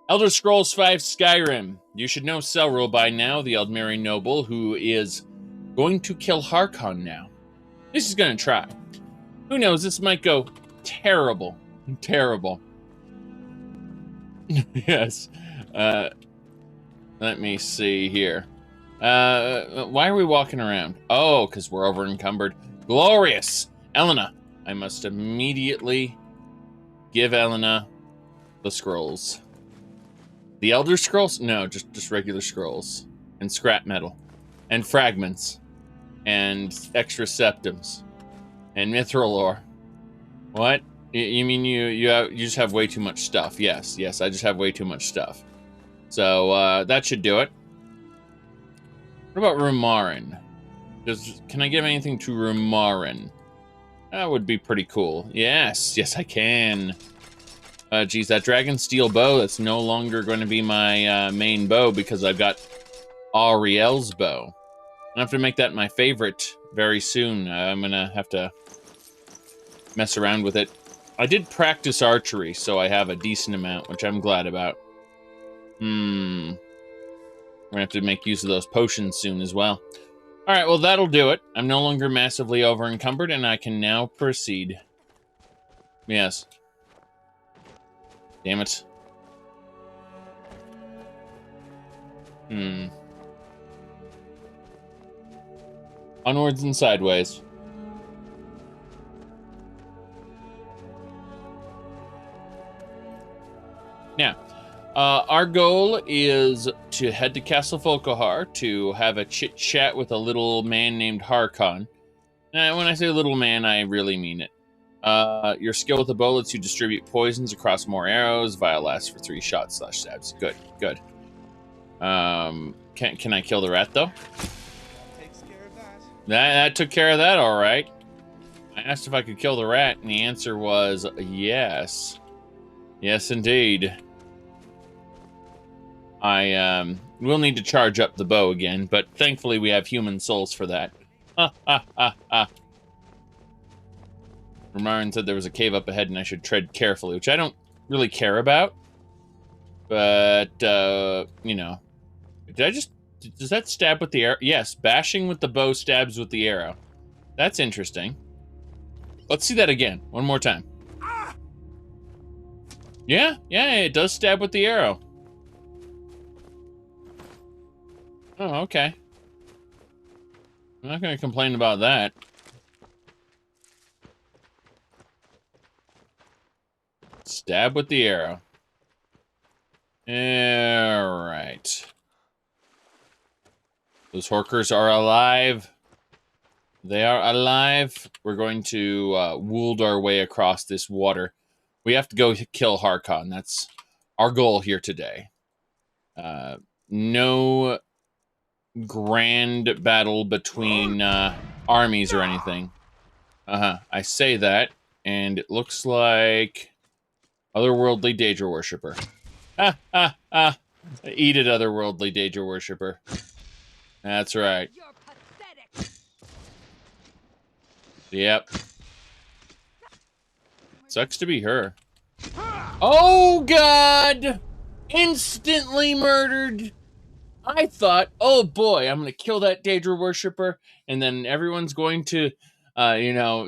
Elder Scrolls V Skyrim. You should know Celril by now, the Altmer noble who is going to kill Harkon now. This is going to try. Who knows, this might go terrible. Terrible. Yes. Let me see here. Why are we walking around? Oh, because we're over encumbered. Glorious! Elena. I must immediately give Elena the scrolls. The Elder Scrolls? No, just regular scrolls. And scrap metal. And fragments. And extra septums. And mithril ore. What? You mean you just have way too much stuff? Yes, I just have way too much stuff. So that should do it. What about Rumarin? Can I give anything to Rumarin? That would be pretty cool. Yes, I can. Geez, that dragon steel bow, that's no longer going to be my main bow because I've got Ariel's bow. I have to make that my favorite very soon. I'm going to have to mess around with it. I did practice archery, so I have a decent amount, which I'm glad about. We're going to have to make use of those potions soon as well. Alright, well that'll do it. I'm no longer massively over-encumbered, and I can now proceed. Yes. Damn it. Onwards and sideways. Now, our goal is to head to Castle Volkihar to have a chit-chat with a little man named Harkon. Now, when I say little man, I really mean it. Your skill with the bow lets you distribute poisons across more arrows. Vial lasts for 3 shots/stabs. Good. Can I kill the rat, though? That takes care of that. That took care of that, all right. I asked if I could kill the rat, and the answer was yes. Yes, indeed. I will need to charge up the bow again, but thankfully we have human souls for that. Rumarin said there was a cave up ahead and I should tread carefully, which I don't really care about. But, you know. Does that stab with the arrow? Yes, bashing with the bow stabs with the arrow. That's interesting. Let's see that again, one more time. Yeah, it does stab with the arrow. Oh, okay. I'm not going to complain about that. Stab with the arrow. Alright. Those Horkers are alive. They are alive. We're going to wold our way across this water. We have to go kill Harkon. That's our goal here today. No grand battle between armies or anything. I say that, and it looks like otherworldly Daedra worshipper. Eat it, otherworldly Daedra worshipper. That's right. You're pathetic. Yep. Sucks to be her. Oh, God! Instantly murdered! I thought, oh boy, I'm going to kill that Daedra worshipper, and then everyone's going to,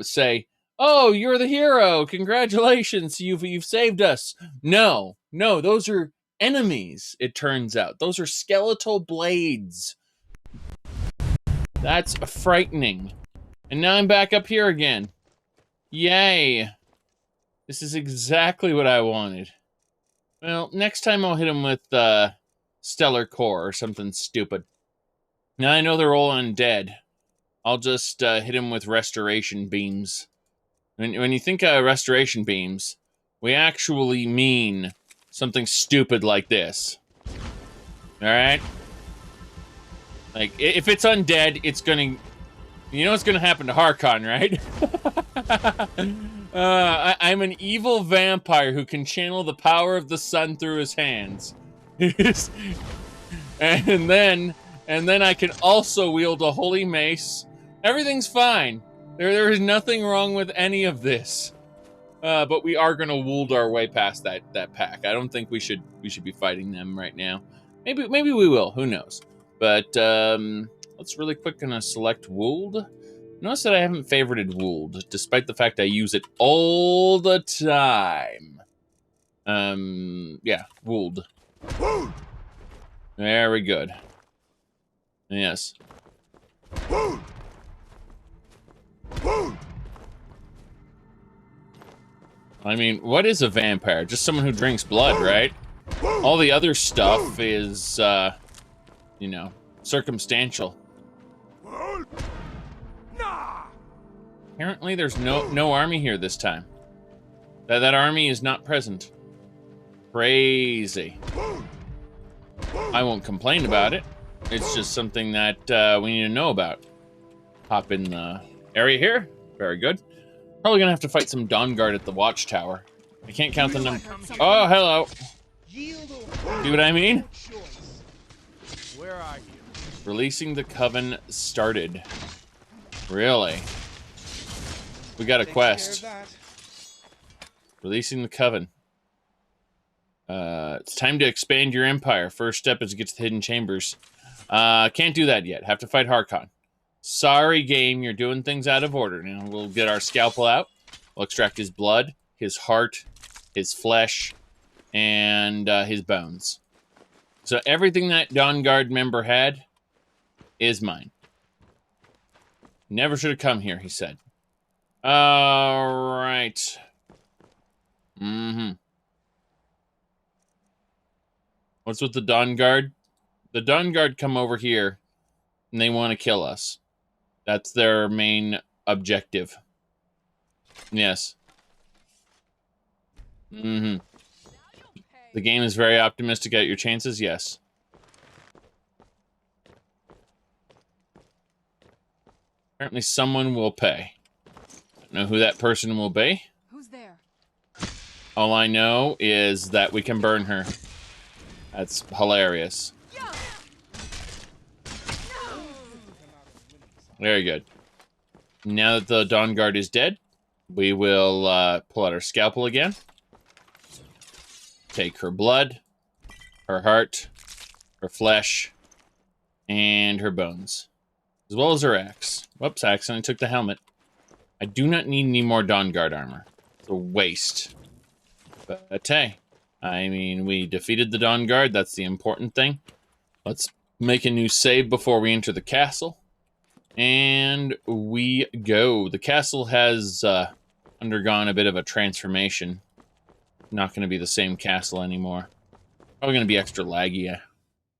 say, oh, you're the hero, congratulations, you've saved us. No, those are enemies, it turns out. Those are skeletal blades. That's frightening. And now I'm back up here again. Yay. This is exactly what I wanted. Well, next time I'll hit him with, Stellar Core or something stupid. Now I know they're all undead. I'll just hit him with Restoration Beams. When you think of Restoration Beams, we actually mean something stupid like this. Alright? Like, if it's undead, it's gonna... You know what's gonna happen to Harkon, right? I'm an evil vampire who can channel the power of the sun through his hands. and then I can also wield a holy mace. Everything's fine. There is nothing wrong with any of this. But we are gonna wold our way past that pack. I don't think we should be fighting them right now. Maybe we will. Who knows? But let's really quick gonna select wold. Notice that I haven't favorited wold, despite the fact I use it all the time. Yeah, wold. Very good. Yes. I mean, what is a vampire? Just someone who drinks blood, right? All the other stuff is, you know, circumstantial. Apparently there's no army here this time. That army is not present. Crazy. I won't complain about it. It's just something that we need to know about. Hop in the area here. Very good. Probably gonna have to fight some Dawnguard at the watchtower. I can't count the number. Oh, hello. See what I mean? Where are you? Releasing the Coven started. Really? We got a quest. Releasing the Coven. It's time to expand your empire. First step is to get to the hidden chambers. Can't do that yet. Have to fight Harkon. Sorry, game. You're doing things out of order. Now we'll get our scalpel out. We'll extract his blood, his heart, his flesh, and his bones. So everything that Dawnguard member had is mine. Never should have come here, he said. All right. What's with the Dawnguard? The Dawnguard come over here, and they want to kill us. That's their main objective. Yes. The game is very optimistic at your chances, yes. Apparently someone will pay. Don't know who that person will be. Who's there? All I know is that we can burn her. That's hilarious. Very good. Now that the Dawnguard is dead, we will pull out our scalpel again. Take her blood, her heart, her flesh, and her bones. As well as her axe. Whoops, I accidentally took the helmet. I do not need any more Dawnguard armor. It's a waste. But hey, I mean, we defeated the Dawnguard. That's the important thing. Let's make a new save before we enter the castle. And we go. The castle has undergone a bit of a transformation. Not going to be the same castle anymore. Probably going to be extra laggy.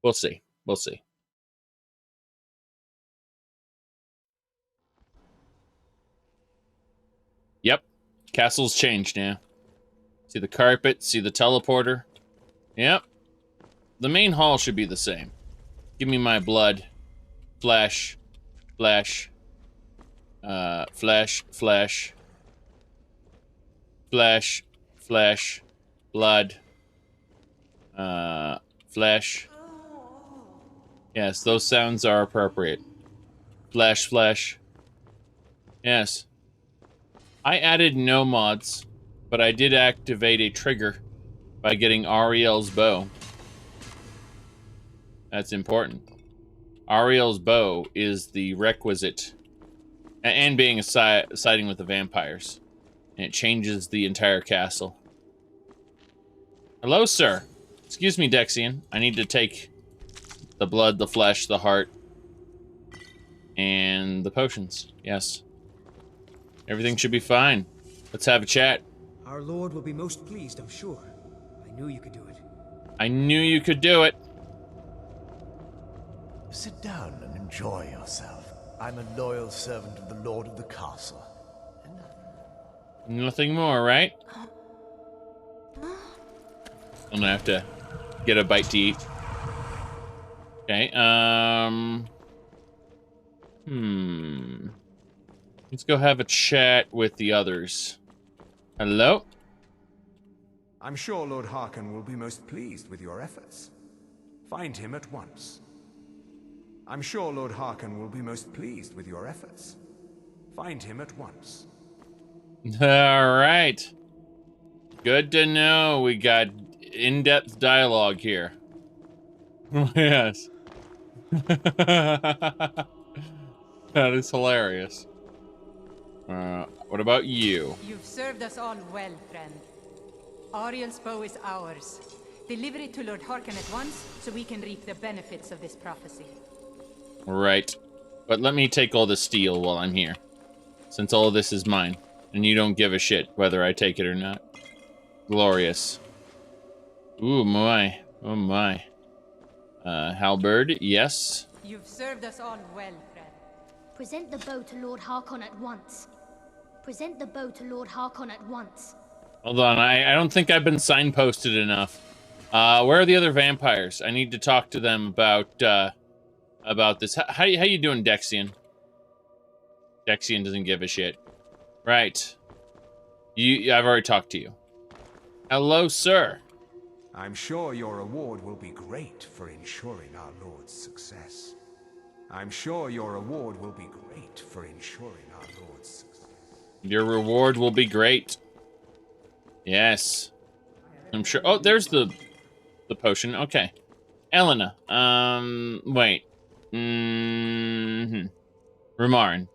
We'll see. We'll see. Yep. Castle's changed now. See the carpet, see the teleporter. Yep. The main hall should be the same. Give me my blood. Flesh. Flesh. Flesh. Flesh. Flesh. Flesh. Blood. Flesh. Yes, those sounds are appropriate. Flesh. Flesh. Yes. I added no mods, but I did activate a trigger by getting Ariel's bow. That's important. Ariel's bow is the requisite, and being siding with the vampires, and it changes the entire castle. Hello, sir. Excuse me, Dexian. I need to take the blood, the flesh, the heart, and the potions. Yes. Everything should be fine. Let's have a chat. Our lord will be most pleased, I'm sure. I knew you could do it. I knew you could do it. Sit down and enjoy yourself. I'm a loyal servant of the lord of the castle. Nothing more, right? I'm gonna have to get a bite to eat. Okay, let's go have a chat with the others. Hello? I'm sure Lord Harkon will be most pleased with your efforts. Find him at once. I'm sure Lord Harkon will be most pleased with your efforts. Find him at once. All right. Good to know. We got in-depth dialogue here. Yes. That is hilarious. What about you? You've served us all well, friend. Ariel's bow is ours. Deliver it to Lord Harkon at once, so we can reap the benefits of this prophecy. Right. But let me take all the steel while I'm here, since all of this is mine, and you don't give a shit whether I take it or not. Glorious. Ooh, my. Oh, my. Halberd, yes. You've served us all well, friend. Present the bow to Lord Harkon at once. Present the bow to Lord Harkon at once. Hold on, I don't think I've been signposted enough. Where are the other vampires? I need to talk to them about this. How you doing, Dexian? Dexian doesn't give a shit. Right. I've already talked to you. Hello, sir. I'm sure your reward will be great for ensuring our Lord's success. I'm sure your reward will be great for ensuring our Lord's success. Your reward will be great. Yes. I'm sure. Oh, there's the potion. Okay. Elena. Wait. Remarn.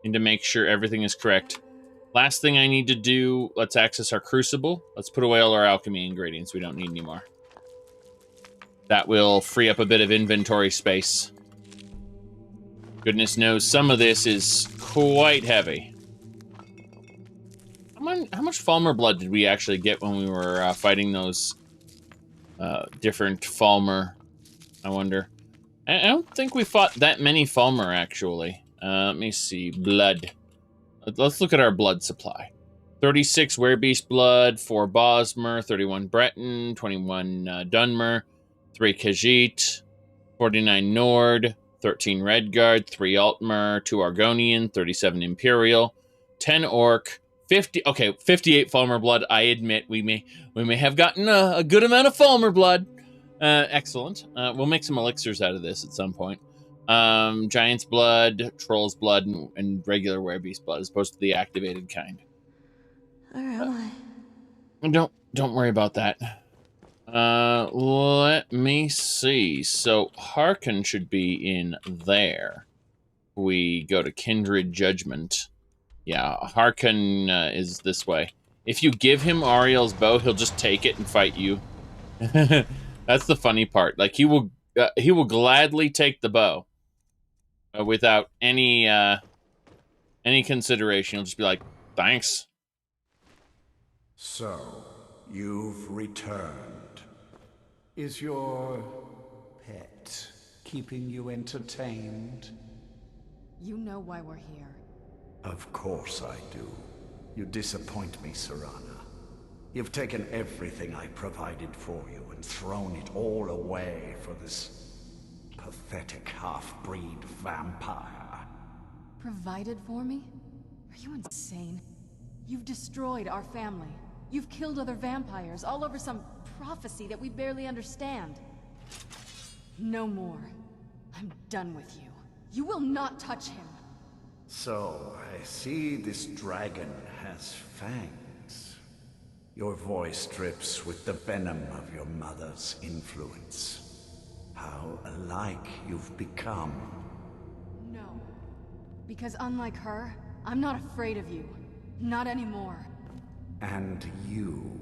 Need to make sure everything is correct. Last thing I need to do, let's access our crucible. Let's put away all our alchemy ingredients we don't need anymore. That will free up a bit of inventory space. Goodness knows some of this is quite heavy. How much Falmer blood did we actually get when we were fighting those different Falmer? I wonder. I don't think we fought that many Falmer, actually. Let me see. Blood. Let's look at our blood supply. 36 Werebeast blood, 4 Bosmer, 31 Breton, 21 Dunmer, 3 Khajiit, 49 Nord, 13 Redguard, 3 Altmer, 2 Argonian, 37 Imperial, 10 Orc, 58 Falmer blood. I admit we may have gotten a good amount of Falmer blood. Excellent. We'll make some elixirs out of this at some point. Giant's blood, Troll's blood, and regular Werebeast blood, as opposed to the activated kind. Where am I? Don't worry about that. Let me see. So Harkon should be in there. We go to Kindred Judgment. Yeah, Harkon is this way. If you give him Ariel's bow, he'll just take it and fight you. That's the funny part. Like he will gladly take the bow without any consideration. He'll just be like, "Thanks." So, you've returned. Is your pet keeping you entertained? You know why we're here. Of course I do. You disappoint me, Serana. You've taken everything I provided for you and thrown it all away for this pathetic half-breed vampire. Provided for me? Are you insane? You've destroyed our family. You've killed other vampires, all over some prophecy that we barely understand. No more. I'm done with you. You will not touch him. So, I see this dragon has fangs. Your voice drips with the venom of your mother's influence. How alike you've become. No. Because unlike her, I'm not afraid of you. Not anymore. And you.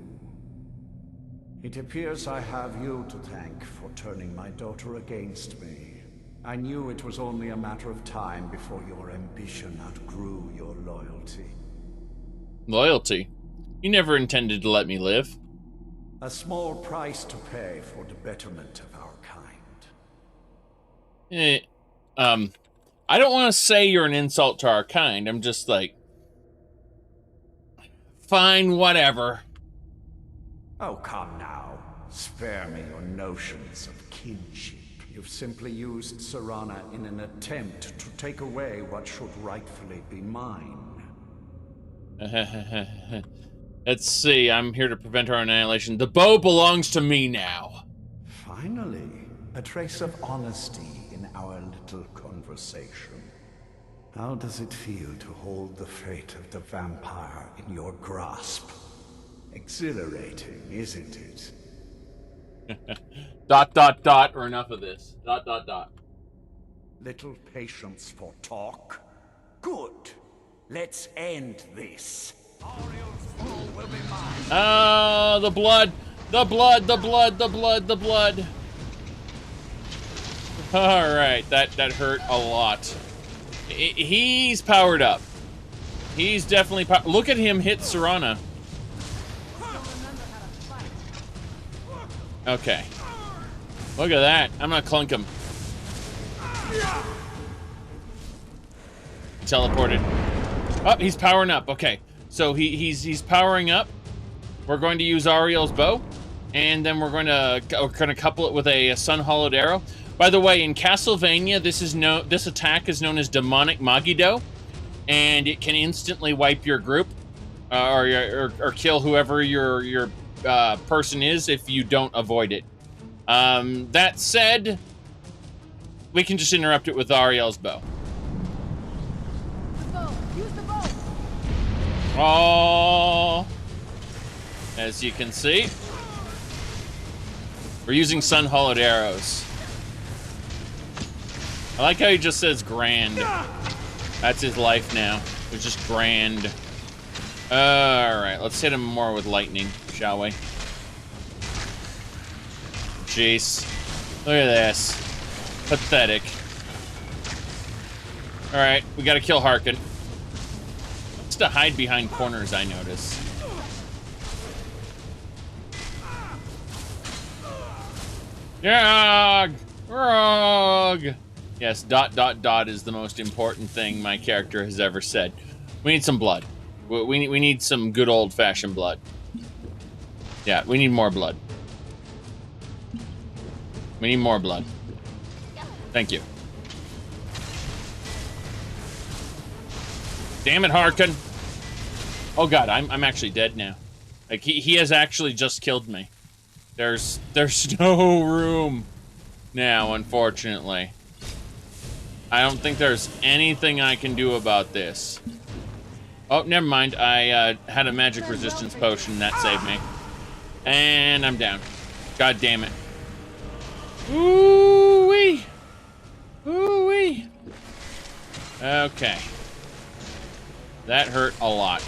It appears I have you to thank for turning my daughter against me. I knew it was only a matter of time before your ambition outgrew your loyalty. Loyalty? You never intended to let me live. A small price to pay for the betterment of our kind. I don't want to say you're an insult to our kind. I'm just like, fine, whatever. Oh, come now. Spare me your notions of kinship. You've simply used Serana in an attempt to take away what should rightfully be mine. Let's see, I'm here to prevent our annihilation. The bow belongs to me now. Finally, a trace of honesty in our little conversation. How does it feel to hold the fate of the vampire in your grasp? Exhilarating, isn't it? Dot, dot, dot, or enough of this. Dot, dot, dot. Little patience for talk. Good. Let's end this. Ariel's fall will be mine. Oh, the blood. The blood, the blood, the blood, the blood. All right, that hurt a lot. He's powered up. He's definitely look at him hit Serana. Okay. Look at that. I'm gonna clunk him. Teleported. Oh, he's powering up. Okay. So he's powering up. We're going to use Ariel's bow, and then we're gonna couple it with a sun hollowed arrow. By the way, in Castlevania, this attack is known as Demonic Magido, and it can instantly wipe your group or kill whoever your person is if you don't avoid it. That said, we can just interrupt it with Ariel's bow. The bow. Use the bow. Oh, as you can see, we're using sun hollowed arrows. I like how he just says grand. That's his life now. It's just grand. Alright, let's hit him more with lightning, shall we? Jeez. Look at this. Pathetic. Alright, we gotta kill Harkin. Wants to hide behind corners, I notice. Yag! Rog! Yes, dot, dot, dot is the most important thing my character has ever said. We need some blood. We need some good old-fashioned blood. Yeah, we need more blood. We need more blood. Thank you. Damn it, Harkin. Oh god, I'm actually dead now. Like, he has actually just killed me. There's no room now, unfortunately. I don't think there's anything I can do about this. Oh, never mind. I had a magic resistance potion. That saved me. And I'm down. God damn it. Ooh-wee. Ooh-wee. Okay. That hurt a lot.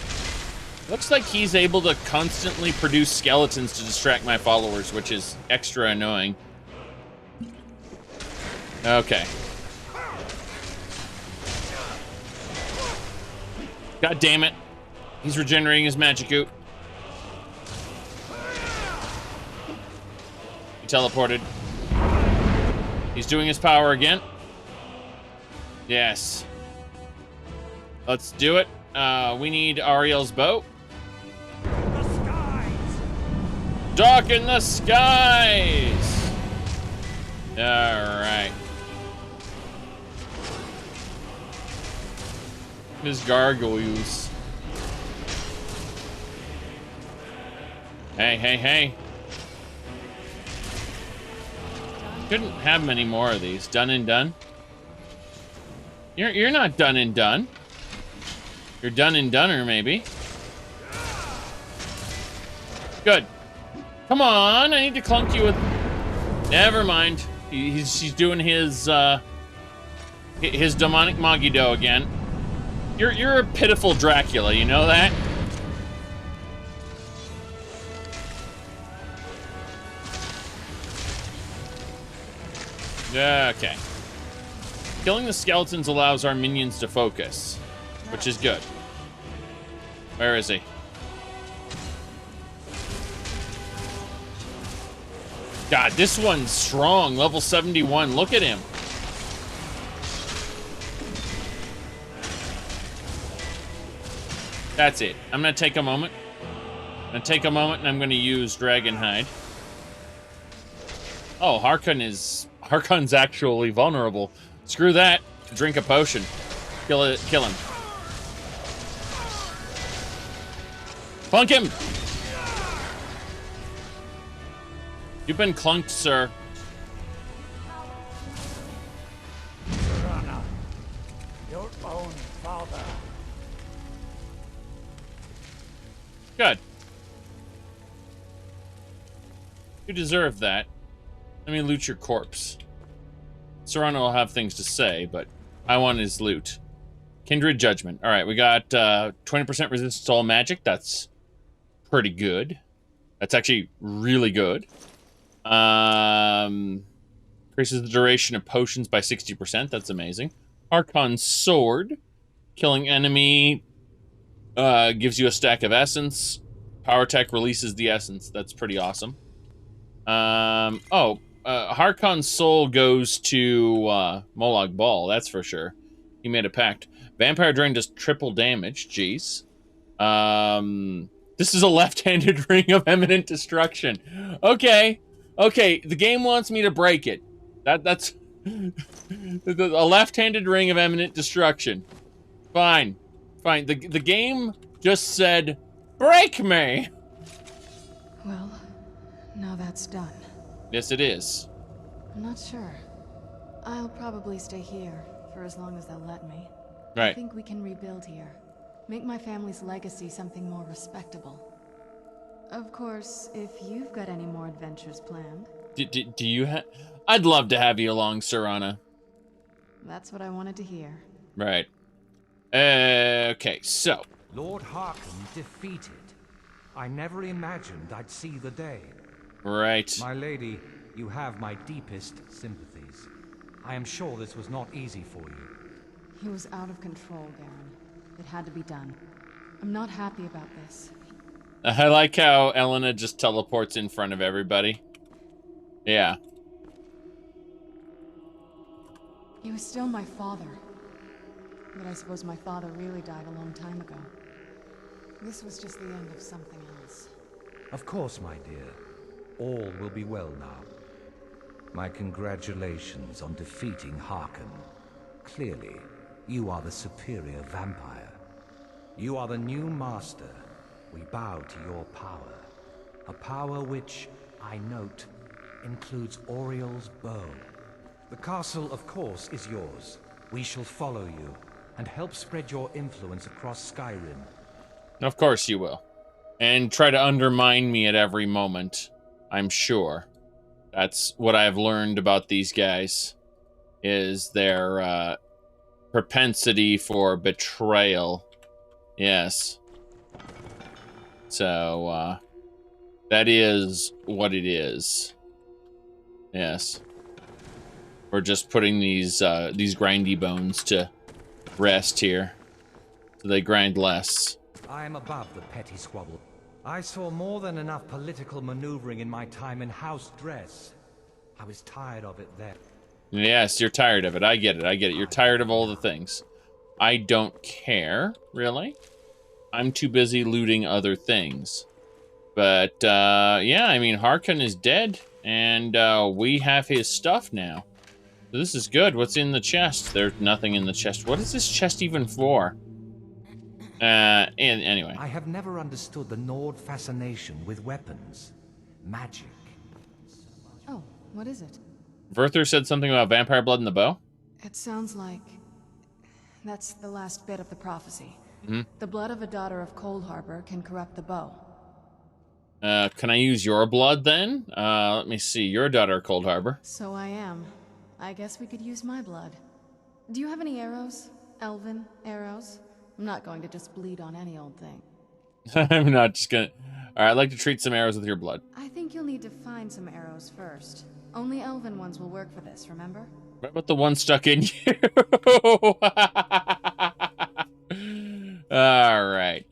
Looks like he's able to constantly produce skeletons to distract my followers, which is extra annoying. Okay. God damn it. He's regenerating his magic goop. He teleported. He's doing his power again. Yes. Let's do it. We need Ariel's bow. The skies. Dark in the skies. All right. His gargoyles. Hey, hey, hey. Couldn't have many more of these. Done and done. You're not done and done. You're done and doneer, maybe. Good. Come on, I need to clunk you with... Never mind. He's doing his demonic Magido again. You're a pitiful Dracula, you know that? Okay. Killing the skeletons allows our minions to focus, which is good. Where is he? God, this one's strong. Level 71. Look at him. That's it. I'm going to take a moment. I'm going to take a moment and I'm going to use Dragonhide. Oh, Harkon's actually vulnerable. Screw that. Drink a potion. Kill him. Clunk him! You've been clunked, sir. Serana, your bones You deserve that. Let me loot your corpse. Serrano will have things to say, but I want his loot. Kindred Judgment. All right, we got 20% resistance to all magic. That's pretty good. That's actually really good. Increases the duration of potions by 60%. That's amazing. Archon's Sword. Killing enemy gives you a stack of essence. Power Tech releases the essence. That's pretty awesome. Harkon's Soul goes to Molag Bal, that's for sure. He made a pact. Vampire Drain does triple damage. Jeez. This is a left-handed ring of imminent destruction. Okay. The game wants me to break it. That's a left-handed ring of imminent destruction. Fine. The game just said, break me. Well, now that's done. Yes, it is. I'm not sure. I'll probably stay here for as long as they'll let me. Right. I think we can rebuild here. Make my family's legacy something more respectable. Of course, if you've got any more adventures planned. Do you have... I'd love to have you along, Serrana. That's what I wanted to hear. Right. Okay, so. Lord Harkon defeated. I never imagined I'd see the day. Right. My lady, you have my deepest sympathies. I am sure this was not easy for you. He was out of control, Garen. It had to be done. I'm not happy about this. I like how Elena just teleports in front of everybody. Yeah. He was still my father. But I suppose my father really died a long time ago. This was just the end of something else. Of course, my dear. All will be well now. My congratulations on defeating Harkon. Clearly, you are the superior vampire. You are the new master. We bow to your power. A power which, I note, includes Oriel's bow. The castle, of course, is yours. We shall follow you and help spread your influence across Skyrim. Of course you will. And try to undermine me at every moment, I'm sure. That's what I've learned about these guys, is their propensity for betrayal. Yes. So, that is what it is. Yes. We're just putting these grindy bones to rest here, so they grind less. I am above the petty squabble. I saw more than enough political maneuvering in my time in House Dress. I was tired of it then. Yes, you're tired of it. I get it. You're tired of all the things. I don't care, really. I'm too busy looting other things. But, yeah, I mean, Harkon is dead, and we have his stuff now. So this is good. What's in the chest? There's nothing in the chest. What is this chest even for? And anyway. I have never understood the Nord fascination with weapons. Magic. Oh, what is it? Verther said something about vampire blood in the bow? It sounds like... that's the last bit of the prophecy. Mm-hmm. The blood of a daughter of Cold Harbor can corrupt the bow. Can I use your blood then? Let me see. You're a daughter of Cold Harbor. So I am. I guess we could use my blood. Do you have any arrows? Elven arrows? I'm not going to just bleed on any old thing. I'm not just gonna... Alright, I'd like to treat some arrows with your blood. I think you'll need to find some arrows first. Only elven ones will work for this, remember? What about the one stuck in you? Alright.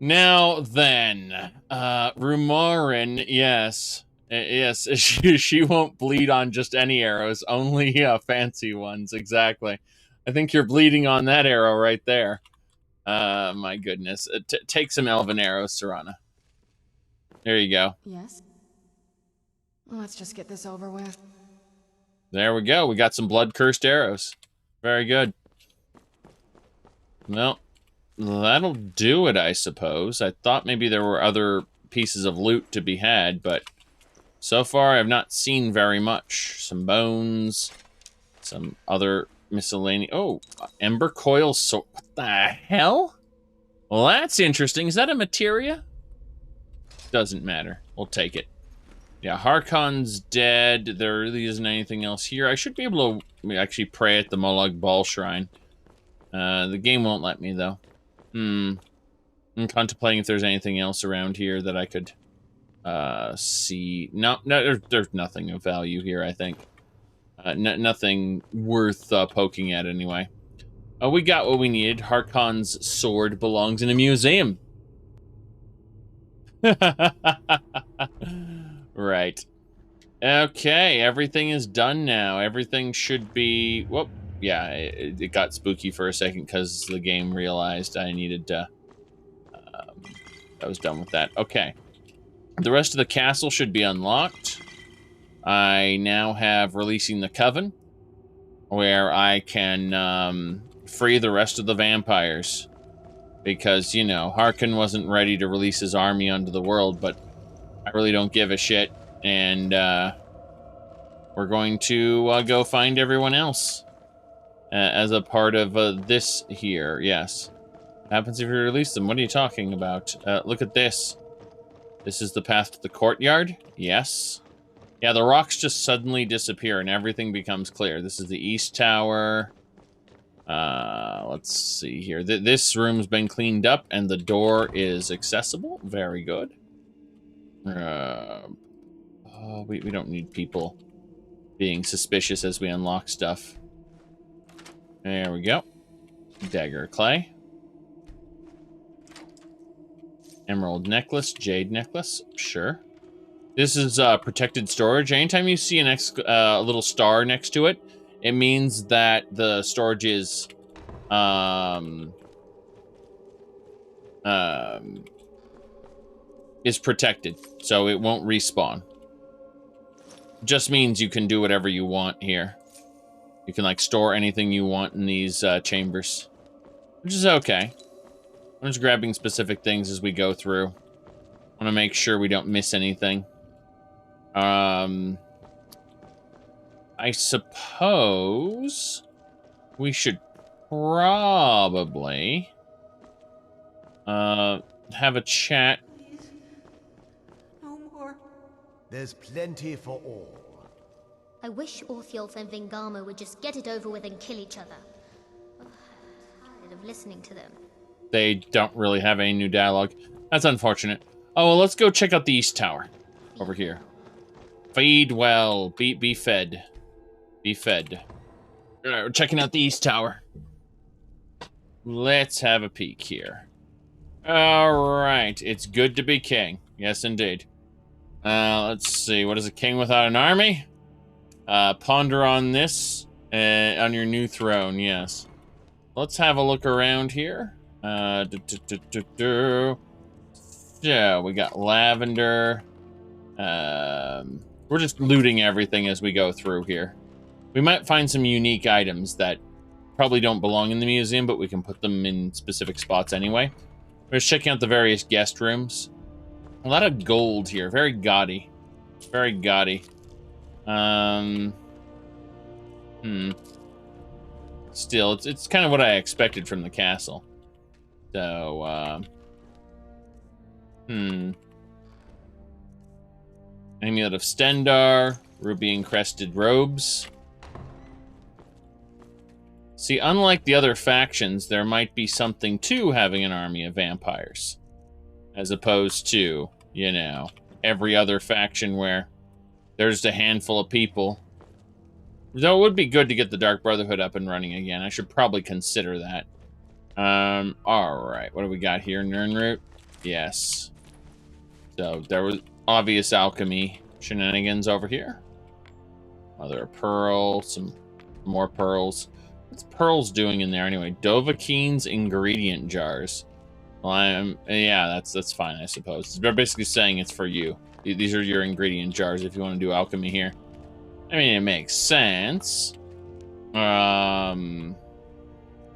Now then, Rumorin, yes. Yes, she won't bleed on just any arrows, only fancy ones, exactly. I think you're bleeding on that arrow right there. My goodness. Take some elven arrows, Serrana. There you go. Yes? Let's just get this over with. There we go. We got some blood-cursed arrows. Very good. Well, that'll do it, I suppose. I thought maybe there were other pieces of loot to be had, but so far I've not seen very much. Some bones, some other miscellaneous... Oh, Ember Coil Sword. What the hell? Well, that's interesting. Is that a materia? Doesn't matter. We'll take it. Yeah, Harkon's dead. There really isn't anything else here. I should be able to actually pray at the Molag Bal Shrine. The game won't let me, though. I'm contemplating if there's anything else around here that I could see. No, there's nothing of value here, I think. Nothing worth poking at, anyway. We got what we needed. Harkon's sword belongs in a museum. Right. Okay, everything is done now. Everything should be... Whoop. Yeah, it got spooky for a second because the game realized I needed to... I was done with that. Okay. The rest of the castle should be unlocked. I now have Releasing the Coven, where I can free the rest of the vampires. Because, you know, Harkon wasn't ready to release his army onto the world, but I really don't give a shit. And we're going to go find everyone else as a part of this here. Yes. What happens if you release them? What are you talking about? Look at this. This is the path to the courtyard? Yes. Yeah, the rocks just suddenly disappear and everything becomes clear. This is the East Tower. Let's see here. This room's been cleaned up and the door is accessible. Very good. We don't need people being suspicious as we unlock stuff. There we go. Dagger of clay. Emerald necklace, jade necklace, sure. This is protected storage. Anytime you see a little star next to it, it means that the storage is protected, so it won't respawn. Just means you can do whatever you want here. You can like store anything you want in these chambers, which is okay. I'm just grabbing specific things as we go through. I want to make sure we don't miss anything. I suppose we should probably have a chat. No more. There's plenty for all. I wish Orthiolf and Vingama would just get it over with and kill each other. Ugh, I'm tired of listening to them. They don't really have any new dialogue. That's unfortunate. Oh, well, let's go check out the East Tower. Over here. Feed well. Be fed. Be fed. Alright, we're checking out the East Tower. Let's have a peek here. Alright, it's good to be king. Yes, indeed. Let's see. What is a king without an army? Ponder on this on your new throne, yes. Let's have a look around here. Yeah, we got lavender. We're just looting everything as we go through here. We might find some unique items that probably don't belong in the museum, but we can put them in specific spots anyway. We're just checking out the various guest rooms. A lot of gold here. Very gaudy. Very gaudy. Still, it's kind of what I expected from the castle. So, Amulet of Stendar, ruby encrusted robes. See, unlike the other factions, there might be something to having an army of vampires. As opposed to, you know, every other faction where there's a handful of people. Though it would be good to get the Dark Brotherhood up and running again. I should probably consider that. Alright, what do we got here? Nirnroot? Yes. So, there was obvious alchemy shenanigans over here. Mother of Pearl, some more pearls. What's pearls doing in there anyway? Dovahkiin's ingredient jars. Well, yeah, that's fine, I suppose. They're basically saying it's for you. These are your ingredient jars if you want to do alchemy here. I mean, it makes sense.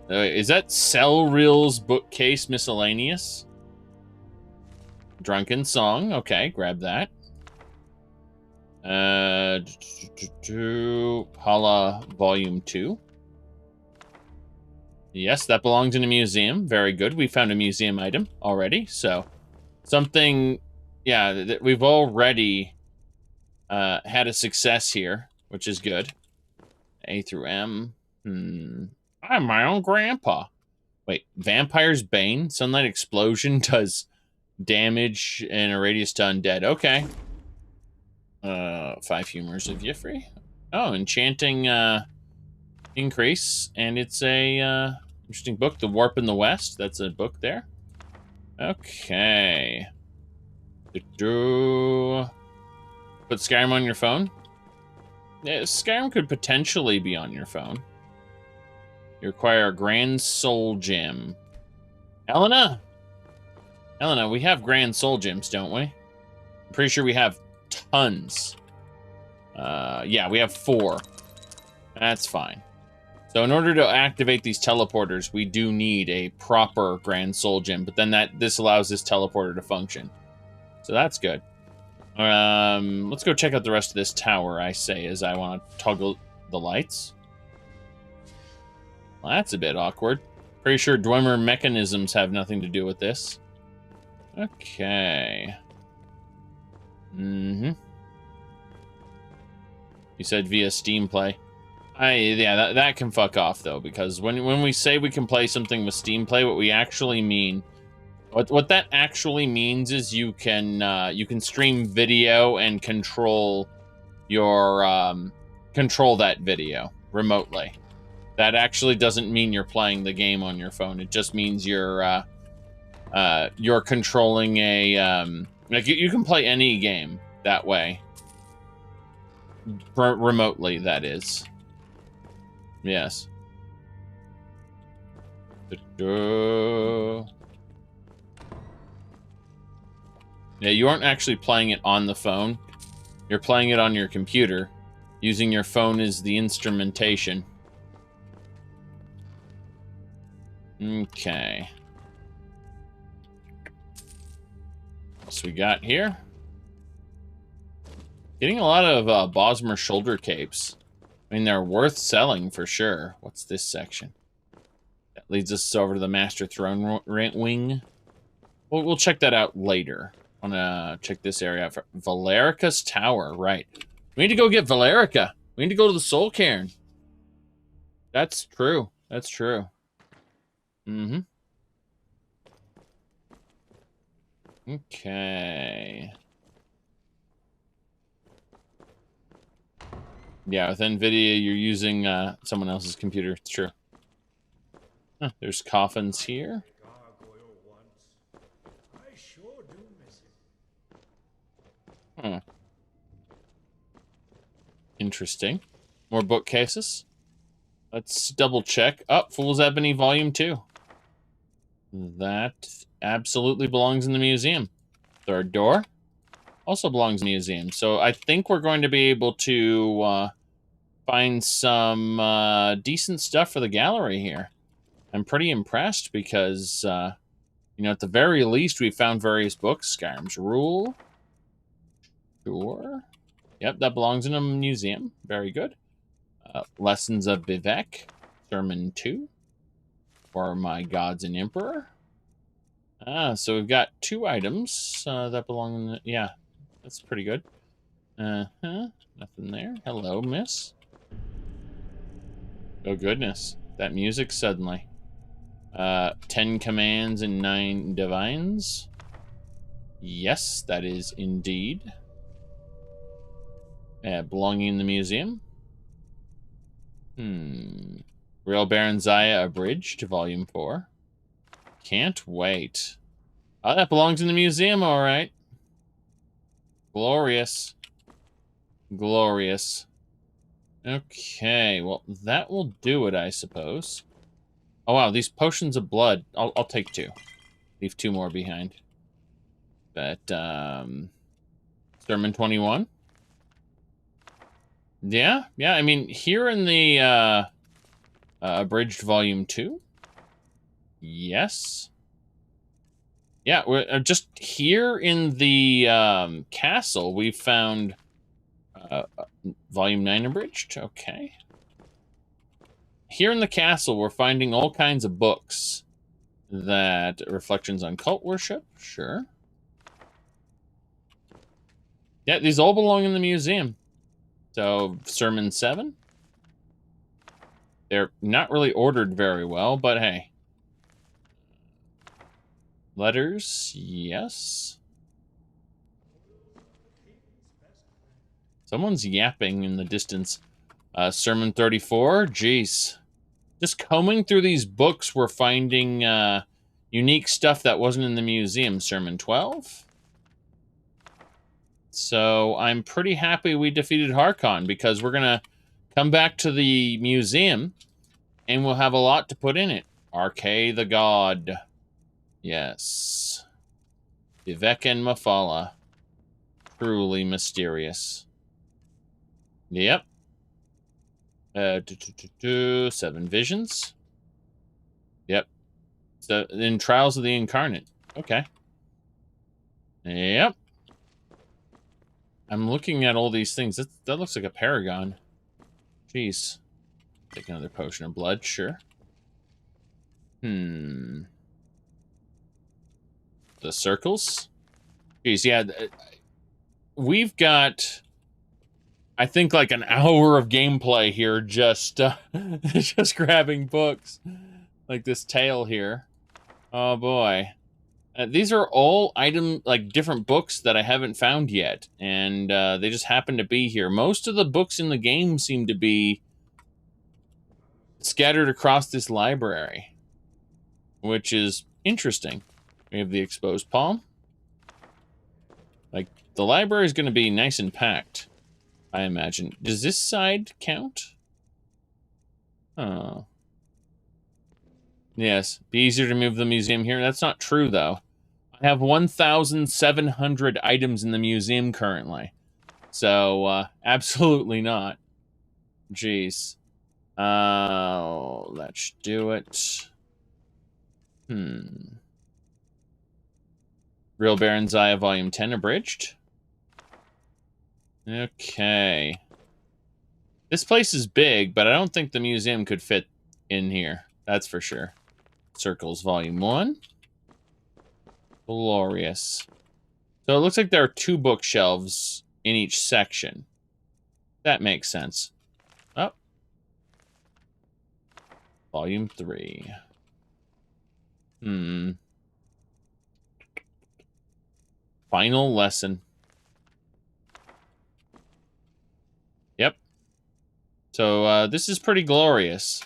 Is that Celril's bookcase miscellaneous? Drunken Song. Okay, grab that. Hala Volume 2. Yes, that belongs in a museum. Very good. We found a museum item already, so something, yeah, we've already had a success here, which is good. A through M. I'm my own grandpa. Wait, Vampire's Bane? Sunlight Explosion does damage in a radius to undead. Okay. 5 Humors of Yifri. Oh, Enchanting Increase. And it's a interesting book. The Warp in the West. That's a book there. Okay. Put Skyrim on your phone? Yeah, Skyrim could potentially be on your phone. You require a Grand Soul Gem. Elena, we have Grand Soul Gems, don't we? I'm pretty sure we have tons. Yeah, we have 4. That's fine. So in order to activate these teleporters, we do need a proper Grand Soul Gem, but then this allows this teleporter to function. So that's good. Let's go check out the rest of this tower, I say, as I want to toggle the lights. Well, that's a bit awkward. Pretty sure Dwemer mechanisms have nothing to do with this. Okay. You said via Steam Play. Yeah, that can fuck off, though, because when we say we can play something with Steam Play, what we actually mean... What that actually means is you can stream video and control that video remotely. That actually doesn't mean you're playing the game on your phone. It just means you're controlling a like you can play any game that way remotely. That is, yes. Yeah, you aren't actually playing it on the phone. You're playing it on your computer, using your phone as the instrumentation. Okay. What else we got here? Getting a lot of Bosmer shoulder capes. I mean, they're worth selling for sure. What's this section? That leads us over to the Master Throne Wing. We'll check that out later. I want to check this area out for Valerica's Tower. Right. We need to go get Valerica. We need to go to the Soul Cairn. That's true. That's true. Okay. Yeah, with NVIDIA, you're using someone else's computer. It's true. Huh, there's coffins here. Huh. Interesting. More bookcases. Let's double check. Oh, Fool's Ebony Volume 2. That absolutely belongs in the museum. Third door also belongs in the museum. So I think we're going to be able to find some decent stuff for the gallery here. I'm pretty impressed because, you know, at the very least, we found various books. Skyrim's Rule. Sure. Yep, that belongs in a museum. Very good. Lessons of Vivek. Sermon 2. For My Gods and Emperor. So we've got 2 items that belong in the... Yeah, that's pretty good. Nothing there. Hello, miss. Oh, goodness. That music suddenly. 10 commands and 9 divines. Yes, that is indeed. Belonging in the museum. Real Baron Zaya Abridged, Volume 4. Can't wait. Oh, that belongs in the museum, all right. Glorious. Glorious. Okay, well, that will do it, I suppose. Oh, wow, these potions of blood. I'll take 2. Leave 2 more behind. But, Sermon 21. Yeah, I mean, here in the, Abridged Volume 2. Yes. Yeah, we're just here in the, castle, we found, Volume 9 Abridged. Okay. Here in the castle, we're finding all kinds of books. That reflections on cult worship, sure. Yeah, these all belong in the museum. So, Sermon 7? They're not really ordered very well, but hey. Letters, yes. Someone's yapping in the distance. Sermon 34, jeez. Just combing through these books, we're finding unique stuff that wasn't in the museum. Sermon 12. So I'm pretty happy we defeated Harkon, because we're going to come back to the museum and we'll have a lot to put in it. Arkay the God. Yes. Vivek and Mafala. Truly mysterious. Yep. 7 visions. Yep. So in Trials of the Incarnate. Okay. Yep. I'm looking at all these things. That looks like a paragon. Jeez. Take another potion of blood, sure. The circles? Jeez, yeah. We've got, I think, like an hour of gameplay here just just grabbing books. Like this tale here. Oh boy. These are all different books that I haven't found yet, and they just happen to be here. Most of the books in the game seem to be scattered across this library, which is interesting. We have the exposed palm. Like, the library is going to be nice and packed, I imagine. Does this side count? Oh. Yes, be easier to move the museum here. That's not true, though. I have 1,700 items in the museum currently. So, absolutely not. Jeez. That should do it. Real Baron Zaya Volume 10 abridged. Okay. This place is big, but I don't think the museum could fit in here. That's for sure. Circles Volume 1. Glorious. So it looks like there are 2 bookshelves in each section. That makes sense. Oh. Volume 3. Final lesson. Yep. So this is pretty glorious.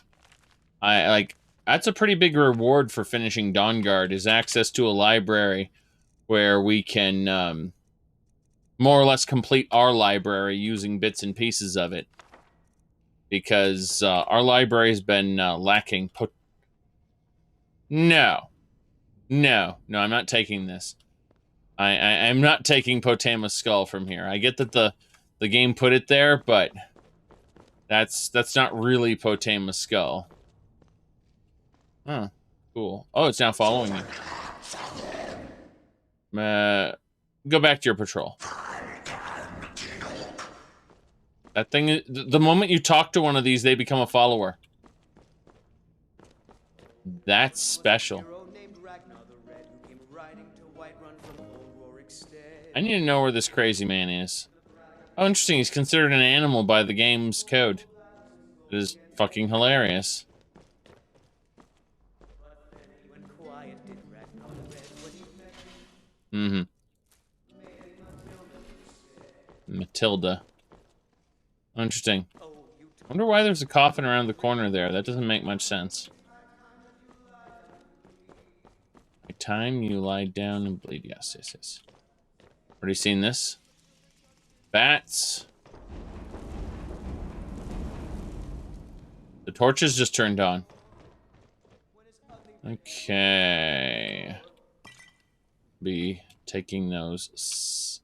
That's a pretty big reward for finishing Dawnguard, is access to a library where we can more or less complete our library using bits and pieces of it. Because our library has been lacking. No, I'm not taking this. I'm not taking Potama's skull from here. I get that the game put it there, but that's not really Potama's skull. Huh, cool. Oh, it's now following you. Go back to your patrol. That thing, the moment you talk to one of these, they become a follower. That's special. I need to know where this crazy man is. Oh, interesting. He's considered an animal by the game's code. It is fucking hilarious. Matilda. Oh, interesting. I wonder why there's a coffin around the corner there. That doesn't make much sense. By time you lie down and bleed. Yes. Already seen this? Bats. The torches just turned on. Okay. Be taking those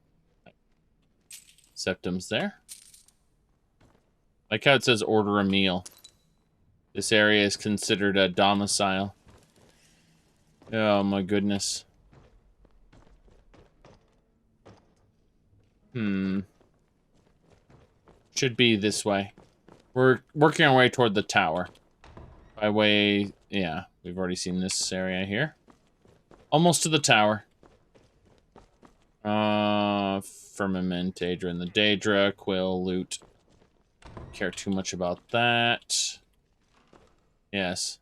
septums there. Like how it says order a meal. This area is considered a domicile. Oh my goodness. Should be this way. We're working our way toward the tower. By way, yeah, we've already seen this area here. Almost to the tower. Firmament, Daedra, and the Daedra. Quill, loot. Care too much about that. Yes.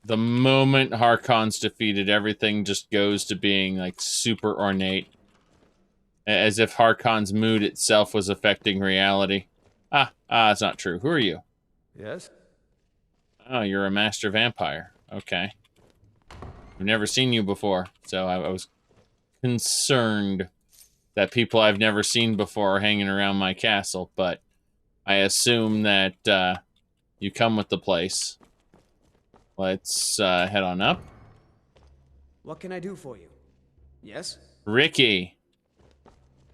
The moment Harkon's defeated, everything just goes to being, like, super ornate. As if Harkon's mood itself was affecting reality. It's not true. Who are you? Yes? Oh, you're a master vampire. Okay. I've never seen you before, so I was concerned that people I've never seen before are hanging around my castle, but I assume that you come with the place. Let's head on up. What can I do for you? Yes? Ricky.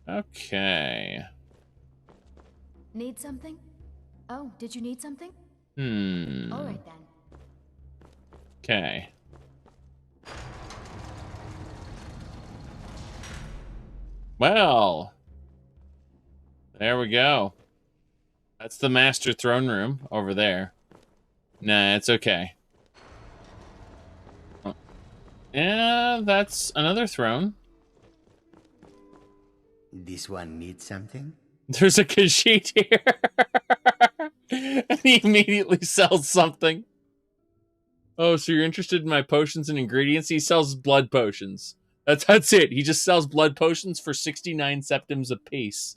Okay. Need something? Oh, did you need something? All right then. Okay. Well, there we go. That's the master throne room over there. Nah, it's okay. Yeah, that's another throne. This one needs something? There's a Khajiit here. And he immediately sells something. Oh, so you're interested in my potions and ingredients? He sells blood potions. That's it. He just sells blood potions for 69 septims apiece.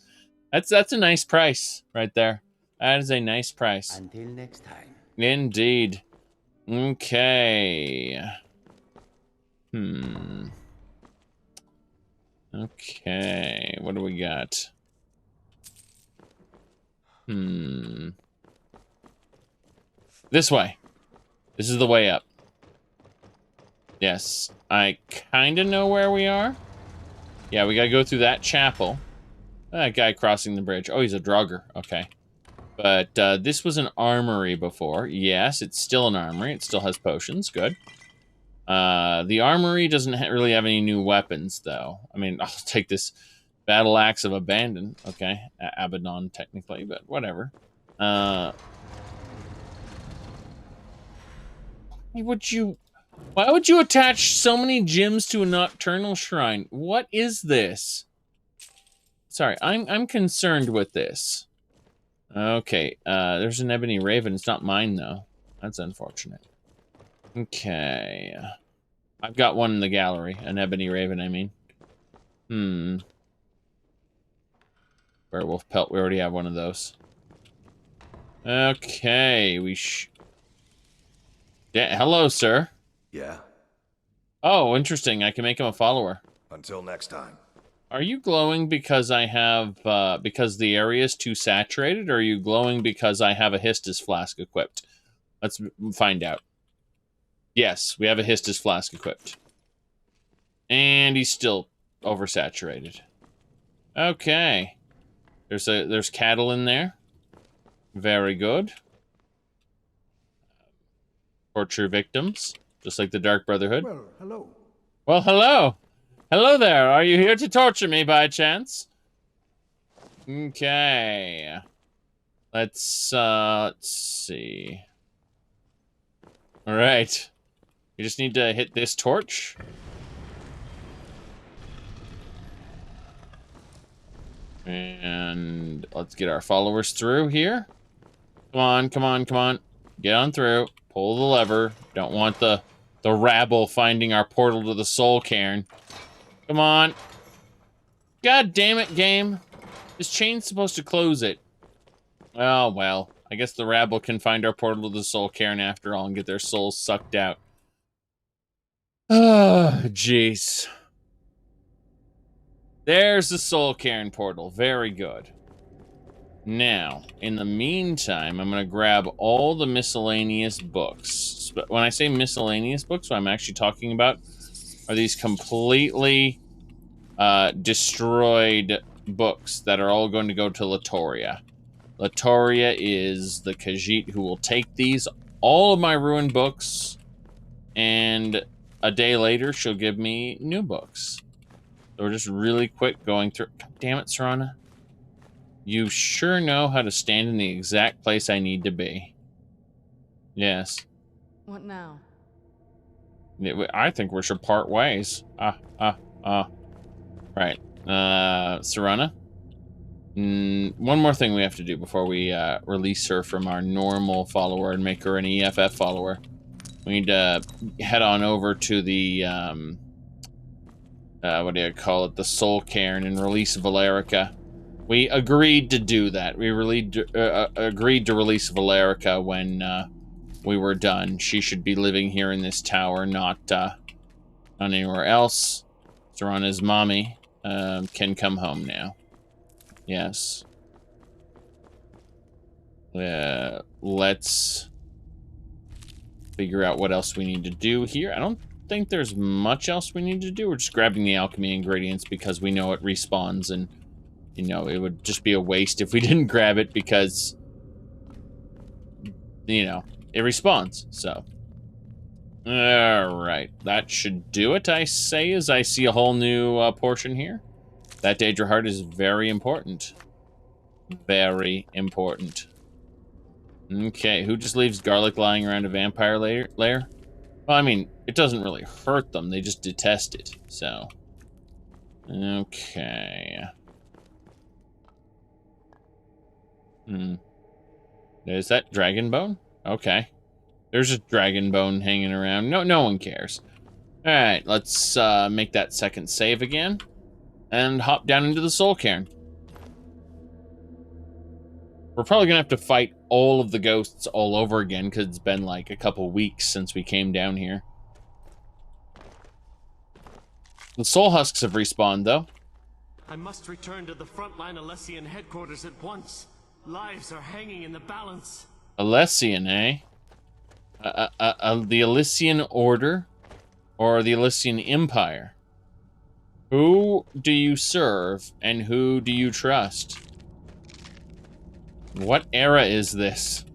That's a nice price right there. That is a nice price. Until next time. Indeed. Okay. Okay, what do we got? This way. This is the way up. Yes, I kind of know where we are. Yeah, we gotta go through that chapel. That guy crossing the bridge. Oh, he's a Draugr. Okay. But this was an armory before. Yes, it's still an armory. It still has potions. Good. The armory doesn't really have any new weapons, though. I mean, I'll take this battle axe of abandon. Okay. Abaddon, technically, but whatever. Why would you attach so many gems to a nocturnal shrine? What is this? Sorry, I'm concerned with this. Okay, there's an ebony raven. It's not mine, though. That's unfortunate. Okay. I've got one in the gallery. An ebony raven, I mean. Werewolf pelt. We already have one of those. Okay, yeah, hello, sir. Yeah. Oh, interesting. I can make him a follower. Until next time. Are you glowing because I have, because the area is too saturated, or are you glowing because I have a Histus flask equipped? Let's find out. Yes, we have a Histus flask equipped. And he's still oversaturated. Okay. There's cattle in there. Very good. Torture victims, just like the Dark Brotherhood. Well, hello. Well, hello. Hello there. Are you here to torture me by chance? Okay. Let's see. All right. You just need to hit this torch. And let's get our followers through here. Come on, come on, come on. Get on through. Pull the lever. Don't want the rabble finding our portal to the soul cairn. Come on. God damn it, game. This chain's supposed to close it. Oh, well. I guess the rabble can find our portal to the soul cairn after all and get their souls sucked out. Oh, jeez. There's the soul cairn portal. Very good. Now, in the meantime, I'm going to grab all the miscellaneous books. But when I say miscellaneous books, what I'm actually talking about are these completely destroyed books that are all going to go to Latoria. Latoria is the Khajiit who will take all of my ruined books, and a day later, she'll give me new books. So we're just really quick going through. God damn it, Serana. You sure know how to stand in the exact place I need to be. Yes. What now? I think we should part ways. Right. Serana. One more thing we have to do before we release her from our normal follower and make her an EFF follower. We need to head on over to the, what do you call it? The Soul Cairn and release Valerica. We agreed to do that. We really agreed to release Valerica when we were done. She should be living here in this tower, not anywhere else. Serana's mommy can come home now. Yes. Let's figure out what else we need to do here. I don't think there's much else we need to do. We're just grabbing the alchemy ingredients because we know it respawns, and, you know, it would just be a waste if we didn't grab it because, you know, it respawns, so. Alright, that should do it, I say, as I see a whole new portion here. That Daedra heart is very important. Very important. Okay, who just leaves garlic lying around a vampire lair? Well, I mean, it doesn't really hurt them. They just detest it, so. Okay. Is that dragon bone? Okay. There's a dragon bone hanging around. No one cares. Alright, let's make that second save again. And hop down into the Soul Cairn. We're probably gonna have to fight all of the ghosts all over again because it's been like a couple weeks since we came down here. The soul husks have respawned, though. I must return to the frontline Alessian headquarters at once. Lives are hanging in the balance. Alessian, eh? The Alessian Order? Or the Alessian Empire? Who do you serve, and who do you trust? What era is this?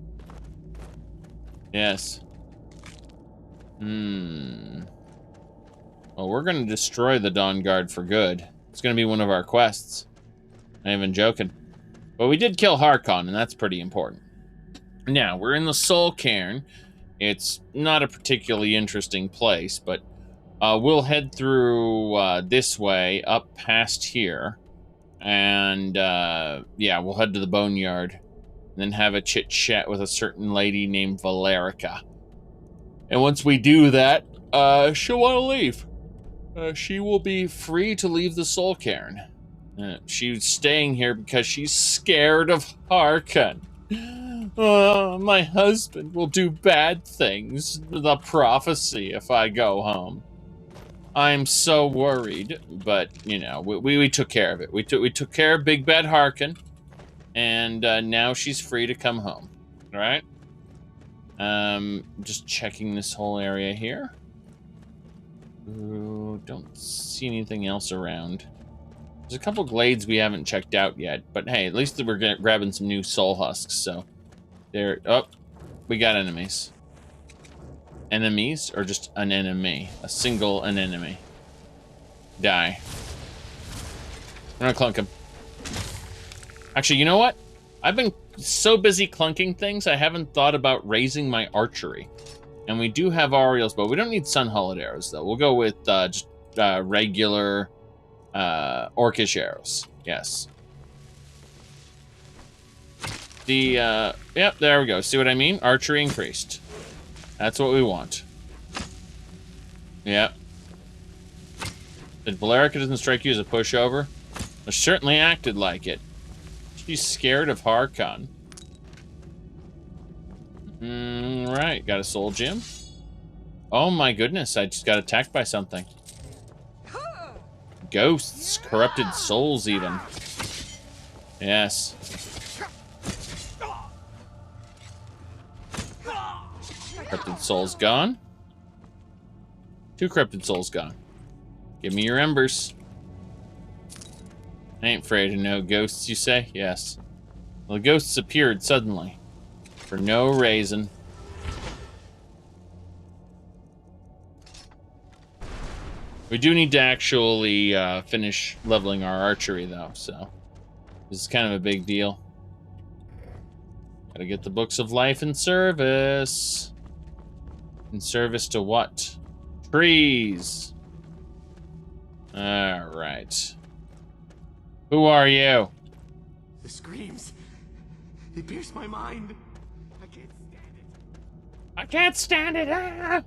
Yes. Well, we're gonna destroy the Dawn Guard for good. It's gonna be one of our quests. Not even joking. But we did kill Harkon, and that's pretty important. Now, we're in the Soul Cairn. It's not a particularly interesting place, but we'll head through this way, up past here. And, yeah, we'll head to the Boneyard. And then have a chit-chat with a certain lady named Valerica. And once we do that, she'll want to leave. She will be free to leave the Soul Cairn. She's staying here because she's scared of Harkon. My husband will do bad things. The prophecy if I go home. I'm so worried, but, you know, we took care of it. We took care of Big Bad Harkon. And now she's free to come home. All right. Just checking this whole area here. Ooh, don't see anything else around. There's a couple glades we haven't checked out yet, but hey, at least we're grabbing some new soul husks. So there. Oh, we got enemies. Enemies or just an enemy? A single enemy. Die. We're gonna clunk him. Actually, you know what? I've been so busy clunking things, I haven't thought about raising my archery. And we do have Ariel's bow. We don't need sun-hulled arrows, though. We'll go with just regular orcish arrows. Yes. Yep, there we go. See what I mean? Archery increased. That's what we want. Yep. Did Valerica doesn't strike you as a pushover? It certainly acted like it. She's scared of Harkon. Right, got a soul gem. Oh my goodness, I just got attacked by something. Ghosts, corrupted souls even. Yes. Corrupted souls gone. 2 corrupted souls gone. Give me your embers. I ain't afraid of no ghosts, you say? Yes. Well, the ghosts appeared suddenly. For no reason. We do need to actually finish leveling our archery, though, so... This is kind of a big deal. Gotta get the Books of Life in service. In service to what? Trees! Alright. Who are you? The screams. They pierce my mind. I can't stand it. I can't stand it. Ah!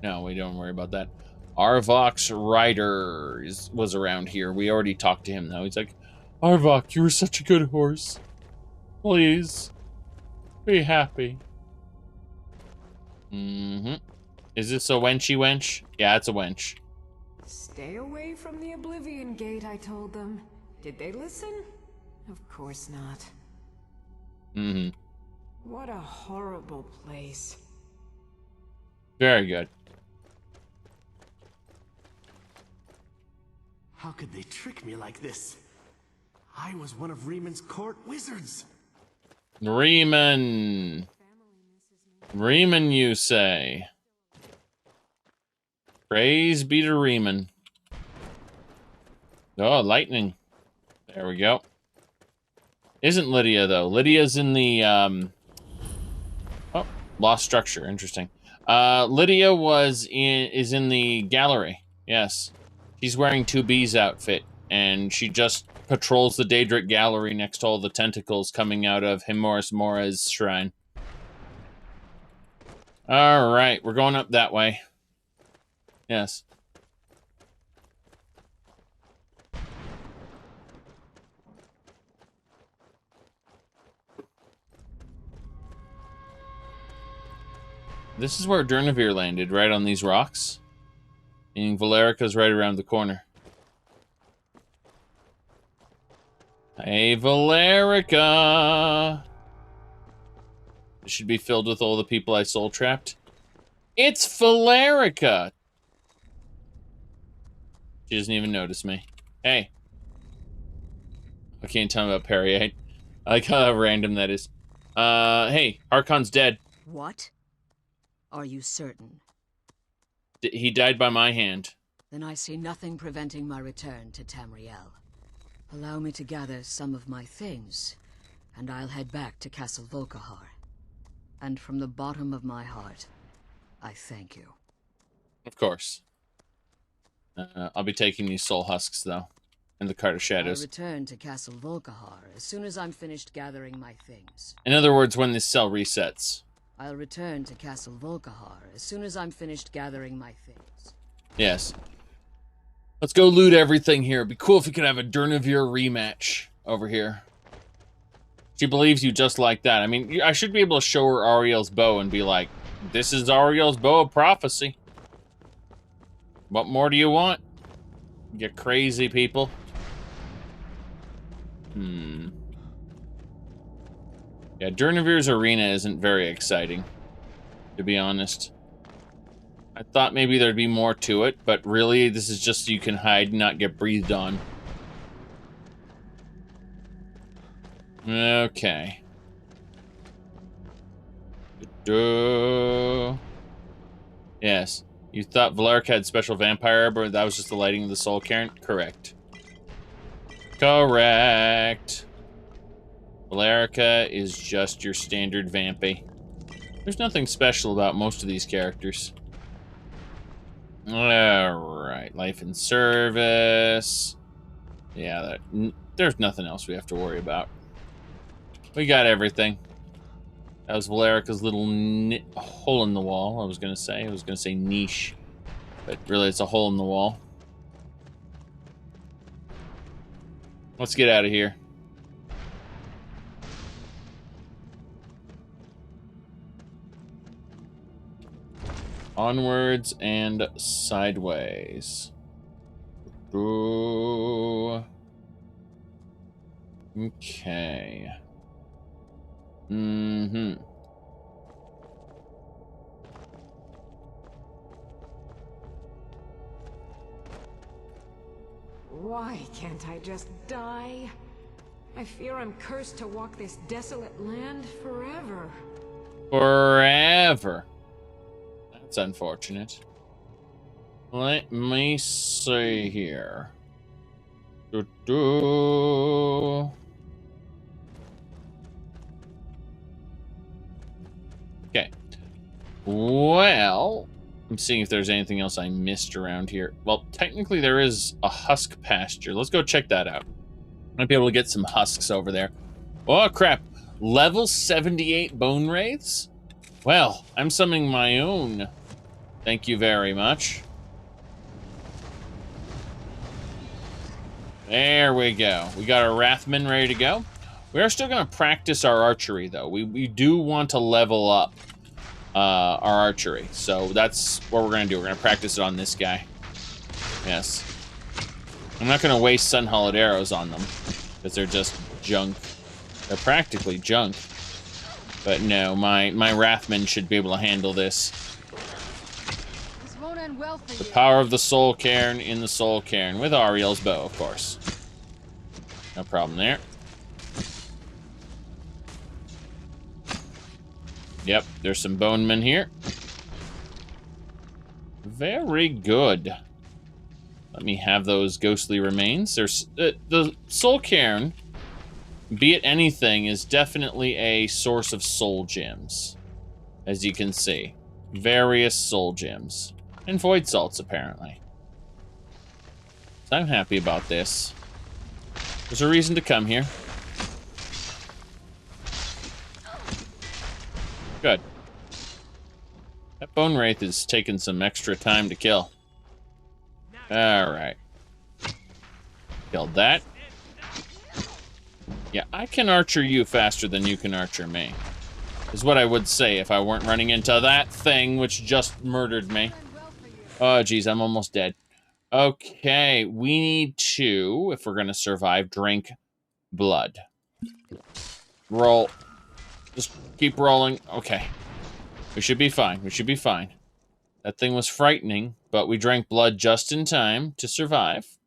No, we don't worry about that. Arvox Rider was around here. We already talked to him, though. He's like, Arvok, you were such a good horse. Please, be happy. Mm-hmm. Is this a wenchy wench? Yeah, it's a wench. Stay away from the Oblivion Gate, I told them. Did they listen? Of course not. Mm-hmm. What a horrible place. Very good. How could they trick me like this? I was one of Riemann's court wizards. Riemann. Riemann, you say? Praise be to Riemann. Oh, lightning. There we go. Isn't Lydia, though? Lydia's in the, Oh, lost structure. Interesting. Lydia is in the gallery. Yes. She's wearing 2B's outfit, and she just patrols the Daedric gallery next to all the tentacles coming out of Himoris Mora's shrine. Alright, we're going up that way. Yes. This is where Durnavir landed, right on these rocks. Meaning Valerica's right around the corner. Hey, Valerica! This should be filled with all the people I soul trapped. It's Valerica! She doesn't even notice me. Hey. I can't tell me about Perrier. I like how random that is. Hey, Archon's dead. What? Are you certain? He died by my hand. Then I see nothing preventing my return to Tamriel. Allow me to gather some of my things, and I'll head back to Castle Volkihar. And from the bottom of my heart, I thank you. Of course. I'll be taking these soul husks, though, and the Cart of Shadows. I'll return to Castle Volkihar as soon as I'm finished gathering my things. In other words, when this cell resets. I'll return to Castle Volkihar as soon as I'm finished gathering my things. Yes. Let's go loot everything here. It'd be cool if we could have a Durnavir rematch over here. She believes you just like that. I mean, I should be able to show her Ariel's bow and be like, this is Ariel's bow of prophecy. What more do you want? You crazy people. Yeah, Durnavir's arena isn't very exciting, to be honest. I thought maybe there'd be more to it, but really, this is just so you can hide and not get breathed on. Okay. Yes. You thought Valerica had special vampire, but that was just the lighting of the soul cairn? Correct. Correct. Valerica is just your standard vampy. There's nothing special about most of these characters. Alright, life and service. Yeah, there's nothing else we have to worry about. We got everything. That was Valerica's little hole in the wall, I was gonna say. I was gonna say niche. But really, it's a hole in the wall. Let's get out of here. Onwards and sideways. Ooh. Okay. Why can't I just die? I fear I'm cursed to walk this desolate land forever. Forever. That's unfortunate. Let me see here. Okay. Well, I'm seeing if there's anything else I missed around here. Well, technically there is a husk pasture. Let's go check that out. Might be able to get some husks over there. Oh, crap. Level 78 bone wraiths? Well, I'm summoning my own. Thank you very much. There we go. We got our Wrathman ready to go. We are still going to practice our archery, though. We do want to level up our archery. So that's what we're going to do. We're going to practice it on this guy. Yes. I'm not going to waste Sun-Hulled arrows on them, because they're just junk. They're practically junk. But no, my Wrathman should be able to handle this. This won't end well for The you. power of the Soul Cairn in the Soul Cairn, with Ariel's bow, of course. No problem there. Yep, there's some bonemen here. Very good. Let me have those ghostly remains. There's the Soul Cairn, be it anything, is definitely a source of soul gems, as you can see. Various soul gems. And void salts, apparently. So I'm happy about this. There's a reason to come here. Good. That bone wraith is taking some extra time to kill. Alright. Killed that. Yeah, I can archer you faster than you can archer me. Is what I would say if I weren't running into that thing which just murdered me. Oh, geez, I'm almost dead. Okay, we need to, if we're going to survive, drink blood. Roll. Just keep rolling. Okay. We should be fine. We should be fine. That thing was frightening, but we drank blood just in time to survive.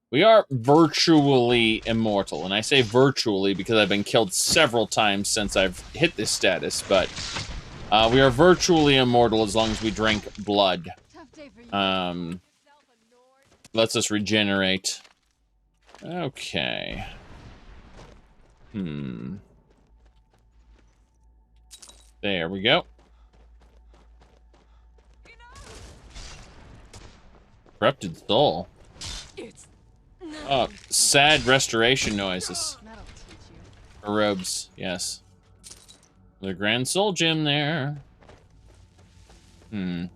We are virtually immortal, and I say virtually because I've been killed several times since I've hit this status, but we are virtually immortal as long as we drink blood. Lets us regenerate. Okay. There we go. Corrupted soul. Oh, sad restoration noises. Or robes, yes. The Grand Soul Gem there. Let's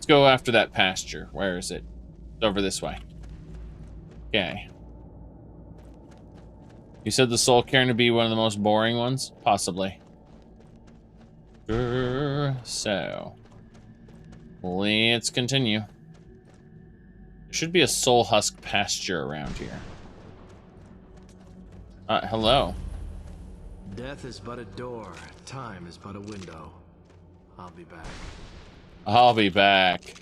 go after that pasture. Where is it? It's over this way. Okay. You said the Soul Cairn to be one of the most boring ones? Possibly. So, let's continue. There should be a soul husk pasture around here. Hello. Death is but a door. Time is but a window. I'll be back. I'll be back.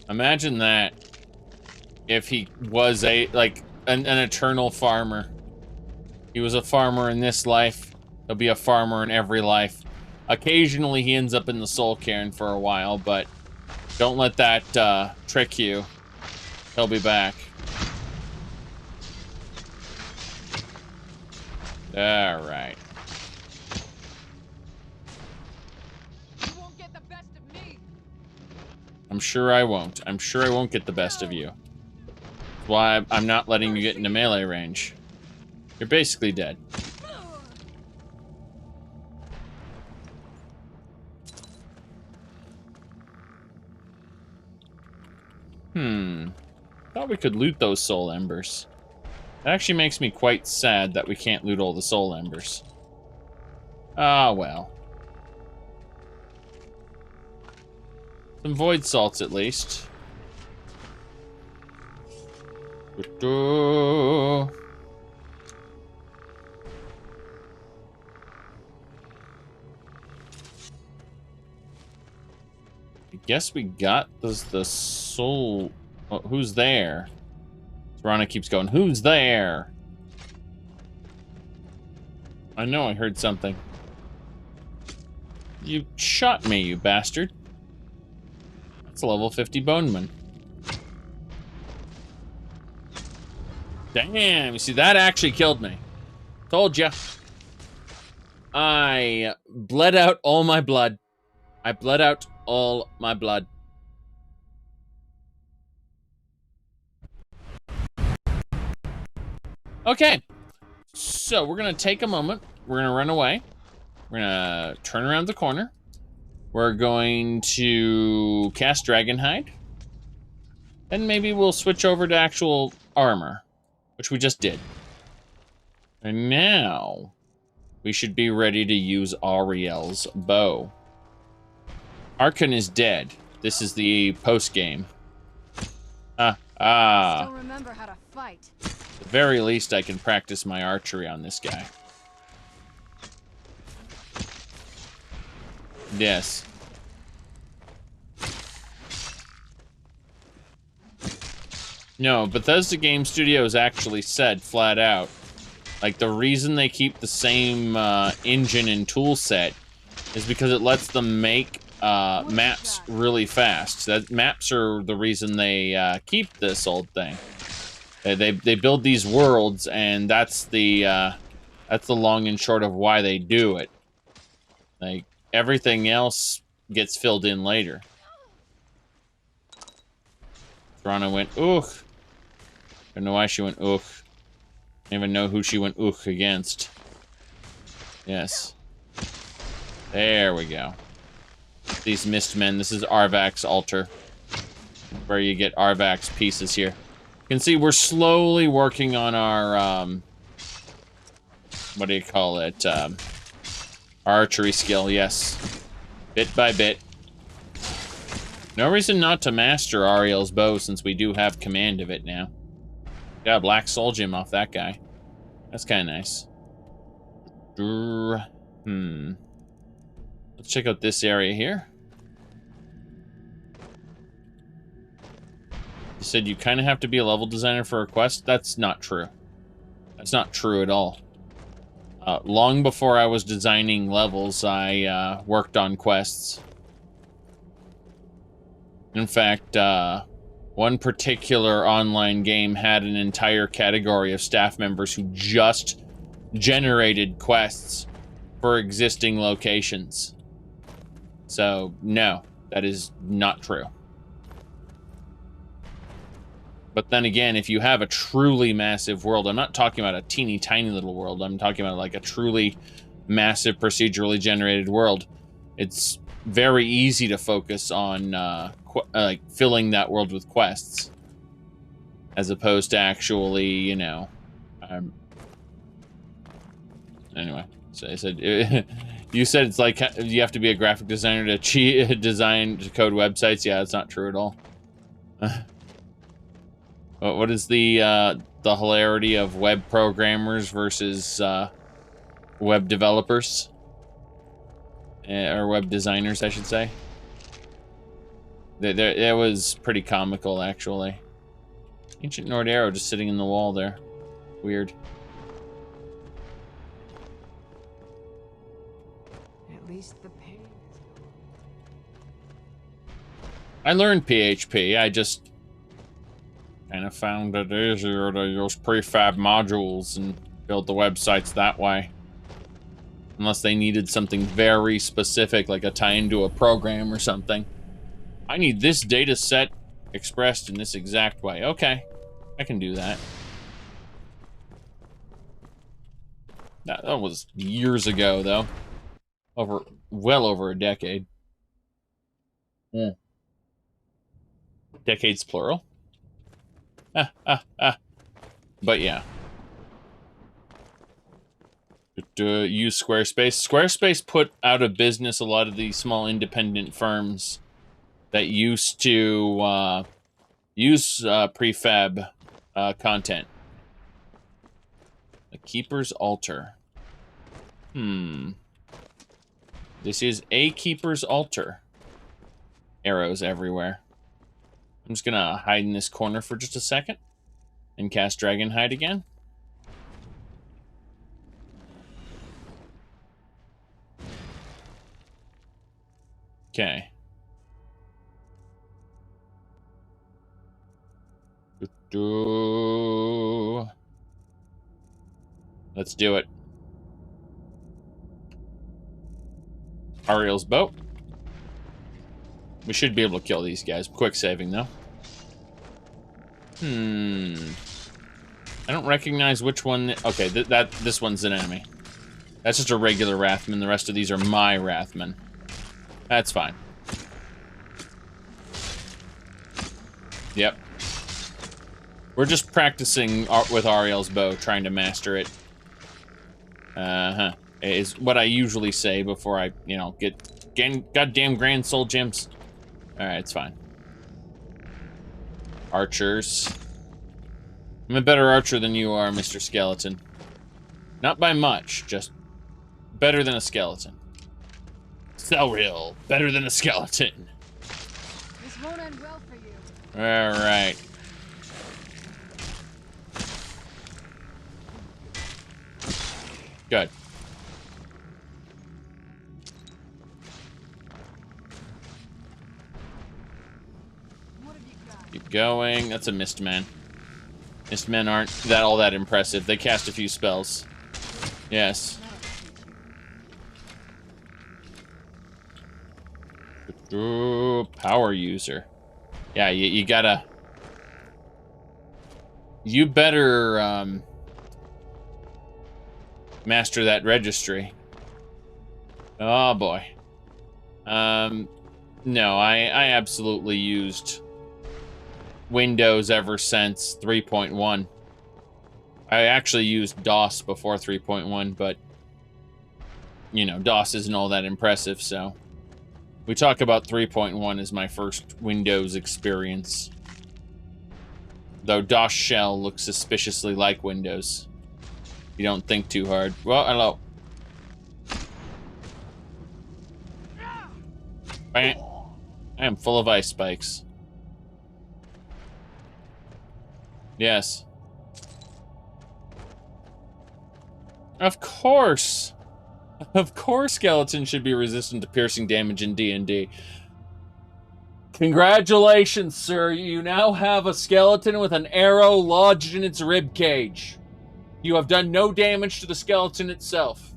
Imagine that if he was an eternal farmer. He was a farmer in this life. He'll be a farmer in every life. Occasionally he ends up in the Soul Cairn for a while, but don't let that trick you. He'll be back. All right. You won't get the best of me. I'm sure I won't. I'm sure I won't get the best of you. That's why I'm not letting you get into melee range. You're basically dead. Thought we could loot those soul embers. It actually makes me quite sad that we can't loot all the soul embers. Ah, well. Some void salts, at least. I guess we got the soul... Oh, who's there? Serana keeps going, who's there? I know I heard something. You shot me, you bastard. That's a level 50 boneman. Damn, you see, that actually killed me. Told ya. I bled out all my blood. I bled out all my blood. Okay. So we're going to take a moment. We're going to run away. We're going to turn around the corner. We're going to cast Dragonhide. And maybe we'll switch over to actual armor, which we just did. And now we should be ready to use Auriel's bow. Arkan is dead. This is the post-game. Still remember how to fight. At the very least, I can practice my archery on this guy. Yes. No, Bethesda Game Studios actually said flat out, like, the reason they keep the same engine and tool set is because it lets them make maps really fast. That maps are the reason they keep this old thing. They build these worlds, and that's the long and short of why they do it. Like, everything else gets filled in later. Toronto went, "Ugh." I don't know why she went, "Ugh." I don't even know who she went, "Ugh" against. Yes. There we go. These mist men. This is Arvak's altar. Where you get Arvak's pieces here. You can see we're slowly working on our, what do you call it? Archery skill, yes. Bit by bit. No reason not to master Ariel's bow since we do have command of it now. Got a black soul gem off that guy. That's kind of nice. Let's check out this area here. You said you kind of have to be a level designer for a quest? That's not true. That's not true at all. Long before I was designing levels, I worked on quests. In fact, one particular online game had an entire category of staff members who just generated quests for existing locations. So, no, that is not true. But then again, if you have a truly massive world, I'm not talking about a teeny tiny little world, I'm talking about like a truly massive procedurally generated world, it's very easy to focus on like filling that world with quests, as opposed to actually, you know, anyway. So I said, you said it's like you have to be a graphic designer to design to code websites. Yeah, that's not true at all. What is the hilarity of web programmers versus web developers? Or web designers, I should say. That was pretty comical, actually. Ancient Nord arrow just sitting in the wall there. Weird. At least the pain. I learned PHP. I just kind of found it easier to use prefab modules and build the websites that way. Unless they needed something very specific, like a tie-in to a program or something. I need this data set expressed in this exact way. Okay, I can do that. That was years ago, though. Well over a decade. Yeah. Decades plural. But yeah. Use Squarespace. Squarespace put out of business a lot of these small independent firms that used to use prefab content. The Keeper's Altar. This is a Keeper's Altar. Arrows everywhere. I'm just gonna hide in this corner for just a second and cast Dragonhide again. Okay. Let's do it. Ariel's boat. We should be able to kill these guys. Quick saving, though. I don't recognize which one... Okay, this one's an enemy. That's just a regular Wrathman. The rest of these are my Wrathman. That's fine. Yep. We're just practicing with Ariel's bow, trying to master it. Is what I usually say before I, you know, get goddamn grand soul gems. Alright, it's fine. Archers. I'm a better archer than you are, Mr. Skeleton. Not by much, just better than a skeleton. Celril, better than a skeleton. This won't end well for you. Alright. Good. Keep going. That's a mist man. Mist men aren't all that impressive. They cast a few spells. Yes. Ooh, power user. Yeah, you gotta... You better, master that registry. Oh, boy. No, I absolutely used Windows ever since 3.1. I actually used DOS before 3.1, but, you know, DOS isn't all that impressive, so... We talk about 3.1 as my first Windows experience. Though DOS shell looks suspiciously like Windows. You don't think too hard. Well, hello. Bam. I am full of ice spikes. Yes. Of course. Of course skeletons should be resistant to piercing damage in D&D. Congratulations, sir. You now have a skeleton with an arrow lodged in its rib cage. You have done no damage to the skeleton itself.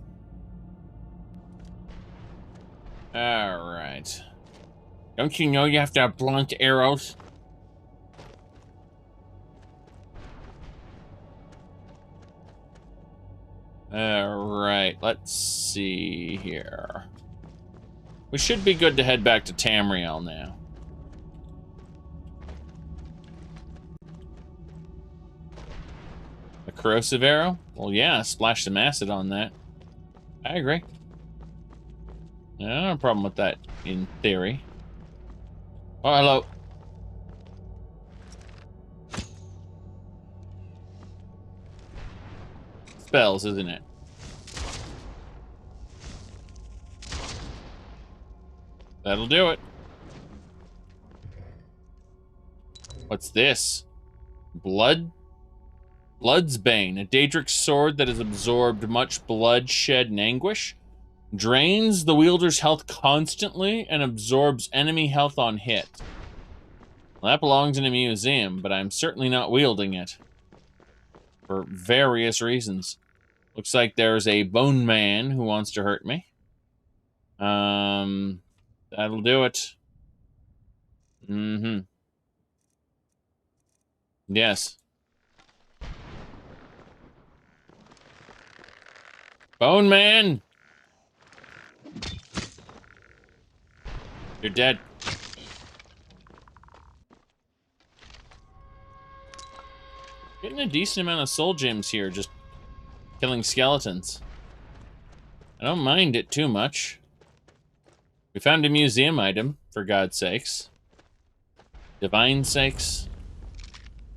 Alright. Don't you know you have to have blunt arrows? Alright, let's see here. We should be good to head back to Tamriel now. A corrosive arrow? Well, yeah, splash some acid on that. I agree. No problem with that, in theory. Oh, hello. Spells, isn't it? That'll do it. What's this? Blood's Bane, a Daedric sword that has absorbed much bloodshed and anguish. Drains the wielder's health constantly and absorbs enemy health on hit. Well, that belongs in a museum, but I'm certainly not wielding it. For various reasons. Looks like there's a bone man who wants to hurt me. That'll do it. Mm-hmm. Yes. Bone man! You're dead. Getting a decent amount of soul gems here, just killing skeletons. I don't mind it too much. We found a museum item, for God's sakes. Divine sakes.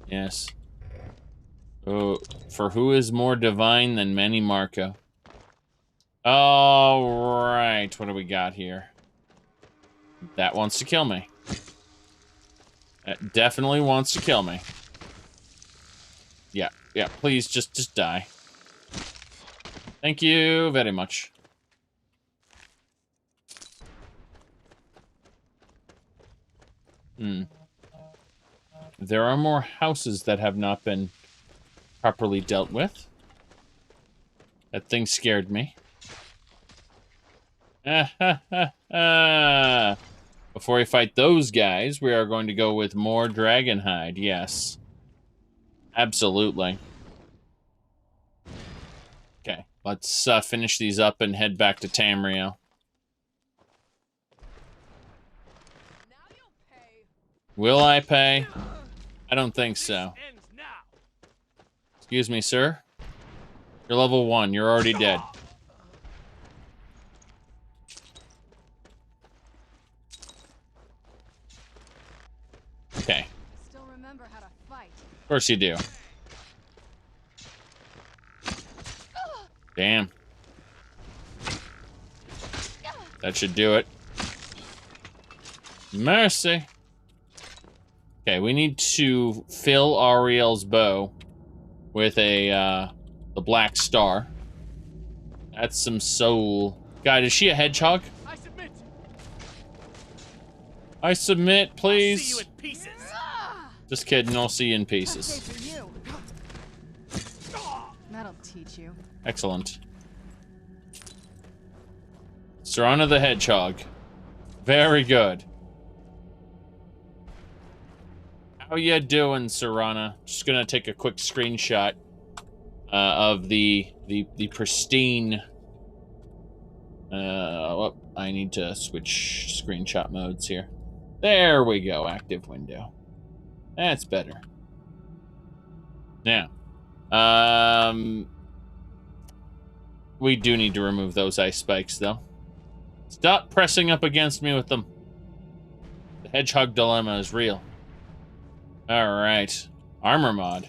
Yes. Oh, for who is more divine than Manny Marco? All right, what do we got here? That wants to kill me. That definitely wants to kill me. Yeah, please, just die. Thank you very much. There are more houses that have not been properly dealt with. That thing scared me. Before we fight those guys, we are going to go with more dragon hide, yes. Absolutely. Let's finish these up and head back to Tamriel. Will I pay? I don't think so. Excuse me, sir. You're level 1. You're already dead. Okay. Still remember how to fight. Of course you do. Damn. That should do it. Mercy. Okay, we need to fill Ariel's bow with the black star. That's some soul. God, is she a hedgehog? I submit. I submit, please. See you in pieces. Just kidding, I'll see you in pieces. That'll teach you. Excellent. Serana the Hedgehog. Very good. How you doing, Serana? Just gonna take a quick screenshot of the pristine. Well, I need to switch screenshot modes here. There we go. Active window. That's better. Now, we do need to remove those ice spikes, though. Stop pressing up against me with them. The hedgehog dilemma is real. Alright. Armor mod.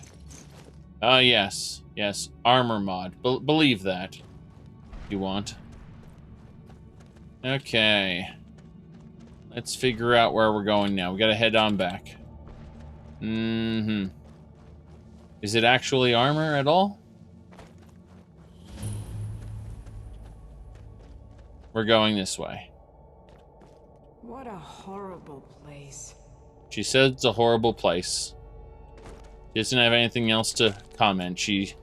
Oh, yes. Yes, armor mod. Believe that. If you want. Okay. Let's figure out where we're going now. We gotta head on back. Mm-hmm. Is it actually armor at all? We're going this way. What a horrible place. She said it's a horrible place. She doesn't have anything else to comment. She's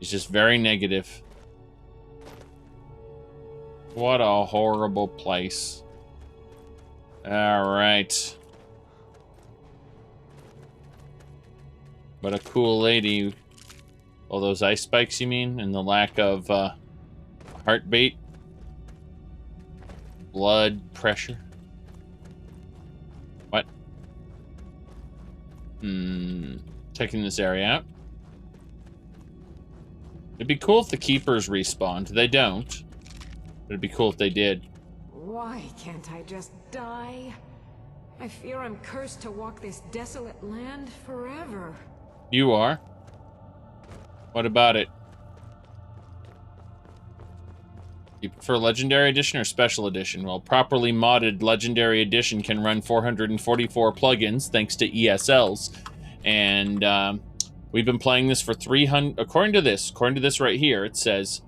just very negative. What a horrible place. Alright. What a cool lady. All those ice spikes, you mean? And the lack of heartbeat? Blood pressure? What? Checking this area out. It'd be cool if the keepers respawned. They don't. But it'd be cool if they did. Why can't I just die? I fear I'm cursed to walk this desolate land forever. You are? What about it? You prefer Legendary Edition or Special Edition? Well, properly modded Legendary Edition can run 444 plugins thanks to ESLs. And we've been playing this for 300... According to this right here, it says...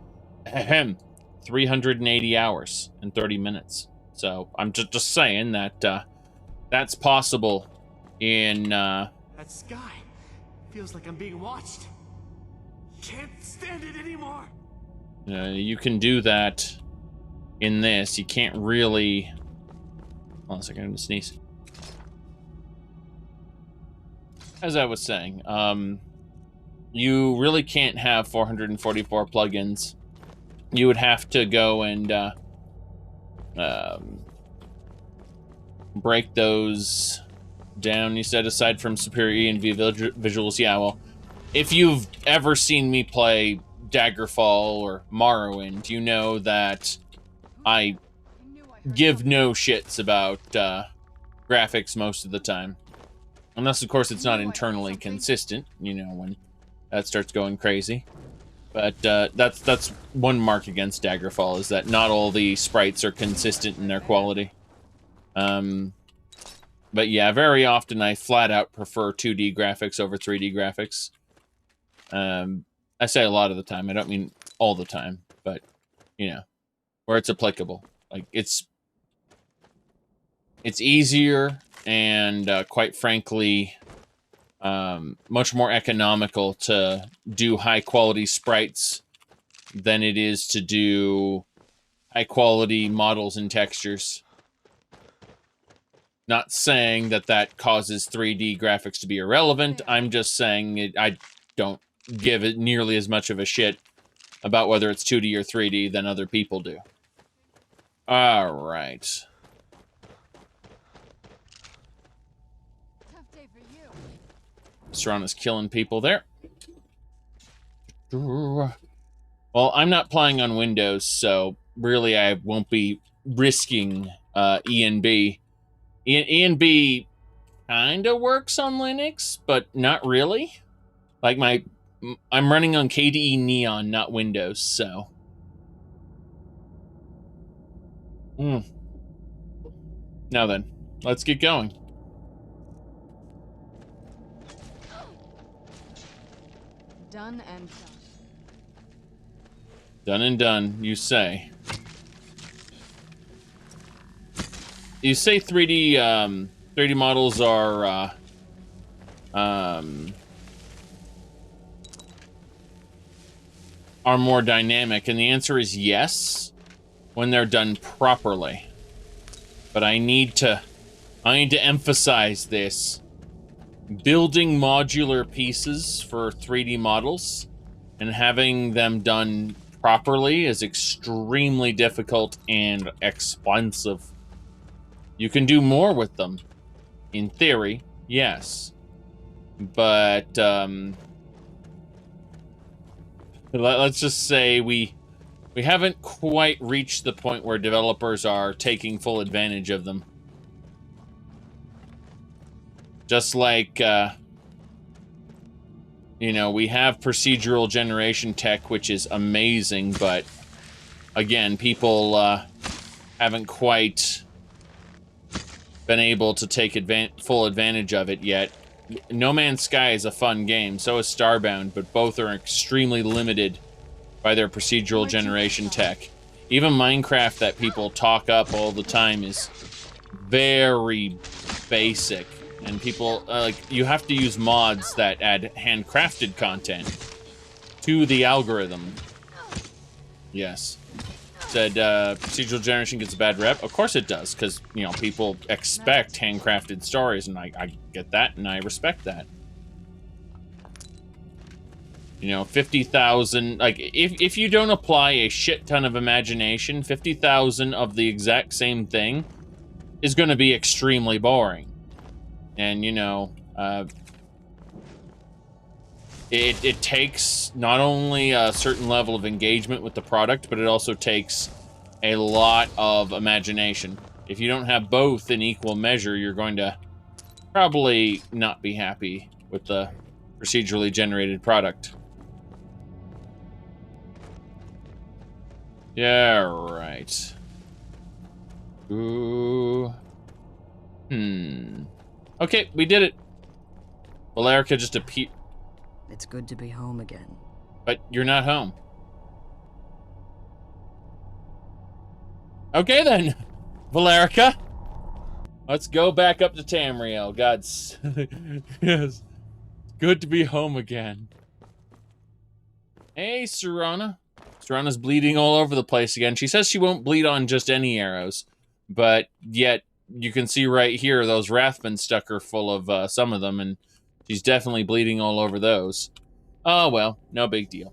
380 hours and 30 minutes. So I'm just saying that that's possible in... That sky feels like I'm being watched. Can't stand it anymore. You can do that in this. You can't really... Hold on a second, I'm gonna sneeze. As I was saying, you really can't have 444 plugins. You would have to go and break those down. You said aside from superior E and V visuals, yeah, well, if you've ever seen me play Daggerfall or Morrowind, you know that I give no shits about graphics most of the time. Unless, of course, it's not internally consistent, you know, when that starts going crazy. But that's one mark against Daggerfall, is that not all the sprites are consistent in their quality. But yeah, very often I flat out prefer 2D graphics over 3D graphics. I say a lot of the time. I don't mean all the time, but, you know, where it's applicable. Like, it's easier and, quite frankly, much more economical to do high-quality sprites than it is to do high-quality models and textures. Not saying that that causes 3D graphics to be irrelevant. I'm just saying I don't give it nearly as much of a shit about whether it's 2D or 3D than other people do. All right. Serana's killing people there. Well, I'm not playing on Windows, so really I won't be risking ENB. ENB kind of works on Linux, but not really. Like I'm running on KDE Neon, not Windows, so. Now then, let's get going. Done and done. Done and done, you say. You say 3D models are more dynamic, and the answer is yes, when they're done properly. But I need to emphasize this. Building modular pieces for 3D models and having them done properly is extremely difficult and expensive. You can do more with them, in theory, yes. But let's just say we haven't quite reached the point where developers are taking full advantage of them. Just like, you know, we have procedural generation tech, which is amazing, but again, people haven't quite been able to take full advantage of it yet. No Man's Sky is a fun game, so is Starbound, but both are extremely limited by their procedural generation tech. Even Minecraft, that people talk up all the time, is very basic. And people, like, you have to use mods that add handcrafted content to the algorithm. Yes. Said, procedural generation gets a bad rep. Of course it does, because, you know, people expect handcrafted stories, and I get that, and I respect that. You know, 50,000, like, if you don't apply a shit ton of imagination, 50,000 of the exact same thing is going to be extremely boring. And, you know, it takes not only a certain level of engagement with the product, but it also takes a lot of imagination. If you don't have both in equal measure, you're going to probably not be happy with the procedurally generated product. Yeah, right. Ooh. Okay, we did it. Valerica just appeared. It's good to be home again. But you're not home. Okay then, Valerica. Let's go back up to Tamriel. God's yes. Good to be home again. Hey, Serana. Serana's bleeding all over the place again. She says she won't bleed on just any arrows, but yet you can see right here those Rathbun stuck her full of some of them, and she's definitely bleeding all over those. Oh well, no big deal.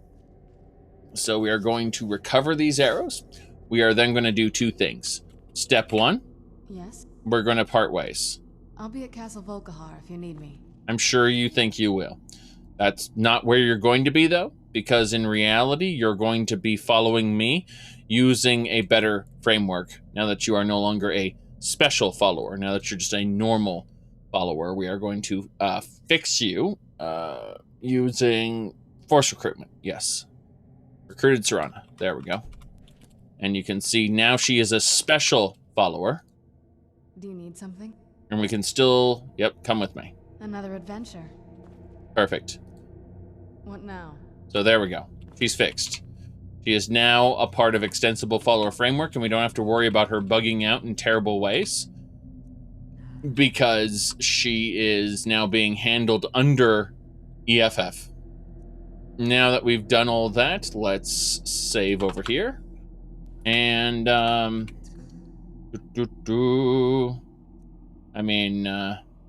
So we are going to recover these arrows. We are then going to do two things. Step one. Yes? We're going to part ways. I'll be at Castle Volkihar if you need me. I'm sure you think you will. That's not where you're going to be, though, because in reality, you're going to be following me using a better framework now that you are no longer a special follower. Now that you're just a normal follower, we are going to fix you using force recruitment. Yes. Recruited Serana. There we go. And you can see now she is a special follower. Do you need something? And we can still, yep, come with me. Another adventure. Perfect. What now? So there we go. She's fixed. She is now a part of Extensible Follower Framework, and we don't have to worry about her bugging out in terrible ways, because she is now being handled under EFF. Now that we've done all that, let's save over here. And, I mean,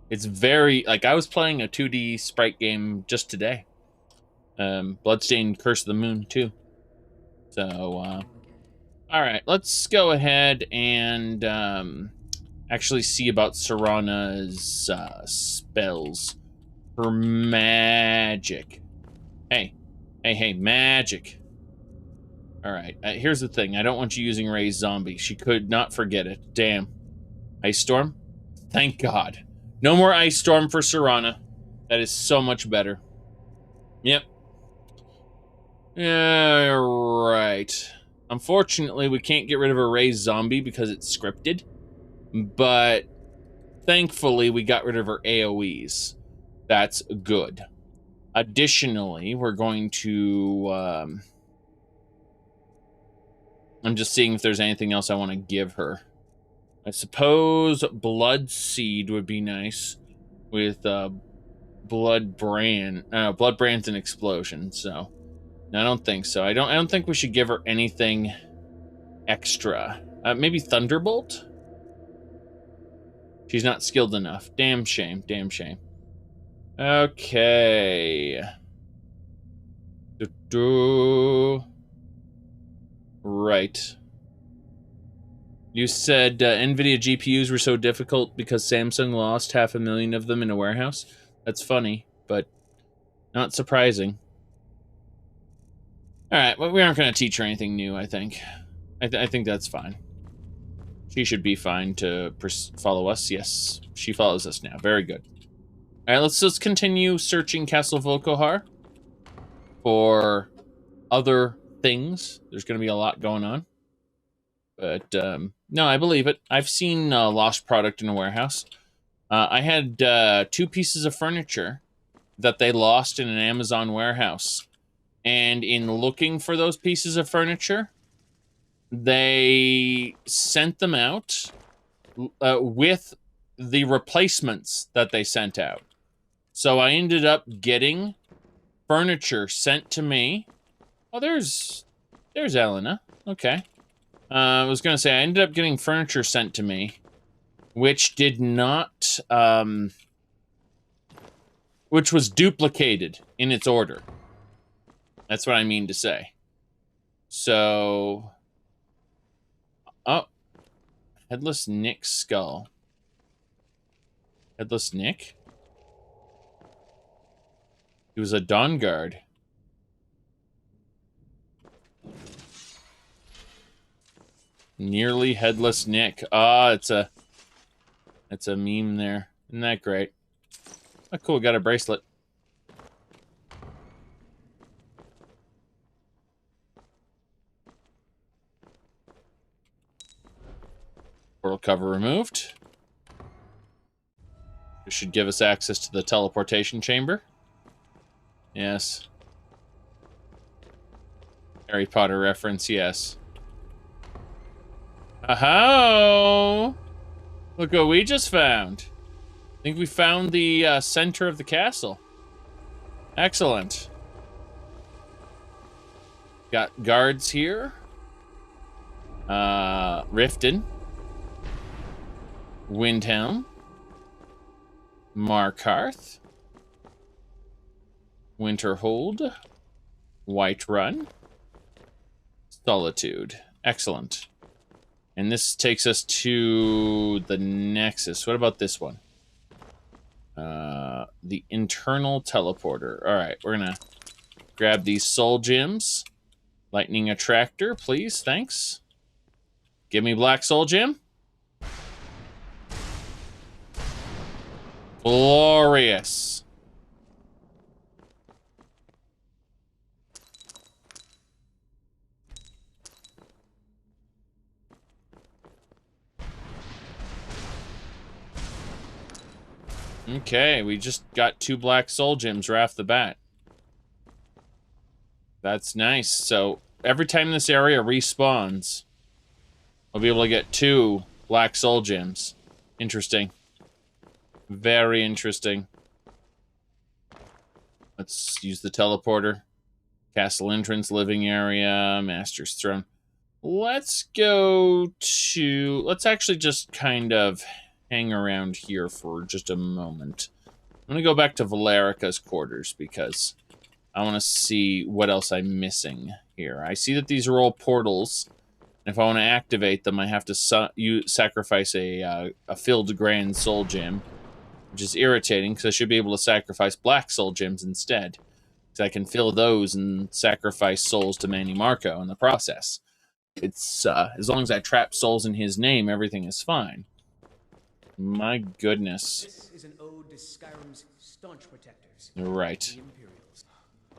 it's very, like, I was playing a 2D sprite game just today. Bloodstained Curse of the Moon 2. So, all right, let's go ahead and actually see about Serana's spells for magic. Hey, magic. All right, here's the thing. I don't want you using Ray's zombie. She could not forget it. Damn. Ice Storm? Thank God. No more Ice Storm for Serana. That is so much better. Yep. Yeah, right. Unfortunately, we can't get rid of a Ray's zombie because it's scripted. But thankfully, we got rid of her AoEs. That's good. Additionally, we're going to... I'm just seeing if there's anything else I want to give her. I suppose Blood Seed would be nice with Blood Brand's an explosion, so no, I don't think so. I don't think we should give her anything extra. Maybe Thunderbolt? She's not skilled enough. Damn shame, damn shame. Okay. Right. You said NVIDIA GPUs were so difficult because Samsung lost 500,000 of them in a warehouse? That's funny, but not surprising. Alright, well, we aren't going to teach her anything new, I think. I think that's fine. She should be fine to follow us. Yes, she follows us now. Very good. Alright, let's continue searching Castle Volkohar for other things. There's going to be a lot going on. But, no, I believe it. I've seen lost product in a warehouse. I had 2 pieces of furniture that they lost in an Amazon warehouse. And in looking for those pieces of furniture, they sent them out with the replacements that they sent out. So I ended up getting furniture sent to me. Oh, there's Elena. Okay. I was going to say, I ended up getting furniture sent to me, which did not, which was duplicated in its order. That's what I mean to say. So, oh, Headless Nick's skull. Headless Nick? He was a Dawn Guard. Nearly Headless Nick. Ah, it's a meme there. Isn't that great? Oh, cool, got a bracelet. Portal cover removed. This should give us access to the teleportation chamber. Yes. Harry Potter reference, yes. Oh! Look what we just found. I think we found the center of the castle. Excellent. Got guards here. Riften. Windhelm. Markarth. Winterhold. Whiterun. Solitude. Excellent. And this takes us to the Nexus. What about this one? The internal teleporter. All right, we're gonna grab these soul gems. Lightning attractor, please. Thanks. Give me black soul gem. Glorious. Okay, we just got 2 black soul gems right off the bat. That's nice. So every time this area respawns, we'll be able to get 2 black soul gems. Interesting. Very interesting. Let's use the teleporter. Castle entrance, living area, Master's Throne. Let's go to... Let's actually just kind of hang around here for just a moment. I'm going to go back to Valerica's quarters because I want to see what else I'm missing here. I see that these are all portals. And if I want to activate them, I have to sacrifice a filled grand soul gem, which is irritating because I should be able to sacrifice black soul gems instead. So I can fill those and sacrifice souls to Manny Marco in the process. It's as long as I trap souls in his name, everything is fine. My goodness. This is an ode to Skyrim's staunch protectors. Right.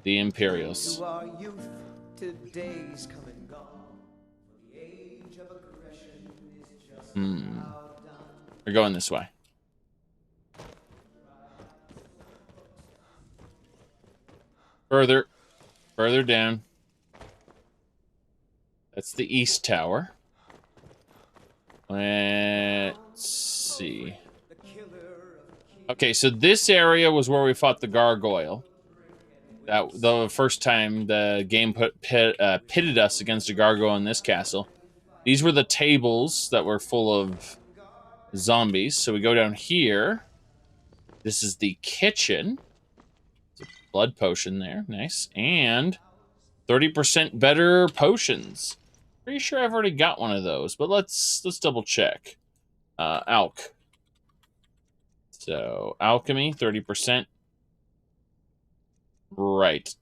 The Imperials. To our youth, today's come and gone. For the age of aggression is just about done. We're going this way. Further down. That's the East Tower. Let's see. Okay, so this area was where we fought the gargoyle. That the first time the game pitted us against a gargoyle in this castle. These were the tables that were full of zombies. So we go down here. This is the kitchen. There's a blood potion there. Nice. And 30% better potions. Pretty sure I've already got one of those, but let's double check. Alch. So, alchemy, 30%. Right.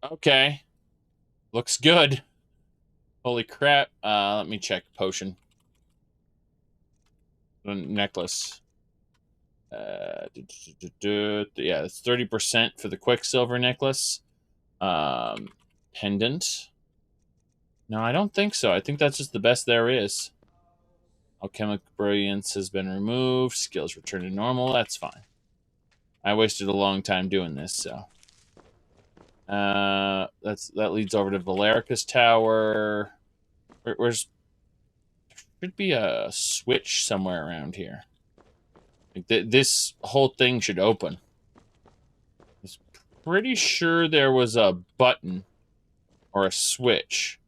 Okay. Looks good. Holy crap. Let me check potion. Necklace. Yeah, it's 30% for the Quicksilver necklace. Pendant. No, I don't think so. I think that's just the best there is. Alchemic Brilliance has been removed. Skills return to normal. That's fine. I wasted a long time doing this, so. That leads over to Valerica's Tower. Where's... There should be a switch somewhere around here. Like this whole thing should open. I'm pretty sure there was a button or a switch.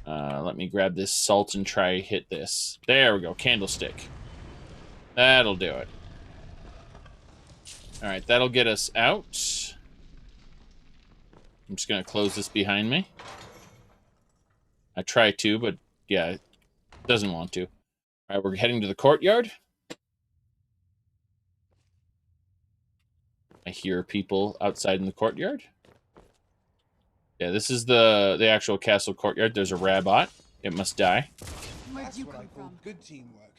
Let me grab this salt and try hit this. There we go, candlestick. That'll do it. All right, that'll get us out. I'm just gonna close this behind me. I try to, but yeah, it doesn't want to. All right, we're heading to the courtyard. I hear people outside in the courtyard. Yeah, this is the actual castle courtyard. There's a rabbit. It must die. That's what I call good teamwork.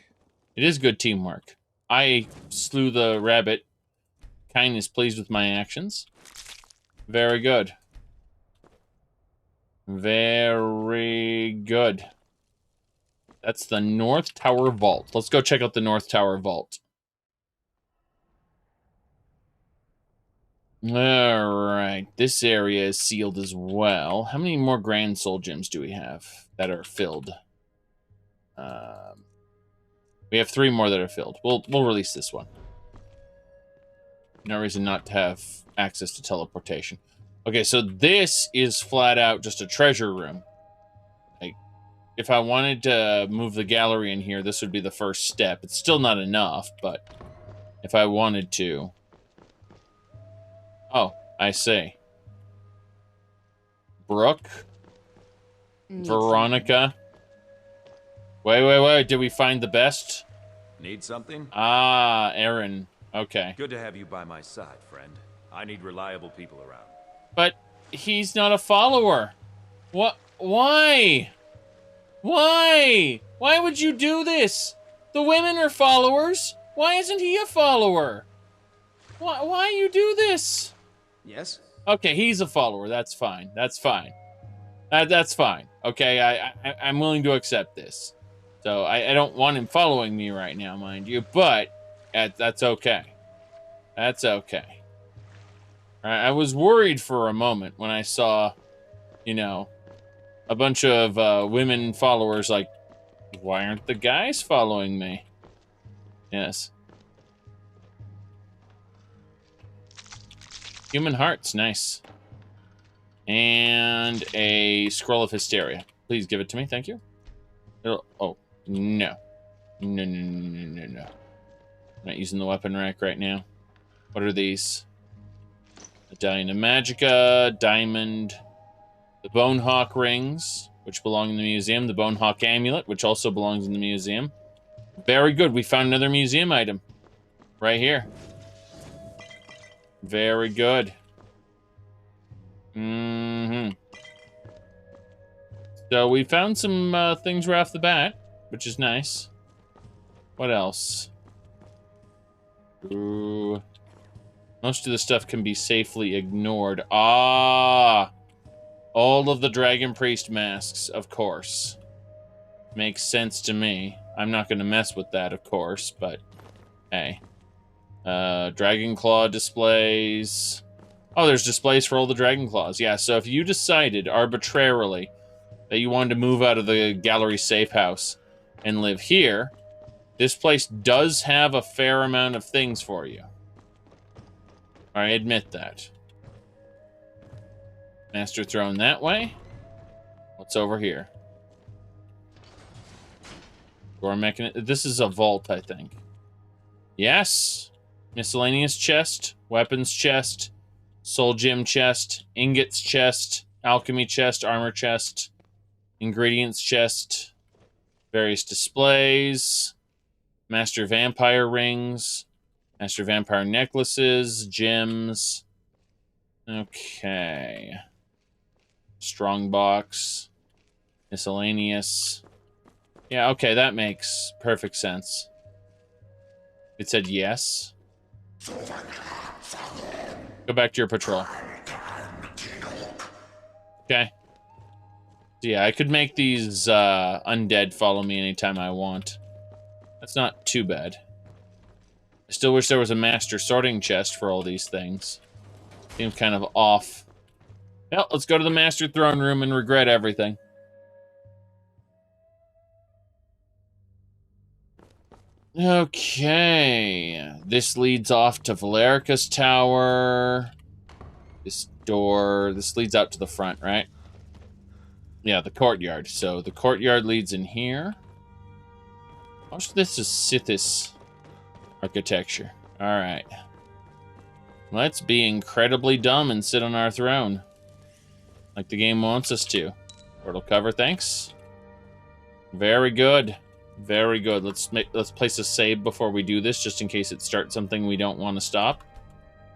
It is good teamwork. I slew the rabbit. Kine is pleased with my actions. Very good. Very good. That's the North Tower Vault. Let's go check out the North Tower Vault. Alright, this area is sealed as well. How many more Grand Soul Gems do we have that are filled? We have 3 more that are filled. We'll release this one. No reason not to have access to teleportation. Okay, so this is flat out just a treasure room. Like, if I wanted to move the gallery in here, this would be the first step. It's still not enough, but if I wanted to... Oh, I see. Brooke. Veronica. Wait. Did we find the best? Need something? Ah, Aaron. Okay. Good to have you by my side, friend. I need reliable people around. But he's not a follower. What? Why? Why? Why would you do this? The women are followers. Why isn't he a follower? Why you do this? Yes? Okay, he's a follower. That's fine. That's fine. That's fine. Okay, I'm willing to accept this. So I don't want him following me right now, mind you, but that's okay. That's okay. I was worried for a moment when I saw, you know, a bunch of women followers like, why aren't the guys following me? Yes. Human hearts, nice. And a scroll of hysteria. Please give it to me, thank you. Oh, no. No. I'm not using the weapon rack right now. What are these? A Medallion of Magica, Diamond, the Bone Hawk rings, which belong in the museum, the Bone Hawk amulet, which also belongs in the museum. Very good. We found another museum item right here. Very good. So we found some things right off the bat, which is nice. What else? Ooh. Most of the stuff can be safely ignored. Ah! All of the Dragon Priest masks, of course. Makes sense to me. I'm not going to mess with that, of course, but hey. Dragon Claw displays. Oh, there's displays for all the Dragon Claws. Yeah, so if you decided arbitrarily that you wanted to move out of the gallery safe house and live here, this place does have a fair amount of things for you. I admit that. Master Throne that way. What's over here? Door mechanism. This is a vault, I think. Yes. Miscellaneous chest, weapons chest, soul gem chest, ingots chest, alchemy chest, armor chest, ingredients chest, various displays, master vampire rings, master vampire necklaces, gems. Okay. Strong box, miscellaneous. Yeah, okay, that makes perfect sense. It said yes. Go back to your patrol. Okay. So yeah, I could make these undead follow me anytime I want. That's not too bad. I still wish there was a master sorting chest for all these things. Seems kind of off. Well, let's go to the master throne room and regret everything. Okay, this leads off to Valerica's tower. This door, this leads out to the front, right? Yeah, the courtyard. So the courtyard leads in here. Most of this is Sithis architecture. All right. Let's be incredibly dumb and sit on our throne. Like the game wants us to. Portal cover, thanks. Very good. Very good. Let's place a save before we do this, just in case it starts something we don't want to stop.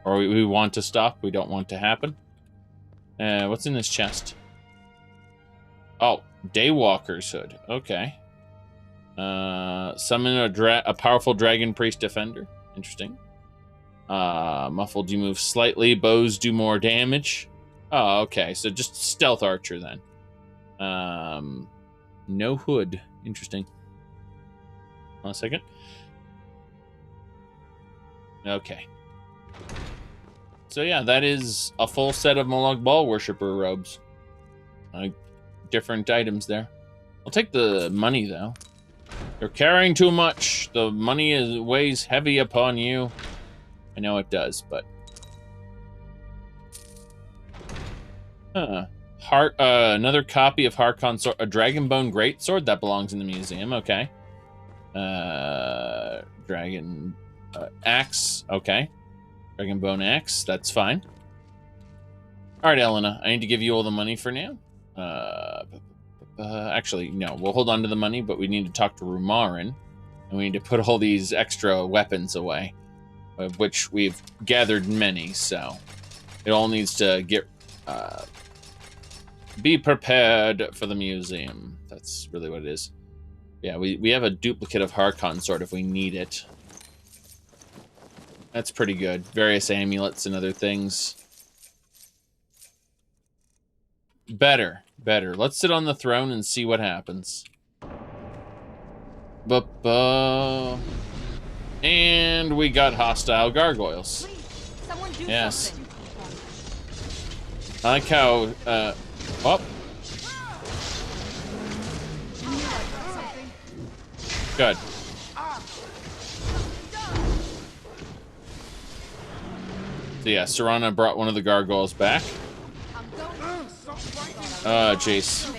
Or we want to stop, we don't want to happen. What's in this chest? Oh, Daywalker's hood. Okay. Summon a powerful Dragon Priest Defender. Interesting. Muffled, you move slightly. Bows do more damage. Oh, okay. So just Stealth Archer then. No hood. Interesting. One second. Okay. So yeah, that is a full set of Molag Bal Worshipper robes. Different items there. I'll take the money, though. You're carrying too much. The money weighs heavy upon you. I know it does, but... Huh. Another copy of Harkon's sword. A Dragonbone Greatsword? That belongs in the museum. Okay. Dragon... axe. Okay. Dragonbone axe. That's fine. Alright, Elena. I need to give you all the money for now. Actually, no. We'll hold on to the money, but we need to talk to Rumarin. And we need to put all these extra weapons away. Of which we've gathered many, so... It all needs to get... be prepared for the museum. That's really what it is. Yeah, we have a duplicate of Harkon's sword if we need it. That's pretty good. Various amulets and other things. Better. Let's sit on the throne and see what happens. And we got hostile gargoyles. Someone do yes. something. I like how, oh. Good. So yeah, Serana brought one of the gargoyles back. Jace.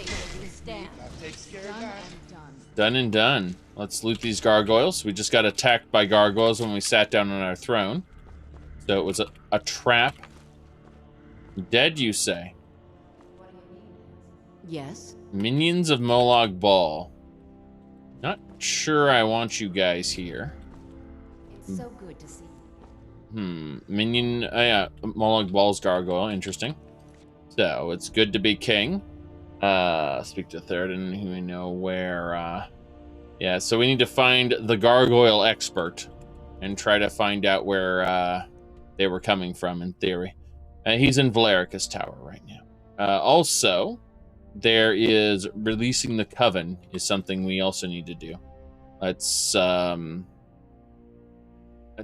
Done and done. Let's loot these gargoyles. We just got attacked by gargoyles when we sat down on our throne. So it was a trap. Dead, you say? Yes? Minions of Molag Bal. Not sure I want you guys here. It's so good to see. Minion, yeah, Molag Bal's gargoyle, interesting. So, it's good to be king. Speak to Theoden, who we know where, yeah, so we need to find the gargoyle expert and try to find out where, they were coming from, in theory. He's in Valerica's tower right now. Also, there is releasing the coven is something we also need to do. Let's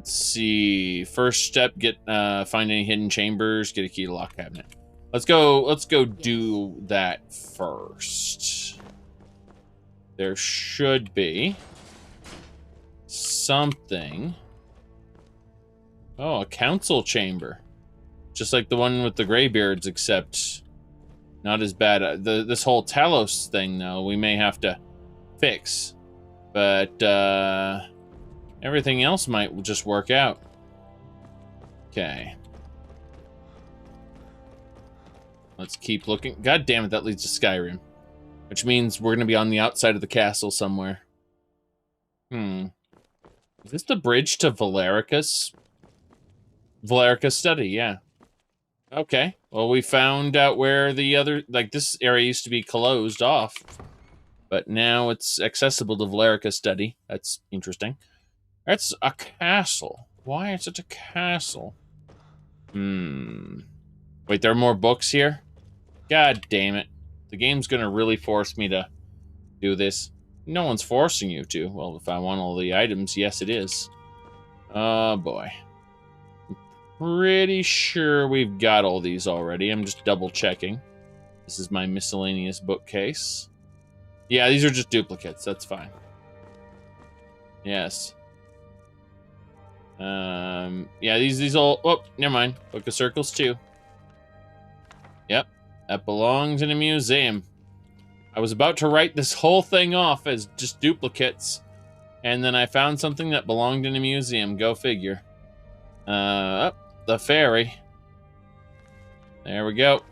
see. First step, find any hidden chambers, get a key to lock cabinet. Let's go do that first. There should be something. Oh, a council chamber. Just like the one with the Greybeards, except not as bad. This whole Talos thing, though, we may have to fix. But everything else might just work out. Okay. Let's keep looking. God damn it, that leads to Skyrim. Which means we're going to be on the outside of the castle somewhere. Is this the bridge to Valerica's study? Yeah. Okay. Well, we found out where the other... Like, this area used to be closed off. But now it's accessible to Valerica's study. That's interesting. That's a castle. Why is it a castle? Wait, there are more books here? God damn it. The game's gonna really force me to do this. No one's forcing you to. Well, if I want all the items, yes it is. Oh boy. Pretty sure we've got all these already. I'm just double checking. This is my miscellaneous bookcase. Yeah, these are just duplicates. That's fine. Yes. Yeah, these all... Oh, never mind. Book of Circles too. Yep. That belongs in a museum. I was about to write this whole thing off as just duplicates. And then I found something that belonged in a museum. Go figure. The ferry. There we go.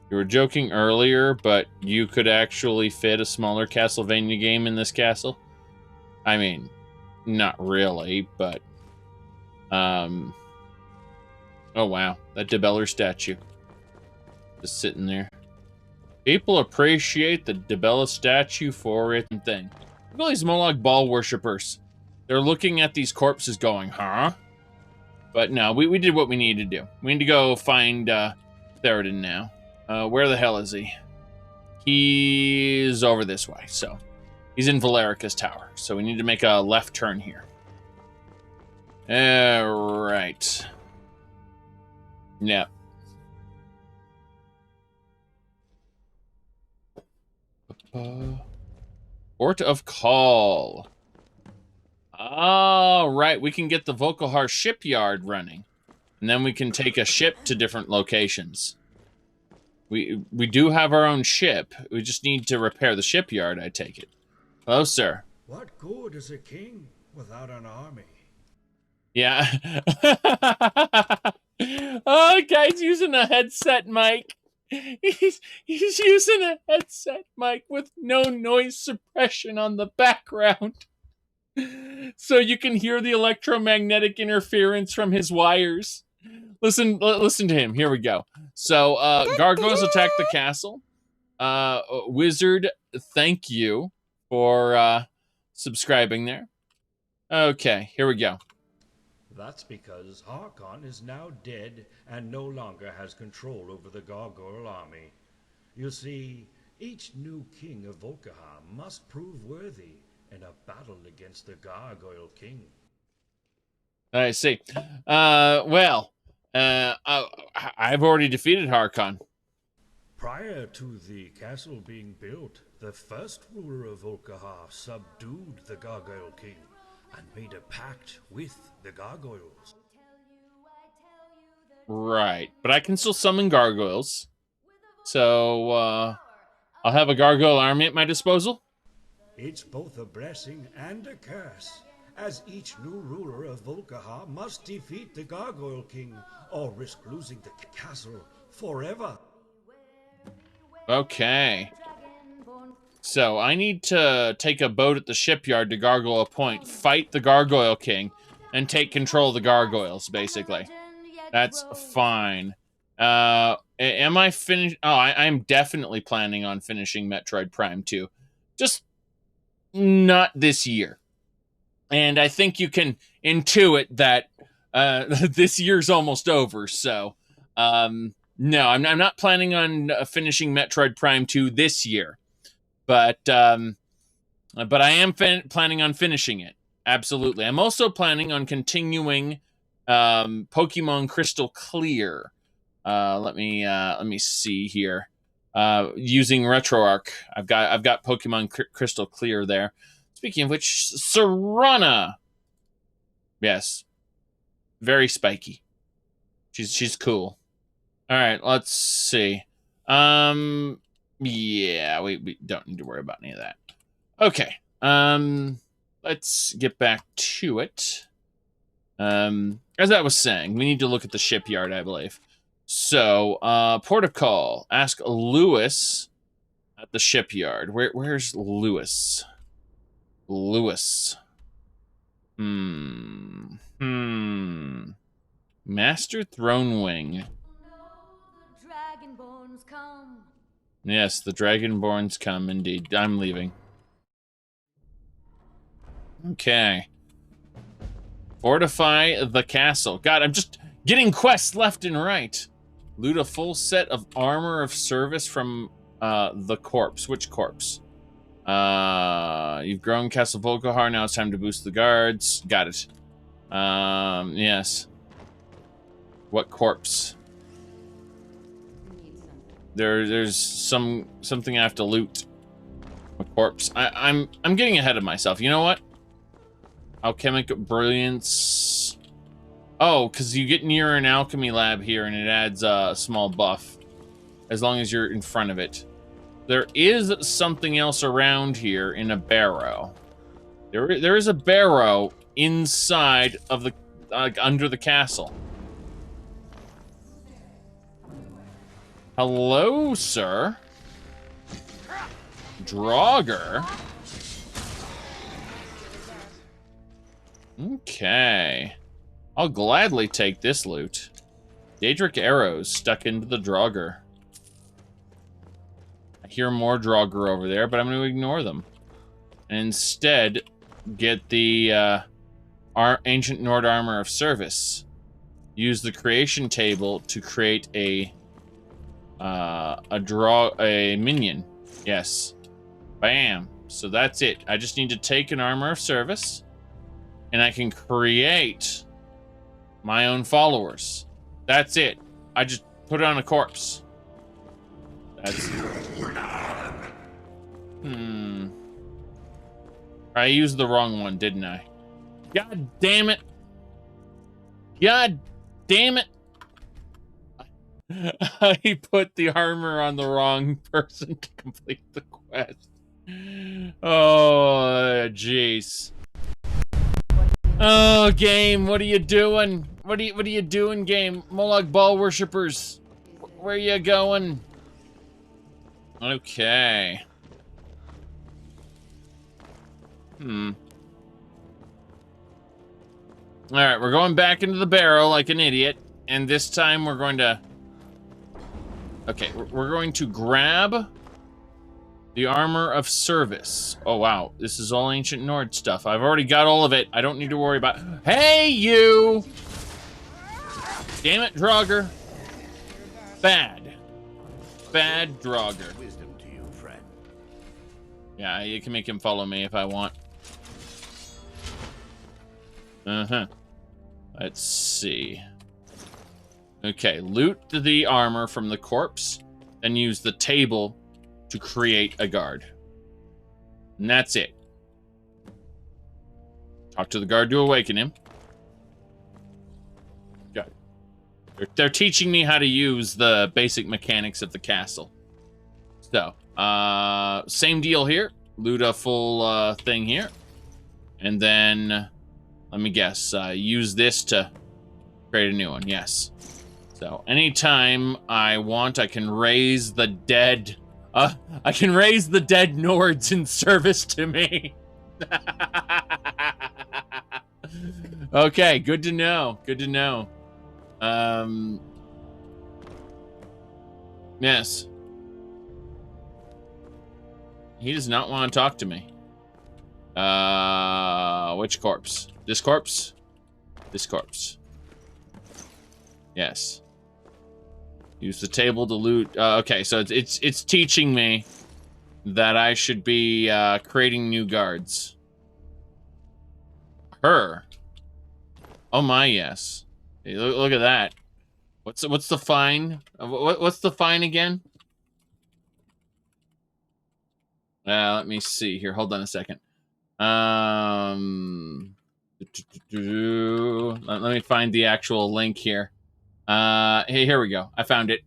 You were joking earlier, but you could actually fit a smaller Castlevania game in this castle? I mean, not really, but... Oh wow, that DeBeller statue. Just sitting there. People appreciate the DeBella statue for its thing. Look at all these Molag Bal worshippers. They're looking at these corpses going, huh? But no, we did what we needed to do. We need to go find Theoden now. Where the hell is he? He's over this way, so. He's in Valerica's tower, so we need to make a left turn here. Alright. Yep. Port of Call. All right, we can get the Volkihar shipyard running. And then we can take a ship to different locations. We do have our own ship. We just need to repair the shipyard, I take it. Hello, sir. What good is a king without an army? Yeah. Oh, guy's using a headset mic. He's using a headset mic with no noise suppression on the background. So you can hear the electromagnetic interference from his wires. Listen to him. Here we go. So, gargoyles attack the castle. Wizard, thank you for subscribing there. Okay, here we go. That's because Harkon is now dead and no longer has control over the gargoyle army. You see, each new king of Volkihar must prove worthy in a battle against the gargoyle king. I see. Well, I've already defeated Harkon. Prior to the castle being built, the first ruler of Volkihar subdued the gargoyle king and made a pact with the gargoyles. Right, but I can still summon gargoyles. So, I'll have a gargoyle army at my disposal. It's both a blessing and a curse, as each new ruler of Volkihar must defeat the Gargoyle King or risk losing the castle forever. Okay. So I need to take a boat at the shipyard to Gargoyle Point, fight the Gargoyle King, and take control of the gargoyles, basically. That's fine. Am I finished? Oh, I'm definitely planning on finishing Metroid Prime 2. Just not this year. And I think you can intuit that this year's almost over, so no, I'm not planning on finishing Metroid Prime 2 this year. But I am planning on finishing it. Absolutely. I'm also planning on continuing Pokemon Crystal Clear. Let me see here. Using RetroArch, I've got Pokemon Crystal Clear there. Speaking of which, Serana. Yes, very spiky. She's cool. All right, let's see. Yeah, we don't need to worry about any of that. Okay. Let's get back to it. As I was saying, we need to look at the shipyard, I believe. So, port of call. Ask Lewis at the shipyard. Where's Lewis? Lewis. Master Thronewing. Dragonborns come. Yes, the Dragonborns come indeed. I'm leaving. Okay. Fortify the castle. God, I'm just getting quests left and right. Loot a full set of armor of service from the corpse. Which corpse? You've grown Castle Volkihar. Now it's time to boost the guards. Got it. Yes. What corpse? There's something I have to loot. A corpse. I'm getting ahead of myself. You know what? Alchemic Brilliance. Oh, because you get near an alchemy lab here and it adds a small buff. As long as you're in front of it. There is something else around here in a barrow. There is a barrow inside of the, under the castle. Hello, sir. Draugr. Okay. I'll gladly take this loot. Daedric arrows stuck into the Draugr. I hear more Draugr over there, but I'm going to ignore them. And instead, get the Ancient Nord Armor of Service. Use the creation table to create a minion. Yes. Bam. So that's it. I just need to take an Armor of Service, and I can create my own followers. That's it. I just put it on a corpse. That's... I used the wrong one, didn't I? God damn it. God damn it. I put the armor on the wrong person to complete the quest. Oh, jeez. Oh, game, what are you doing? What are you doing, game? Moloch Ball worshippers, where are you going? Okay. All right, we're going back into the barrel like an idiot, and this time we're going to... Okay, we're going to grab the Armor of Service. Oh, wow. This is all Ancient Nord stuff. I've already got all of it. I don't need to worry about... Hey, you! Damn it, Draugr. Bad. Bad Draugr. Wisdom to you, friend. Yeah, you can make him follow me if I want. Let's see. Okay, loot the armor from the corpse, then use the table to create a guard. And that's it. Talk to the guard to awaken him. Good. They're teaching me how to use the basic mechanics of the castle. So, same deal here. Loot a full thing here. And then Let me guess. Use this to create a new one. Yes. So anytime I want, I can raise the dead. I can raise the dead Nords in service to me. Okay, good to know. Good to know. Yes. He does not want to talk to me. Which corpse? This corpse? This corpse. Yes. Use the table to loot. Okay, so it's teaching me that I should be creating new guards. Her. Oh my, yes. Hey, look at that. What's the fine? What's the fine again? Let me see here. Hold on a second. Let me find the actual link here. Hey, here we go. I found it.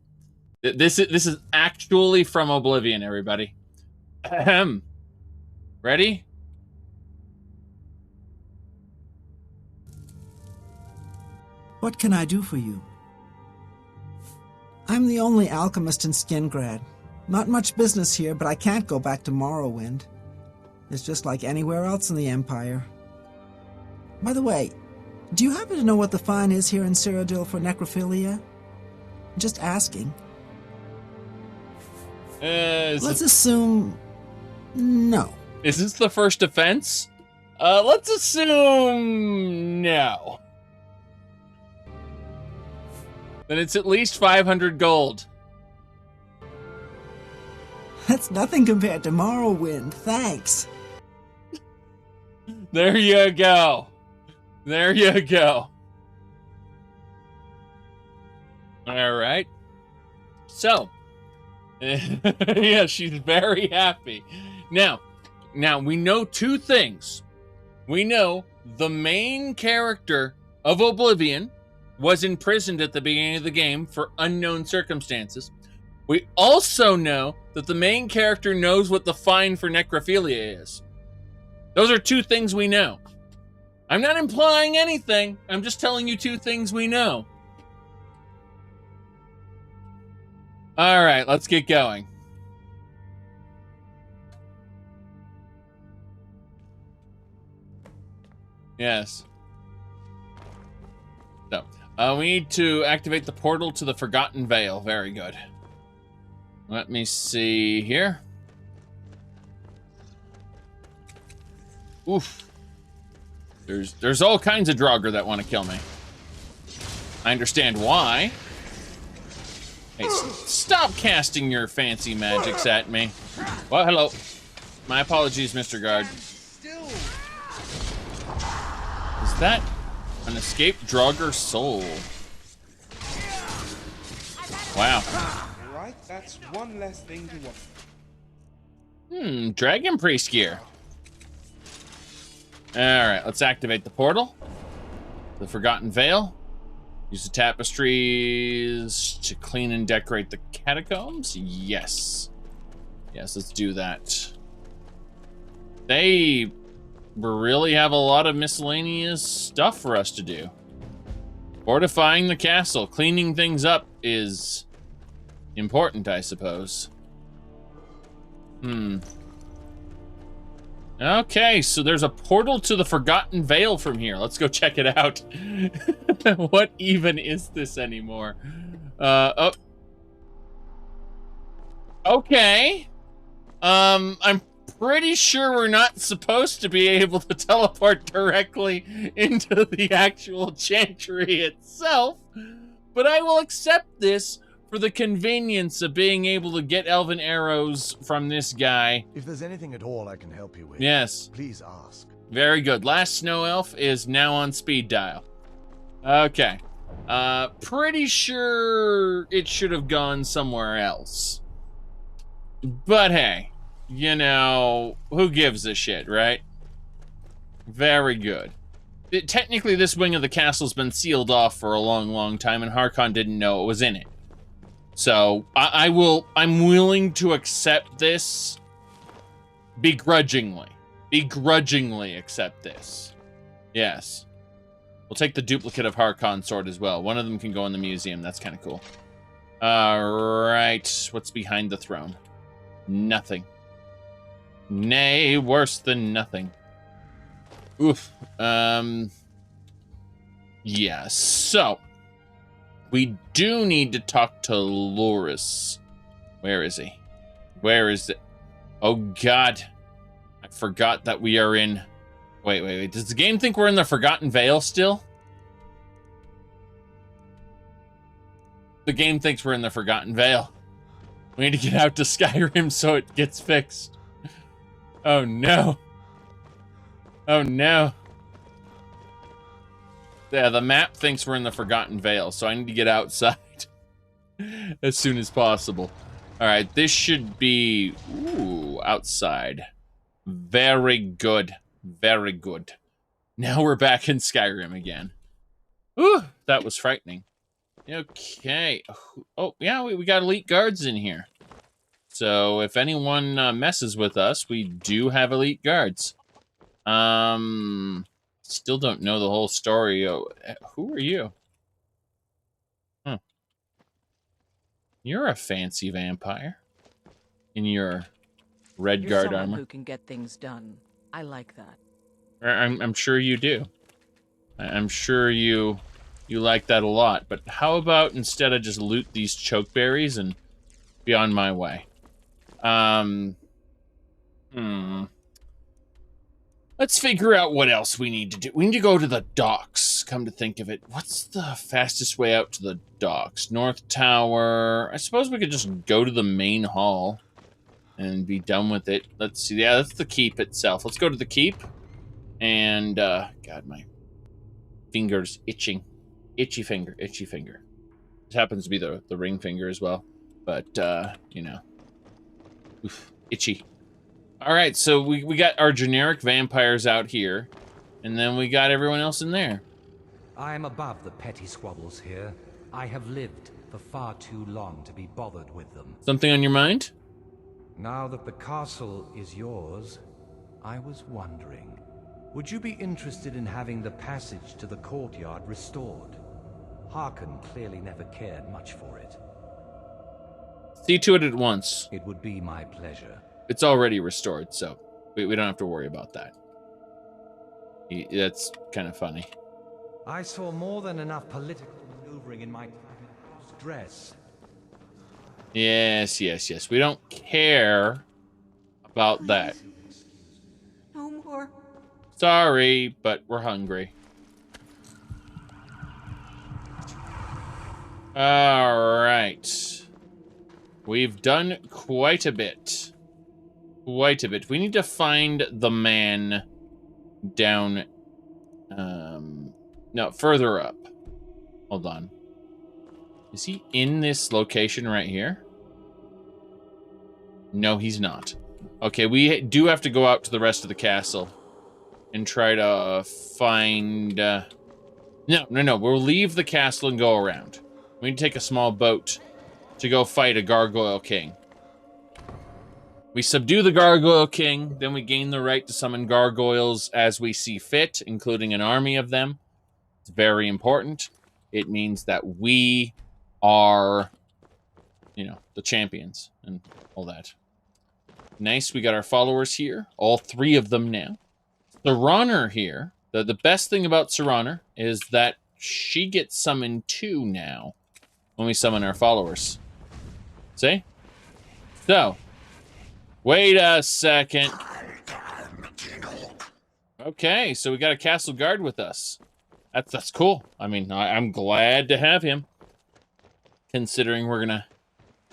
This is actually from Oblivion, everybody. Ahem. Ready? What can I do for you? I'm the only alchemist in Skingrad. Not much business here, but I can't go back to Morrowind. It's just like anywhere else in the Empire. By the way, do you happen to know what the fine is here in Cyrodiil for necrophilia? Just asking. Let's assume... no. Is this the first offense? Let's assume... no. Then it's at least 500 gold. That's nothing compared to Morrowind, thanks. There you go. There you go. All right. So, yeah, she's very happy. Now we know two things. We know the main character of Oblivion was imprisoned at the beginning of the game for unknown circumstances. We also know that the main character knows what the fine for necrophilia is. Those are two things we know. I'm not implying anything. I'm just telling you two things we know. All right, let's get going. Yes. So, we need to activate the portal to the Forgotten Vale. Very good. Let me see here. Oof. There's all kinds of Draugr that want to kill me. I understand why. Hey, stop casting your fancy magics at me. Well, hello. My apologies, Mr. Guard. Is that an escaped Draugr soul? Wow. Alright, that's one less thing to watch. Dragon Priest gear. Alright, let's activate the portal. The Forgotten Vale. Use the tapestries to clean and decorate the catacombs? Yes. Yes, let's do that. They really have a lot of miscellaneous stuff for us to do. Fortifying the castle, cleaning things up is important, I suppose. Okay, so there's a portal to the Forgotten Vale from here. Let's go check it out. What even is this anymore? Oh. Okay. I'm pretty sure we're not supposed to be able to teleport directly into the actual chantry itself, but I will accept this for the convenience of being able to get elven arrows from this guy. If there's anything at all I can help you with, yes, please ask. Very good. Last snow elf is now on speed dial. Okay. Pretty sure it should have gone somewhere else. But hey, you know, who gives a shit, right? Very good. Technically, this wing of the castle's been sealed off for a long, long time, and Harkon didn't know it was in it. So, I'm willing to accept this begrudgingly. Begrudgingly accept this. Yes. We'll take the duplicate of Harkon's sword as well. One of them can go in the museum. That's kind of cool. Alright. What's behind the throne? Nothing. Nay, worse than nothing. Oof. Yeah, so we do need to talk to Loris. Where is he? Where is it? Oh god. I forgot that we are in... Wait. Does the game think we're in the Forgotten Vale still? The game thinks we're in the Forgotten Vale. We need to get out to Skyrim so it gets fixed. Oh no. Oh no. Yeah, the map thinks we're in the Forgotten Vale, so I need to get outside as soon as possible. Alright, this should be... Ooh, outside. Very good. Very good. Now we're back in Skyrim again. Ooh, that was frightening. Okay. Oh, yeah, we got elite guards in here. So if anyone messes with us, we do have elite guards. Still don't know the whole story. Oh, who are you? Huh. You're a fancy vampire. In your red You're guard someone armor. who can get things done. I like that. I'm sure you do. I'm sure you like that a lot. But how about instead of just loot these chokeberries and be on my way? Let's figure out what else we need to do. We need to go to the docks, come to think of it. What's the fastest way out to the docks? North Tower. I suppose we could just go to the main hall and be done with it. Let's see. Yeah, that's the keep itself. Let's go to the keep. And, God, my finger's itching. Itchy finger. This happens to be the ring finger as well. But, you know. Oof, itchy. Alright, so we got our generic vampires out here. And then we got everyone else in there. I am above the petty squabbles here. I have lived for far too long to be bothered with them. Something on your mind? Now that the castle is yours, I was wondering, would you be interested in having the passage to the courtyard restored? Harkon clearly never cared much for it. See to it at once. It would be my pleasure. It's already restored, so we don't have to worry about that. That's kind of funny. I saw more than enough political maneuvering in my dress. Yes. We don't care about that. No more. Sorry, but we're hungry. Alright. We've done quite a bit. We need to find the man down... no, further up. Hold on. Is he in this location right here? No, he's not. Okay, we do have to go out to the rest of the castle and try to find... No. We'll leave the castle and go around. We need to take a small boat to go fight a gargoyle king. We subdue the Gargoyle King, then we gain the right to summon gargoyles as we see fit, including an army of them. It's very important. It means that we are, you know, the champions and all that. Nice, we got our followers here. All 3 of them now. Serana here. The best thing about Serana is that she gets summoned too now when we summon our followers. See? So... Wait a second. Okay, so we got a castle guard with us. That's cool. I mean, I'm glad to have him. Considering we're gonna...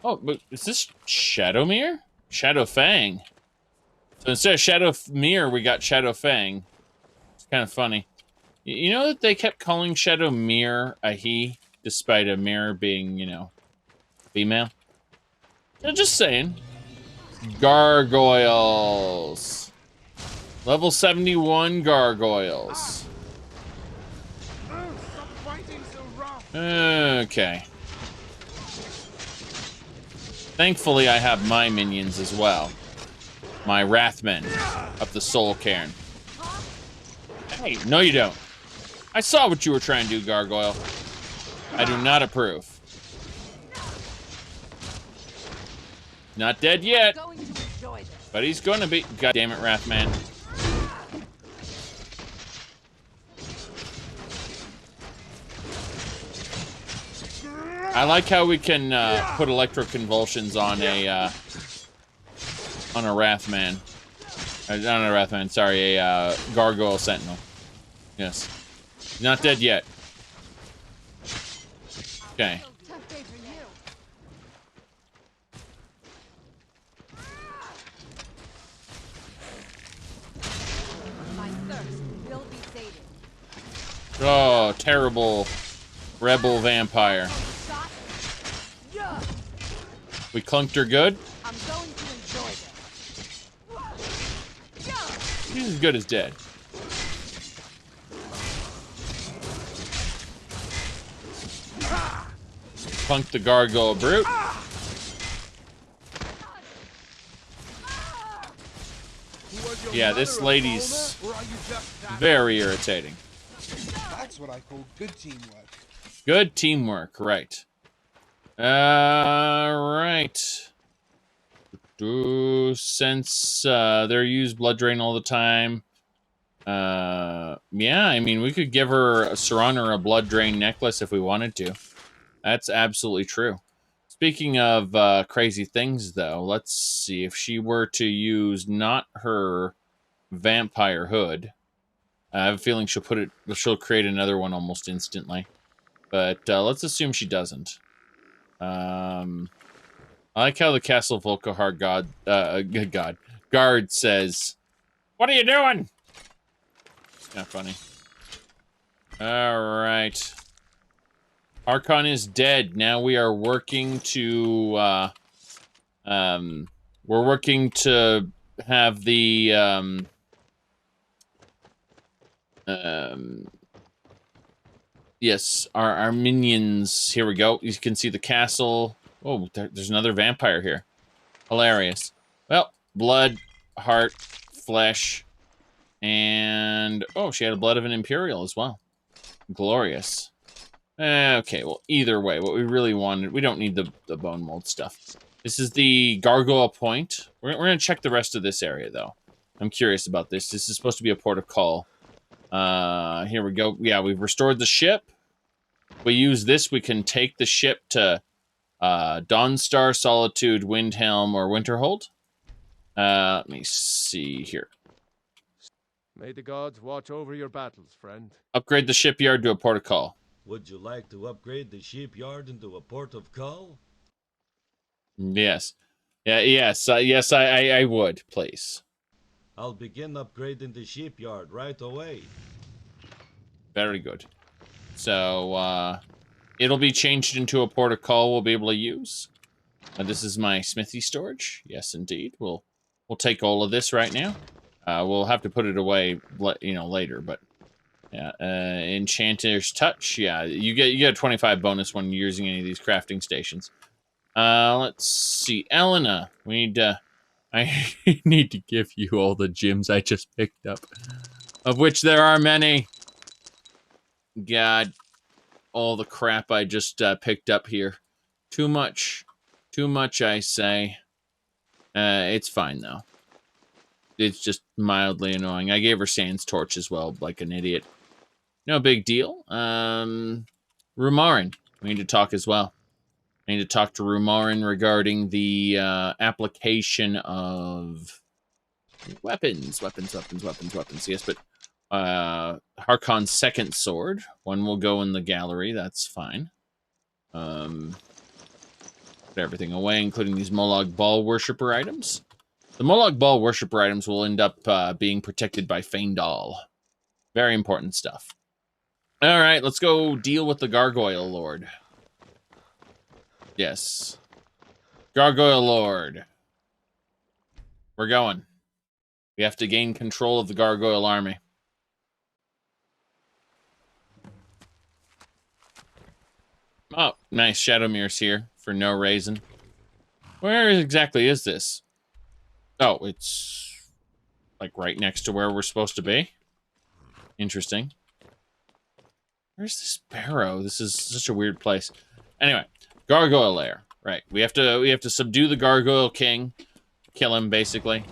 Oh, but is this Shadowmere? Shadowfang. So instead of Shadowmere, we got Shadowfang. It's kind of funny. You know that they kept calling Shadowmere a he, despite a mirror being, you know, female? I'm just saying. Gargoyles. Level 71 gargoyles. Okay. Thankfully, I have my minions as well. My Wrathmen of the Soul Cairn. Hey, no you don't. I saw what you were trying to do, Gargoyle. I do not approve. Not dead yet. But he's going to be... God damn it, Wrathman. I like how we can put electroconvulsions on a Wrathman. Not a Wrathman, sorry, a Gargoyle Sentinel. Yes. He's not dead yet. Okay. Oh, terrible rebel vampire. We clunked her good. She's as good as dead. Punked the Gargoyle Brute. Yeah, this lady's very irritating. That's what I call good teamwork. Good teamwork, right. Right. Since they're used blood drain all the time, yeah, I mean, we could give her a Serana a blood drain necklace if we wanted to. That's absolutely true. Speaking of crazy things, though, let's see. If she were to use not her vampire hood, I have a feeling she'll create another one almost instantly. But let's assume she doesn't. I like how the Castle Volkihar guard says, "What are you doing?" Kind of funny. All right. Harkon is dead. Now we are working to we're working to have the yes, our minions. Here we go. You can see the castle. Oh, there's another vampire here. Hilarious. Well, blood, heart, flesh, and oh, she had the blood of an Imperial as well. Glorious. Okay, well, either way, what we really wanted, we don't need the bone mold stuff. This is the Gargoyle Point. We're going to check the rest of this area, though. I'm curious about this. This is supposed to be a port of call. Here we go. Yeah, we've restored the ship. If we use this, we can take the ship to Dawnstar, Solitude, Windhelm, or Winterhold. Let me see here. May the gods watch over your battles, friend. Upgrade the shipyard to a port of call. Would you like to upgrade the shipyard into a port of call? Yes. Yeah, yes, yes, I would, please. I'll begin upgrading the shipyard right away. Very good. So, it'll be changed into a port of call we'll be able to use. This is my smithy storage. Yes, indeed. We'll take all of this right now. We'll have to put it away, later, but yeah. Enchanter's Touch. Yeah, you get a 25 bonus when you're using any of these crafting stations. Let's see, Elena. I need to give you all the gems I just picked up, of which there are many. God, all the crap I just picked up here. Too much, I say. It's fine though. It's just mildly annoying. I gave her Sand's Torch as well, like an idiot. No big deal. Rumarin, we need to talk as well. I need to talk to Rumarin regarding the application of weapons. Yes, but Harkon's second sword. One will go in the gallery. That's fine. Put everything away, including these Molag Bal Worshipper items. The Molag Bal Worshipper items will end up being protected by Feindal. Very important stuff. All right, let's go deal with the Gargoyle Lord. Yes. Gargoyle Lord. We're going. We have to gain control of the Gargoyle army. Oh, nice. Shadowmere's here for no reason. Where exactly is this? Oh, it's like right next to where we're supposed to be. Interesting. Where's this barrow? This is such a weird place. Anyway, gargoyle lair. Right. We have to subdue the gargoyle king, kill him basically,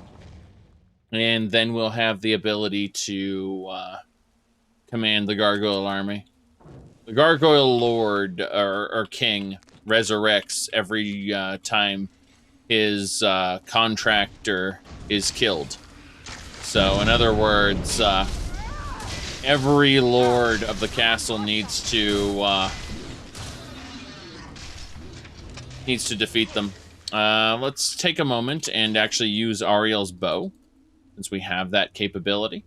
and then we'll have the ability to command the gargoyle army. The gargoyle lord or king resurrects every time his contractor is killed. So, in other words, every lord of the castle needs to defeat them. Let's take a moment and actually use Ariel's bow, since we have that capability.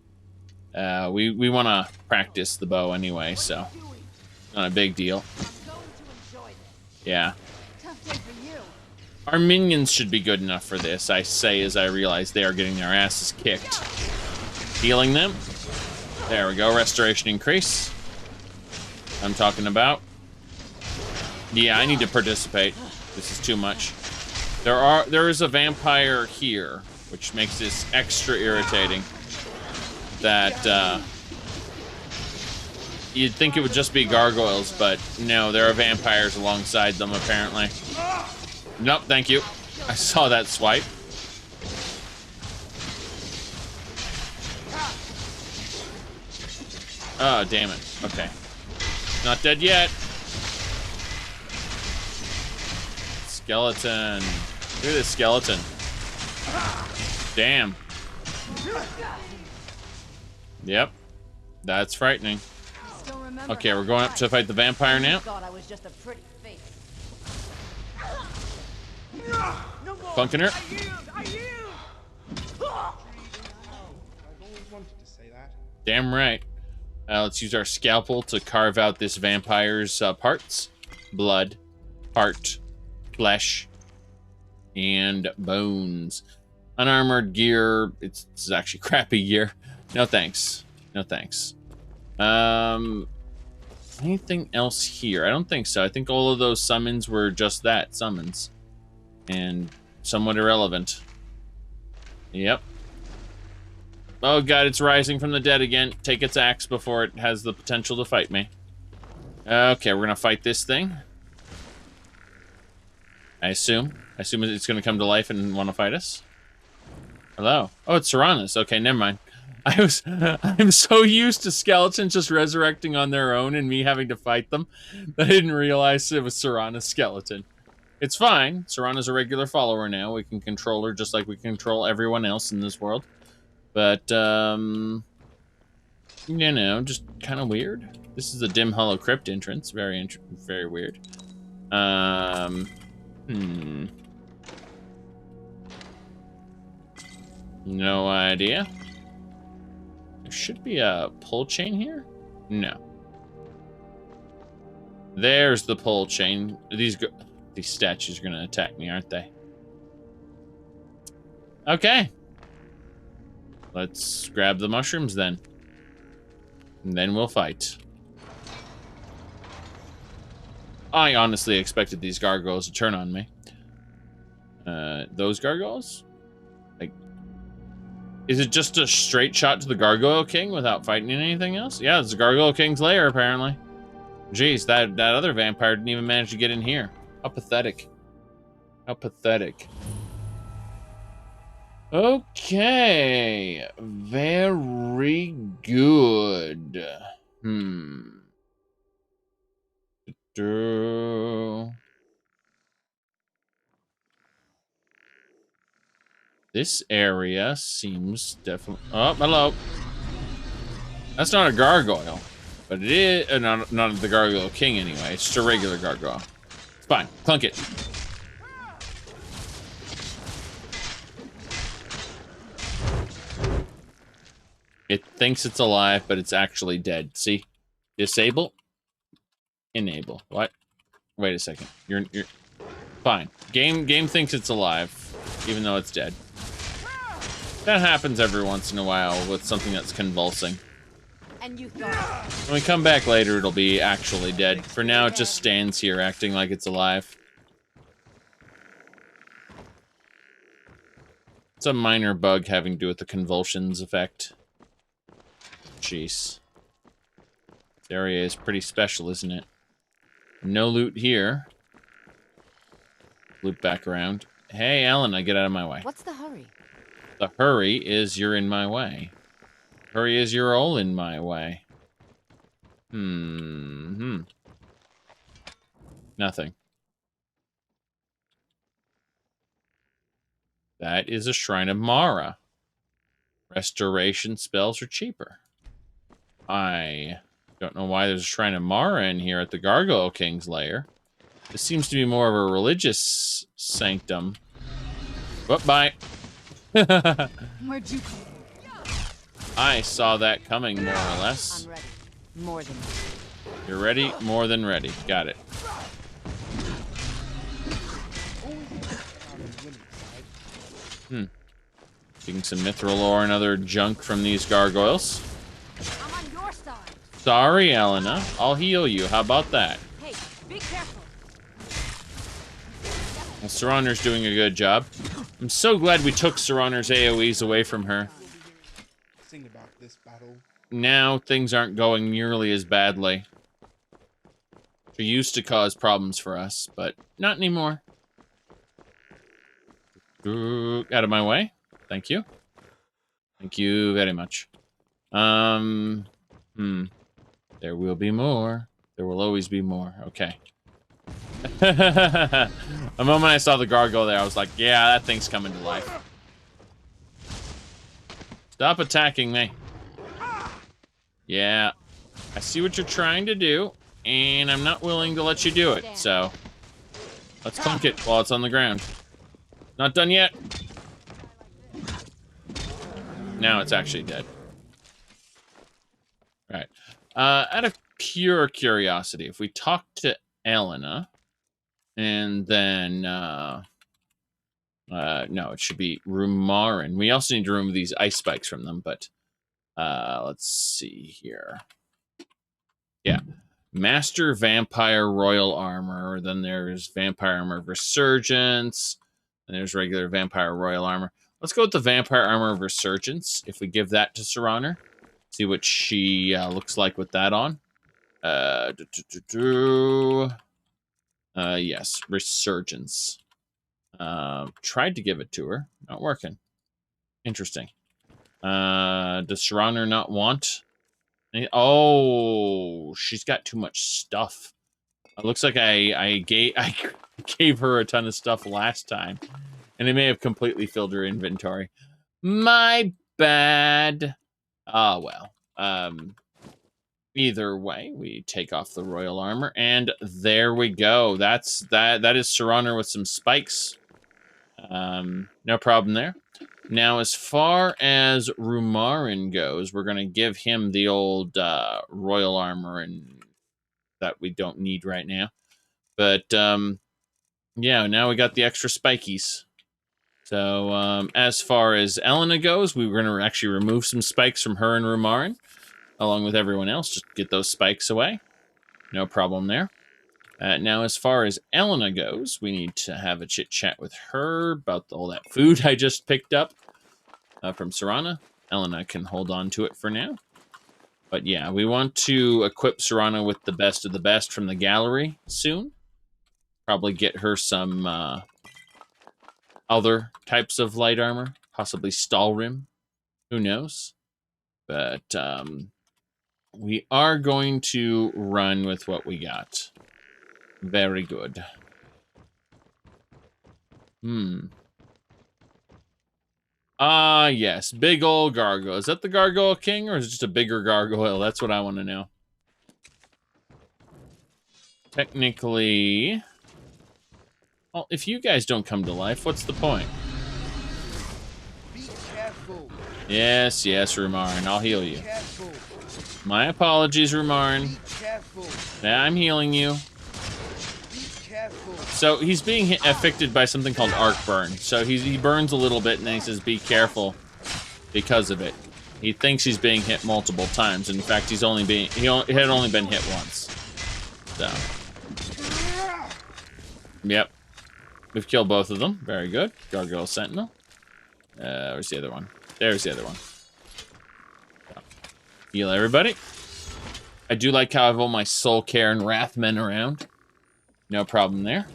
We want to practice the bow anyway, so not a big deal. Yeah. Our minions should be good enough for this, I say as I realize they are getting their asses kicked. Healing them. There we go, restoration increase. I'm talking about. Yeah, I need to participate. This is too much. There is a vampire here, which makes this extra irritating. That you'd think it would just be gargoyles, but no, there are vampires alongside them apparently. Nope, thank you. I saw that swipe. Oh, damn it. Okay. Not dead yet. Skeleton. Look at this skeleton. Damn. Yep. That's frightening. Okay, we're going up to fight the vampire now. Bunking her. Damn right. Let's use our scalpel to carve out this vampire's parts. Blood, heart, flesh, and bones. Unarmored gear. It's actually crappy gear. No thanks. No thanks. Anything else here? I don't think so. I think all of those summons were just that, summons. And somewhat irrelevant. Yep. Oh god, it's rising from the dead again. Take its axe before it has the potential to fight me. Okay, we're gonna fight this thing. I assume it's gonna come to life and want to fight us. Hello. Oh, it's Serana's. Okay, never mind. I'm so used to skeletons just resurrecting on their own and me having to fight them that I didn't realize it was Serana's skeleton. It's fine. Serana's a regular follower now. We can control her just like we control everyone else in this world. But, you know, just kind of weird. This is a dim hollow crypt entrance. Very weird. No idea. There should be a pull chain here? No. There's the pull chain. These statues are gonna attack me, aren't they? Okay. Let's grab the mushrooms then. And then we'll fight. I honestly expected these gargoyles to turn on me. Those gargoyles? Like, is it just a straight shot to the Gargoyle King without fighting anything else? Yeah, it's the Gargoyle King's lair, apparently. Jeez, that other vampire didn't even manage to get in here. How pathetic. How pathetic. Okay. Very good. This area seems definitely... Oh, hello. That's not a gargoyle. But it is... not the Gargoyle King, anyway. It's just a regular gargoyle. It's fine. Clunk it. It thinks it's alive, but it's actually dead. See? Disable. Enable. What? Wait a second. You're... Fine. Game thinks it's alive, even though it's dead. That happens every once in a while with something that's convulsing. And you thought... When we come back later, it'll be actually dead. For now, it just stands here acting like it's alive. It's a minor bug having to do with the convulsions effect. Jeez. This area is pretty special, isn't it? No loot here. Loop back around. Hey, Elena, get out of my way. What's the hurry? The hurry is you're in my way. Hurry is you're all in my way. Nothing. That is a Shrine of Mara. Restoration spells are cheaper. I don't know why there's a Shrine of Mara in here at the Gargoyle King's lair. This seems to be more of a religious sanctum. Oh, bye. Where'd you come from? I saw that coming, more or less. I'm ready. More than ready. You're ready? More than ready. Got it. Taking some mithril ore and other junk from these gargoyles. I'm on your side. Sorry, Elena. I'll heal you. How about that? Hey, be careful. Well, Serraner's doing a good job. I'm so glad we took Serraner's AoEs away from her. Sing about this battle. Now things aren't going nearly as badly. She used to cause problems for us, but not anymore. Ooh, out of my way. Thank you. Thank you very much. There will be more. There will always be more. Okay. The moment I saw the gargoyle there, I was like, yeah, that thing's coming to life. Stop attacking me. Yeah. I see what you're trying to do, and I'm not willing to let you do it, so let's clunk it while it's on the ground. Not done yet. Now it's actually dead. Right. Out of pure curiosity, if we talk to Elena, and then, no, it should be Rumarin. We also need to remove these ice spikes from them, but, let's see here. Yeah. Master Vampire Royal Armor, then there's Vampire Armor Resurgence, and there's regular Vampire Royal Armor. Let's go with the Vampire Armor of Resurgence. If we give that to Serraner, see what she looks like with that on. Yes, Resurgence. Tried to give it to her. Not working. Interesting. Does Serraner not want? Oh, she's got too much stuff. It looks like I gave her a ton of stuff last time. And it may have completely filled her inventory. My bad. Ah, well. Either way, we take off the royal armor, and there we go. That is Serraner with some spikes. No problem there. Now, as far as Rumarin goes, we're gonna give him the old royal armor, and that we don't need right now. But yeah, now we got the extra spikies. So, as far as Elena goes, we were going to actually remove some spikes from her and Rumarin, along with everyone else. Just get those spikes away. No problem there. Now, as far as Elena goes, we need to have a chit-chat with her about all that food I just picked up from Serrana. Elena can hold on to it for now. But yeah, we want to equip Serrana with the best of the best from the gallery soon. Probably get her some other types of light armor, possibly Stalrim. Who knows? But we are going to run with what we got. Very good. Yes. Big old gargoyle. Is that the Gargoyle King, or is it just a bigger gargoyle? That's what I want to know. Technically... Well, if you guys don't come to life, what's the point? Be careful. Yes, Rumarin. I'll heal you. Careful. My apologies, Rumarin. Be careful. Yeah, I'm healing you. Be careful. So he's being affected by something called arc burn. So he burns a little bit, and then he says, "Be careful," because of it. He thinks he's being hit multiple times. In fact, he had only been hit once. So, yep, we've killed both of them. Very good. Gargoyle Sentinel. Where's the other one? There's the other one. So, heal everybody. I do like how I have all my Soul Care and Wrathmen around. No problem there.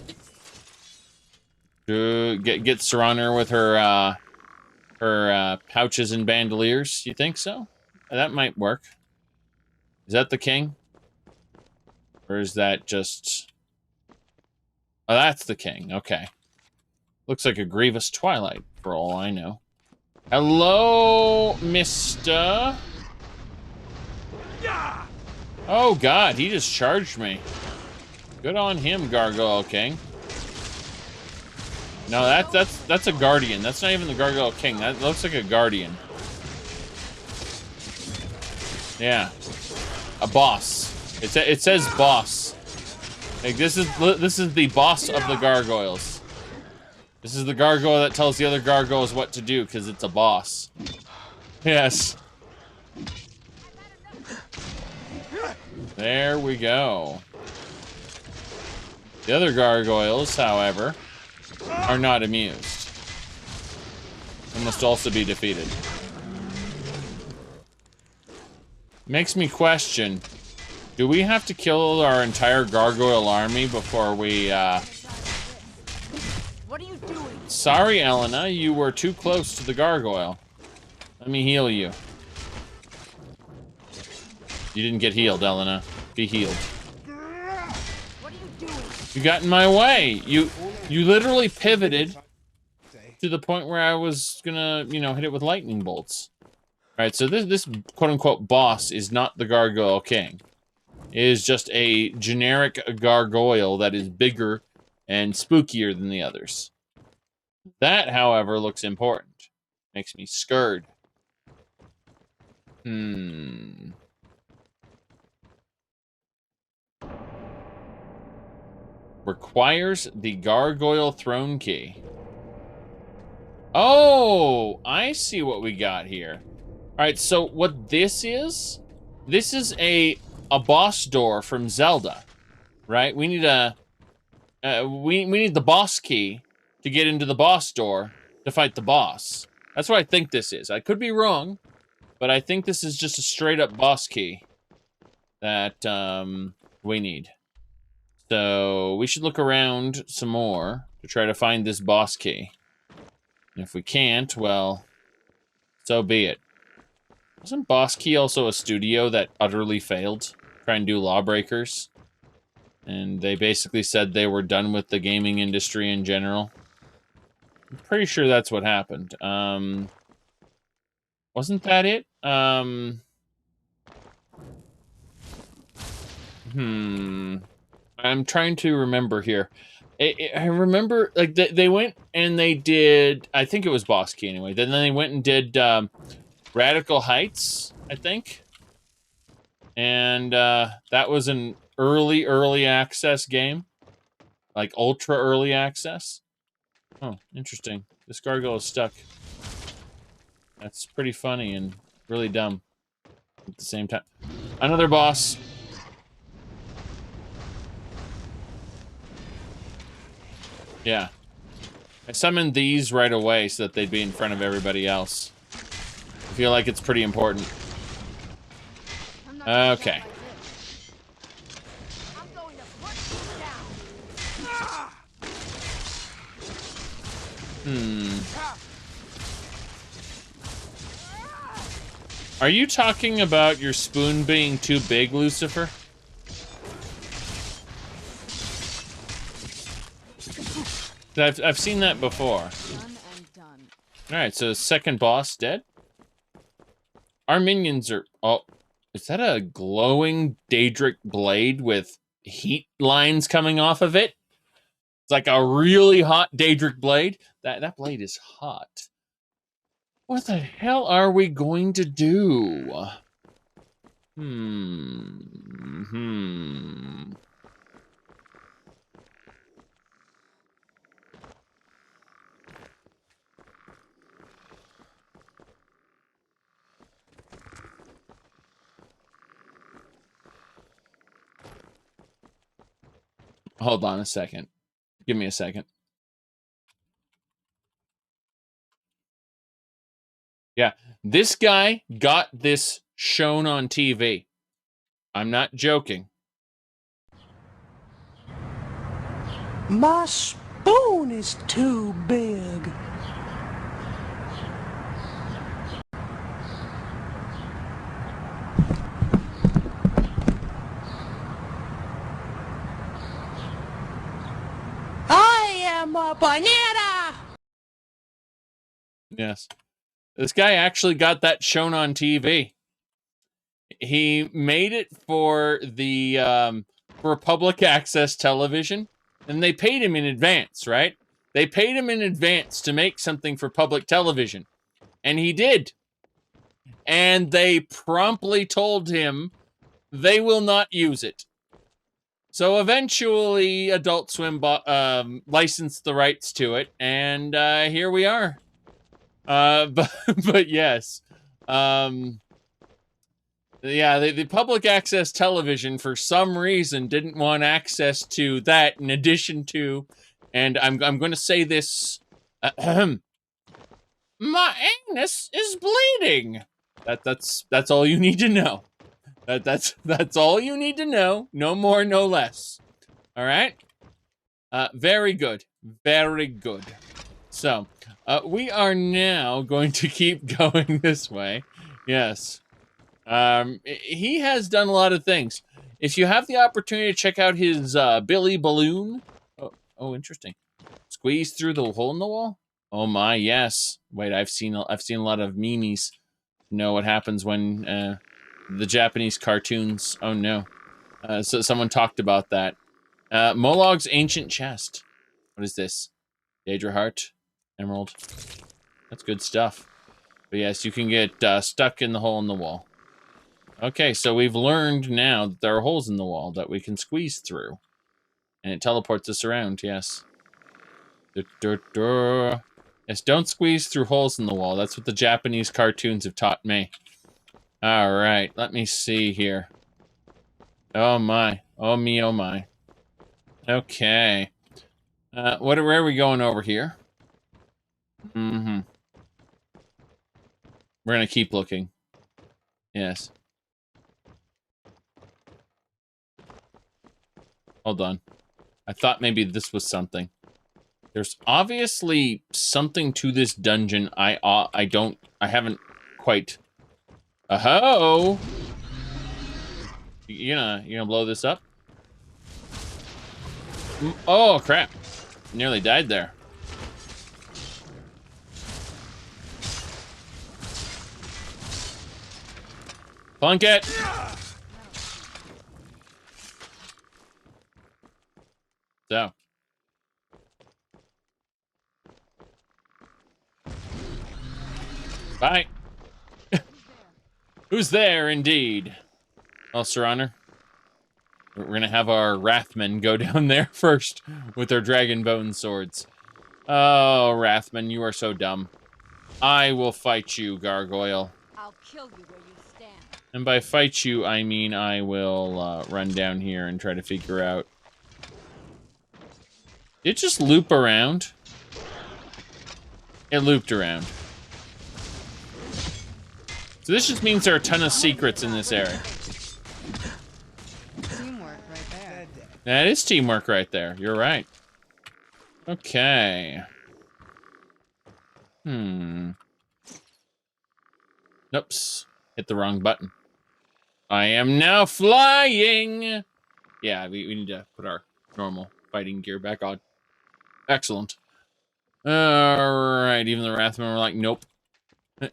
Get Serana with her pouches and bandoliers. You think so? That might work. Is that the king? Or is that just... Oh, that's the king. Okay. Looks like a Grievous Twilight, for all I know. Hello, mister. Oh, God. He just charged me. Good on him, Gargoyle King. No, that's a Guardian. That's not even the Gargoyle King. That looks like a Guardian. Yeah. A boss. It says boss. Like, this is the boss of the gargoyles. This is the gargoyle that tells the other gargoyles what to do because it's a boss. Yes. There we go. The other gargoyles, however, are not amused. They must also be defeated. Makes me question, do we have to kill our entire gargoyle army before we, What are you doing? Sorry, Elena, you were too close to the gargoyle. Let me heal you. You didn't get healed, Elena. Be healed. What are you doing? You got in my way. You literally pivoted to the point where I was gonna, hit it with lightning bolts. Alright, so this quote-unquote boss is not the Gargoyle King. It is just a generic gargoyle that is bigger and spookier than the others. That, however, looks important. Makes me scared. Requires the Gargoyle Throne Key. Oh, I see what we got here. Alright, so what this is a boss door from Zelda, right? We need we need the boss key to get into the boss door to fight the boss. That's what I think this is. I could be wrong, but I think this is just a straight up boss key that we need. So we should look around some more to try to find this boss key. And if we can't, well, so be it. Wasn't Boss Key also a studio that utterly failed? Trying to do Lawbreakers? And they basically said they were done with the gaming industry in general. I'm pretty sure that's what happened. Wasn't that it? I'm trying to remember here. I remember, like, they went and they did, I think it was Boss Key anyway. Then they went and did Radical Heights, I think. And that was an early access game. Like, ultra early access. Oh, interesting. This gargoyle is stuck. That's pretty funny and really dumb at the same time. Another boss. Yeah. I summoned these right away so that they'd be in front of everybody else. I feel like it's pretty important. Okay. Are you talking about your spoon being too big, Lucifer? I've seen that before. Alright, so second boss dead? Our minions are... Oh, is that a glowing Daedric blade with heat lines coming off of it? It's like a really hot Daedric blade. That blade is hot. What the hell are we going to do? Hold on a second. Give me a second. Yeah, this guy got this shown on TV. I'm not joking. My spoon is too big. I am a banana! Yes. This guy actually got that shown on TV. He made it for the for public access television, and they paid him in advance, right? They paid him in advance to make something for public television, and he did. And they promptly told him they will not use it. So eventually, Adult Swim licensed the rights to it, and here we are. But yes. Yeah, the public access television, for some reason, didn't want access to that in addition to, and I'm going to say this, my anus is bleeding. That's all you need to know. That's all you need to know. No more, no less. All right? Very good. Very good. So, we are now going to keep going this way. Yes. He has done a lot of things. If you have the opportunity to check out his Billy Balloon, oh, interesting. Squeeze through the hole in the wall. Oh my, yes. Wait, I've seen a lot of memes. Know what happens when the Japanese cartoons. Oh no. So someone talked about that. Molog's ancient chest. What is this? Daedra heart, emerald. That's good stuff. But yes, you can get stuck in the hole in the wall. Okay, so we've learned now that there are holes in the wall that we can squeeze through. And it teleports us around, yes. Yes, don't squeeze through holes in the wall. That's what the Japanese cartoons have taught me. Alright, let me see here. Oh my. Oh me, oh my. Okay. Where are we going over here? Mm-hmm. We're gonna keep looking. Yes. Hold on. I thought maybe this was something. There's obviously something to this dungeon I haven't quite... Oh! You gonna blow this up? Oh, crap. Nearly died there. Plunk it! So. Bye. Who's there, indeed? Well, Sir Honor, we're gonna have our Wrathmen go down there first with their Dragonbone swords. Oh, Wrathmen, you are so dumb. I will fight you, Gargoyle. I'll kill you where you stand. And by fight you, I mean I will run down here and try to figure out. Did it just loop around? It looped around. So this just means there are a ton of secrets in this area. Teamwork right there. That is teamwork right there. You're right. Okay. Oops. Hit the wrong button. I am now flying! Yeah, we need to put our normal fighting gear back on. Excellent. Alright, even the Wrathmen were like, nope.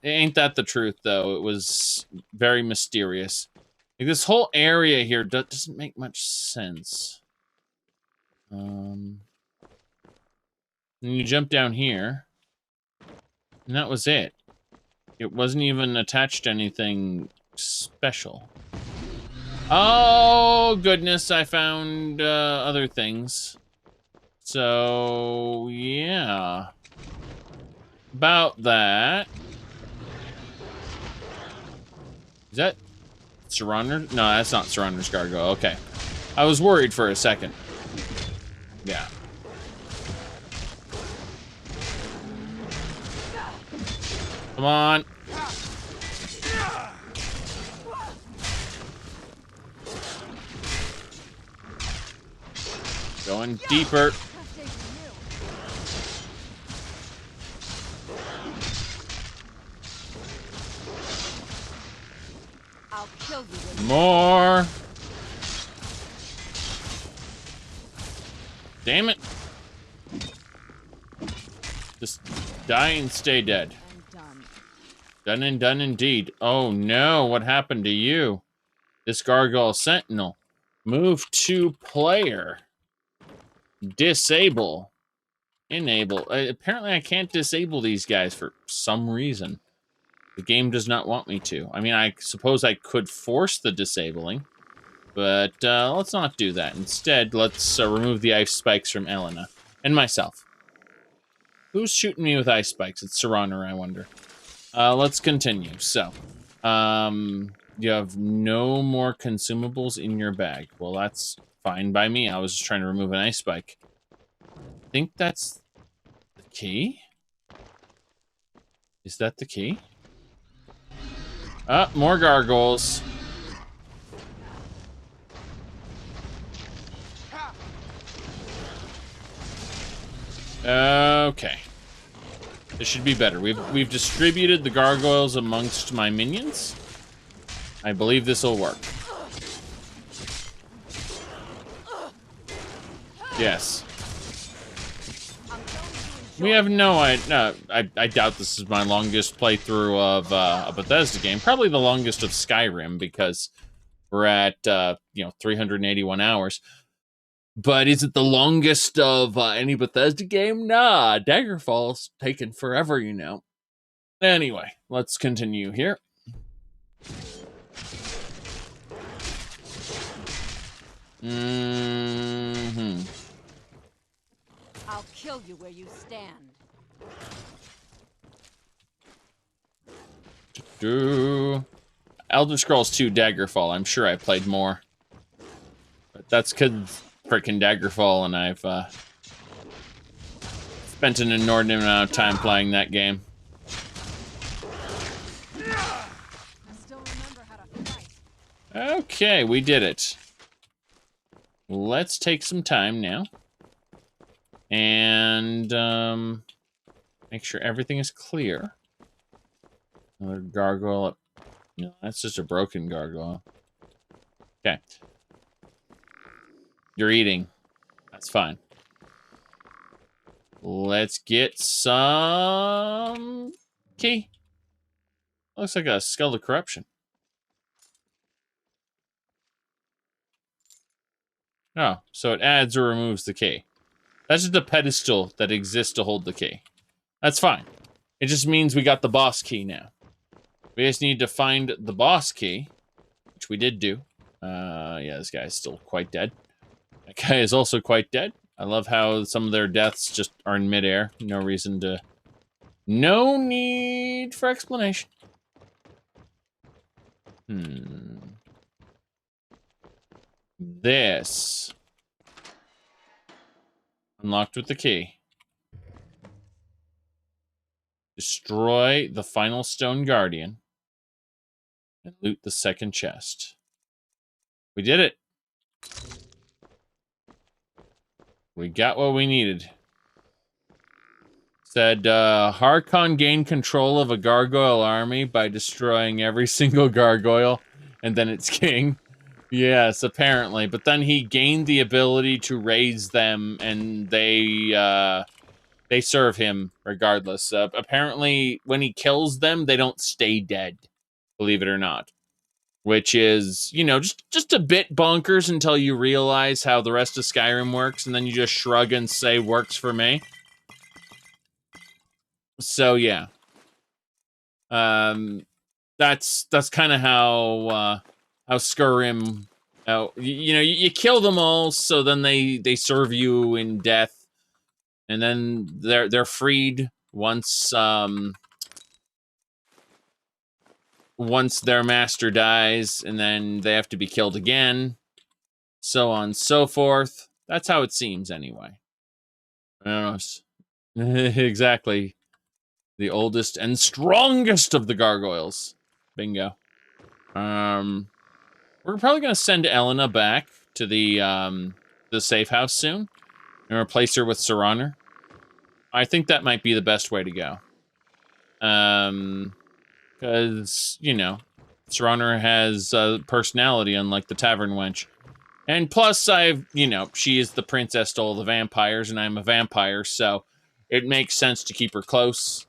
Ain't that the truth, though? It was very mysterious. Like, this whole area here doesn't make much sense. And you jump down here. And that was it. It wasn't even attached to anything special. Oh, goodness, I found other things. So, yeah. About that. Is that Surrender? No, that's not Surrender's Gargoyle. Okay. I was worried for a second. Yeah. Come on. Going deeper. I'll kill you. More. Damn it. Just die and stay dead. Done and done indeed. Oh no, what happened to you? This Gargoyle Sentinel. Move to player. Disable. Enable. Apparently I can't disable these guys for some reason. The game does not want me to. I mean, I suppose I could force the disabling, but let's not do that. Instead, let's remove the ice spikes from Elena and myself. Who's shooting me with ice spikes? It's Serana, I wonder. Let's continue. So, you have no more consumables in your bag. Well, that's fine by me. I was just trying to remove an ice spike. I think that's the key. Is that the key? More gargoyles. Okay. This should be better. We've distributed the gargoyles amongst my minions. I believe this will work. Yes. We have no idea. No, I doubt this is my longest playthrough of a Bethesda game. Probably the longest of Skyrim because we're at 381 hours. But is it the longest of any Bethesda game? Nah, Daggerfall's taken forever, you know. Anyway, let's continue here. I'll kill you where you stand. Elder Scrolls 2 Daggerfall. I'm sure I played more. But that's because frickin' Daggerfall, and I've spent an inordinate amount of time playing that game. Okay, we did it. Let's take some time now. And make sure everything is clear. Another gargoyle up. No, that's just a broken gargoyle. Okay. You're eating. That's fine. Let's get some key. Looks like a skull of corruption. Oh, so it adds or removes the key. That's just a pedestal that exists to hold the key. That's fine. It just means we got the boss key now. We just need to find the boss key, which we did do. Yeah, this guy's still quite dead. That guy is also quite dead. I love how some of their deaths just are in midair. No reason to... No need for explanation. This. Unlocked with the key. Destroy the final stone guardian. And loot the second chest. We did it. We got what we needed. Said, Harkon gained control of a gargoyle army by destroying every single gargoyle and then its king. Yes, apparently. But then he gained the ability to raise them, and they serve him regardless. Apparently, when he kills them, they don't stay dead, believe it or not. Which is, you know, just a bit bonkers until you realize how the rest of Skyrim works, and then you just shrug and say, works for me. So, yeah. That's kind of how Skyrim, you kill them all, so then they serve you in death, and then they're freed once their master dies, and then they have to be killed again, so on and so forth. That's how it seems, anyway. I don't know. Exactly. The oldest and strongest of the gargoyles. Bingo. We're probably gonna send Elena back to the safe house soon. and replace her with Serana. I think that might be the best way to go. Because, you know, Serana has personality, unlike the Tavern Wench. And plus, you know, she is the princess to all the vampires, and I'm a vampire, so it makes sense to keep her close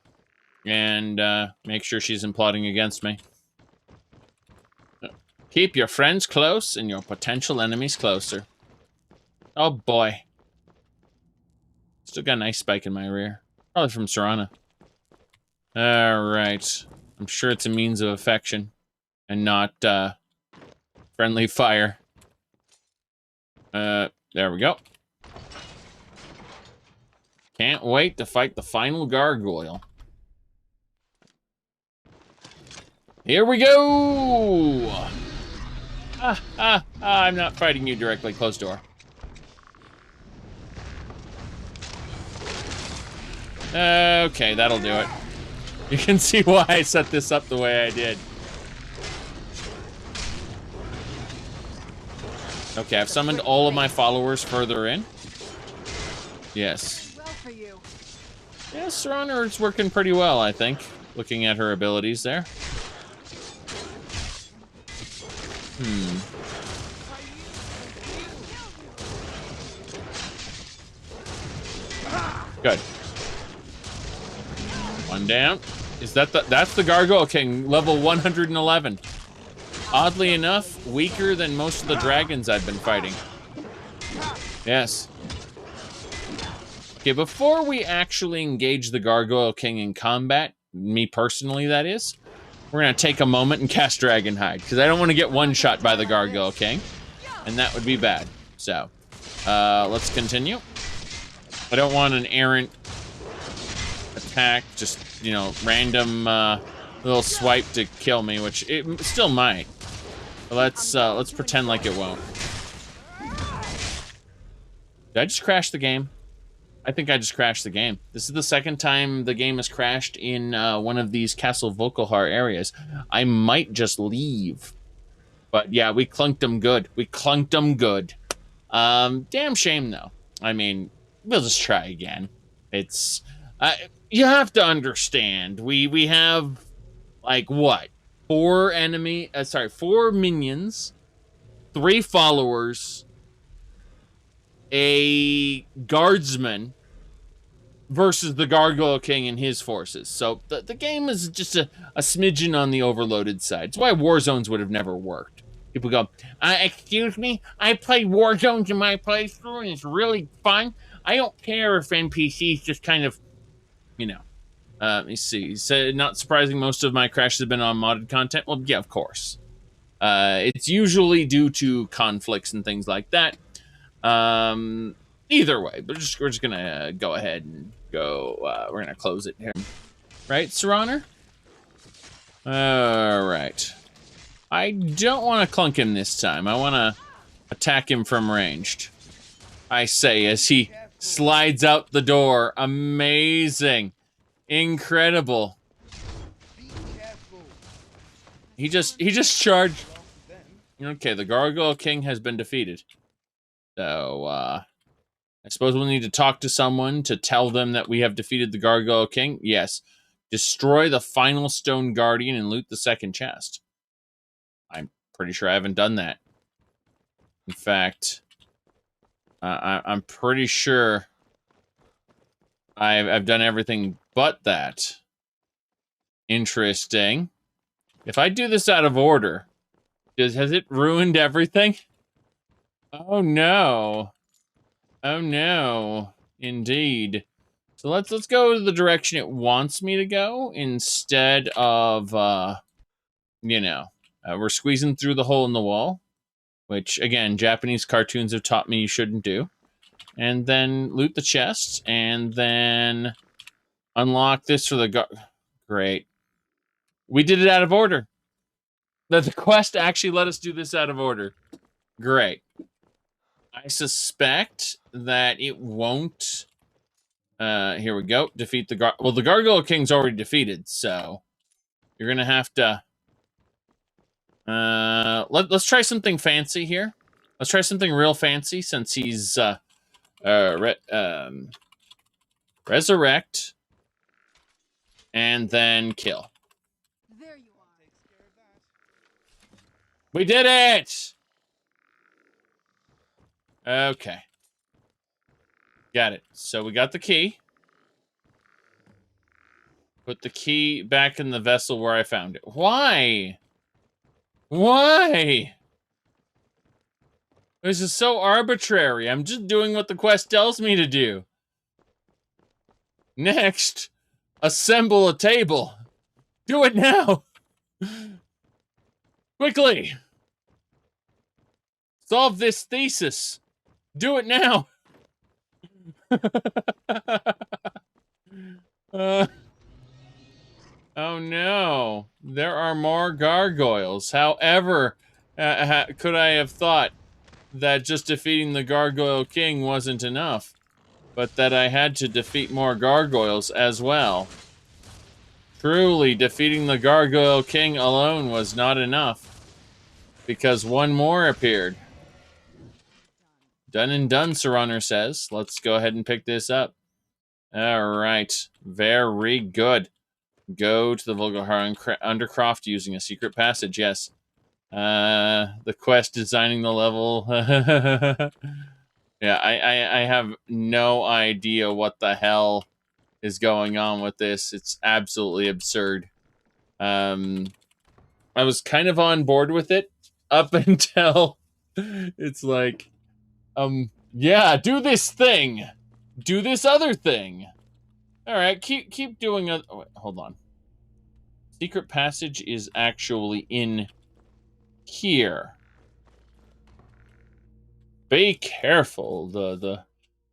and make sure she isn't plotting against me. Keep your friends close and your potential enemies closer. Oh boy. Still got an ice spike in my rear. Probably from Serana. Alright. I'm sure it's a means of affection and not friendly fire. There we go. Can't wait to fight the final gargoyle. Here we go! I'm not fighting you directly. Closed door. Okay, that'll do it. You can see why I set this up the way I did. Okay, I've summoned all of my followers further in. Yes. Yeah, Serana is working pretty well, I think. Looking at her abilities there. Good. One down. Is that that's the Gargoyle King, level 111. Oddly enough, weaker than most of the dragons I've been fighting. Yes. Okay, before we actually engage the Gargoyle King in combat, me personally, that is, we're gonna take a moment and cast Dragonhide, because I don't want to get one-shot by the Gargoyle King, and that would be bad. So, let's continue. I don't want an errant attack, just, you know, random little swipe to kill me, which it still might. But let's pretend like it won't. Did I just crash the game? I think I just crashed the game. This is the second time the game has crashed in one of these Castle Volkihar areas. I might just leave. But yeah, we clunked them good. We clunked them good. Damn shame though. I mean, we'll just try again. It's you have to understand. We have like what? 4 minions, 3 followers, a guardsman versus the Gargoyle King and his forces. So the game is just a smidgen on the overloaded side. It's why Warzones would have never worked. People go, excuse me, I played Warzones in my playthrough and it's really fun. I don't care if NPCs just kind of, you know, let me see. So, not surprising, most of my crashes have been on modded content. Well, yeah, of course. It's usually due to conflicts and things like that. Either way, but we're just gonna go ahead and go. We're gonna close it here, right, Serana? All right. I don't want to clunk him this time. I want to attack him from ranged. I say as he slides out the door. Amazing, incredible. He just charged. Okay, the Gargoyle King has been defeated. So, I suppose we'll need to talk to someone to tell them that we have defeated the Gargoyle King. Yes. Destroy the final stone guardian and loot the second chest. I'm pretty sure I haven't done that. In fact, I'm pretty sure I've done everything but that. Interesting. If I do this out of order, has it ruined everything? Oh no. Oh no. Indeed. So let's go to the direction it wants me to go instead of you know, we're squeezing through the hole in the wall, which again, Japanese cartoons have taught me you shouldn't do. And then loot the chest and then unlock this for the Great. We did it out of order. The quest actually let us do this out of order. Great. I suspect that it won't. Here we go. Defeat the well, the Gargoyle King's already defeated, so you're gonna have to. Let's try something fancy here. Let's try something real fancy since he's Resurrect, and then kill. There you We did it! Okay. Got it. So we got the key. Put the key back in the vessel where I found it. Why? Why? This is so arbitrary. I'm just doing what the quest tells me to do. Next, assemble a table. Do it now. Quickly. Solve this thesis. Do it now. Oh no. There are more gargoyles. However, could I have thought that just defeating the Gargoyle King wasn't enough, but that I had to defeat more gargoyles as well. Truly, defeating the Gargoyle King alone was not enough, because one more appeared. Done and done, Serunner says. Let's go ahead and pick this up. Alright, very good. Go to the Volgahar Undercroft using a secret passage, yes. The quest designing the level. Yeah, I have no idea what the hell is going on with this. It's absolutely absurd. I was kind of on board with it up until it's like, yeah, do this thing. Do this other thing. All right, keep doing a. Oh, wait, hold on. Secret passage is actually in here. Be careful, the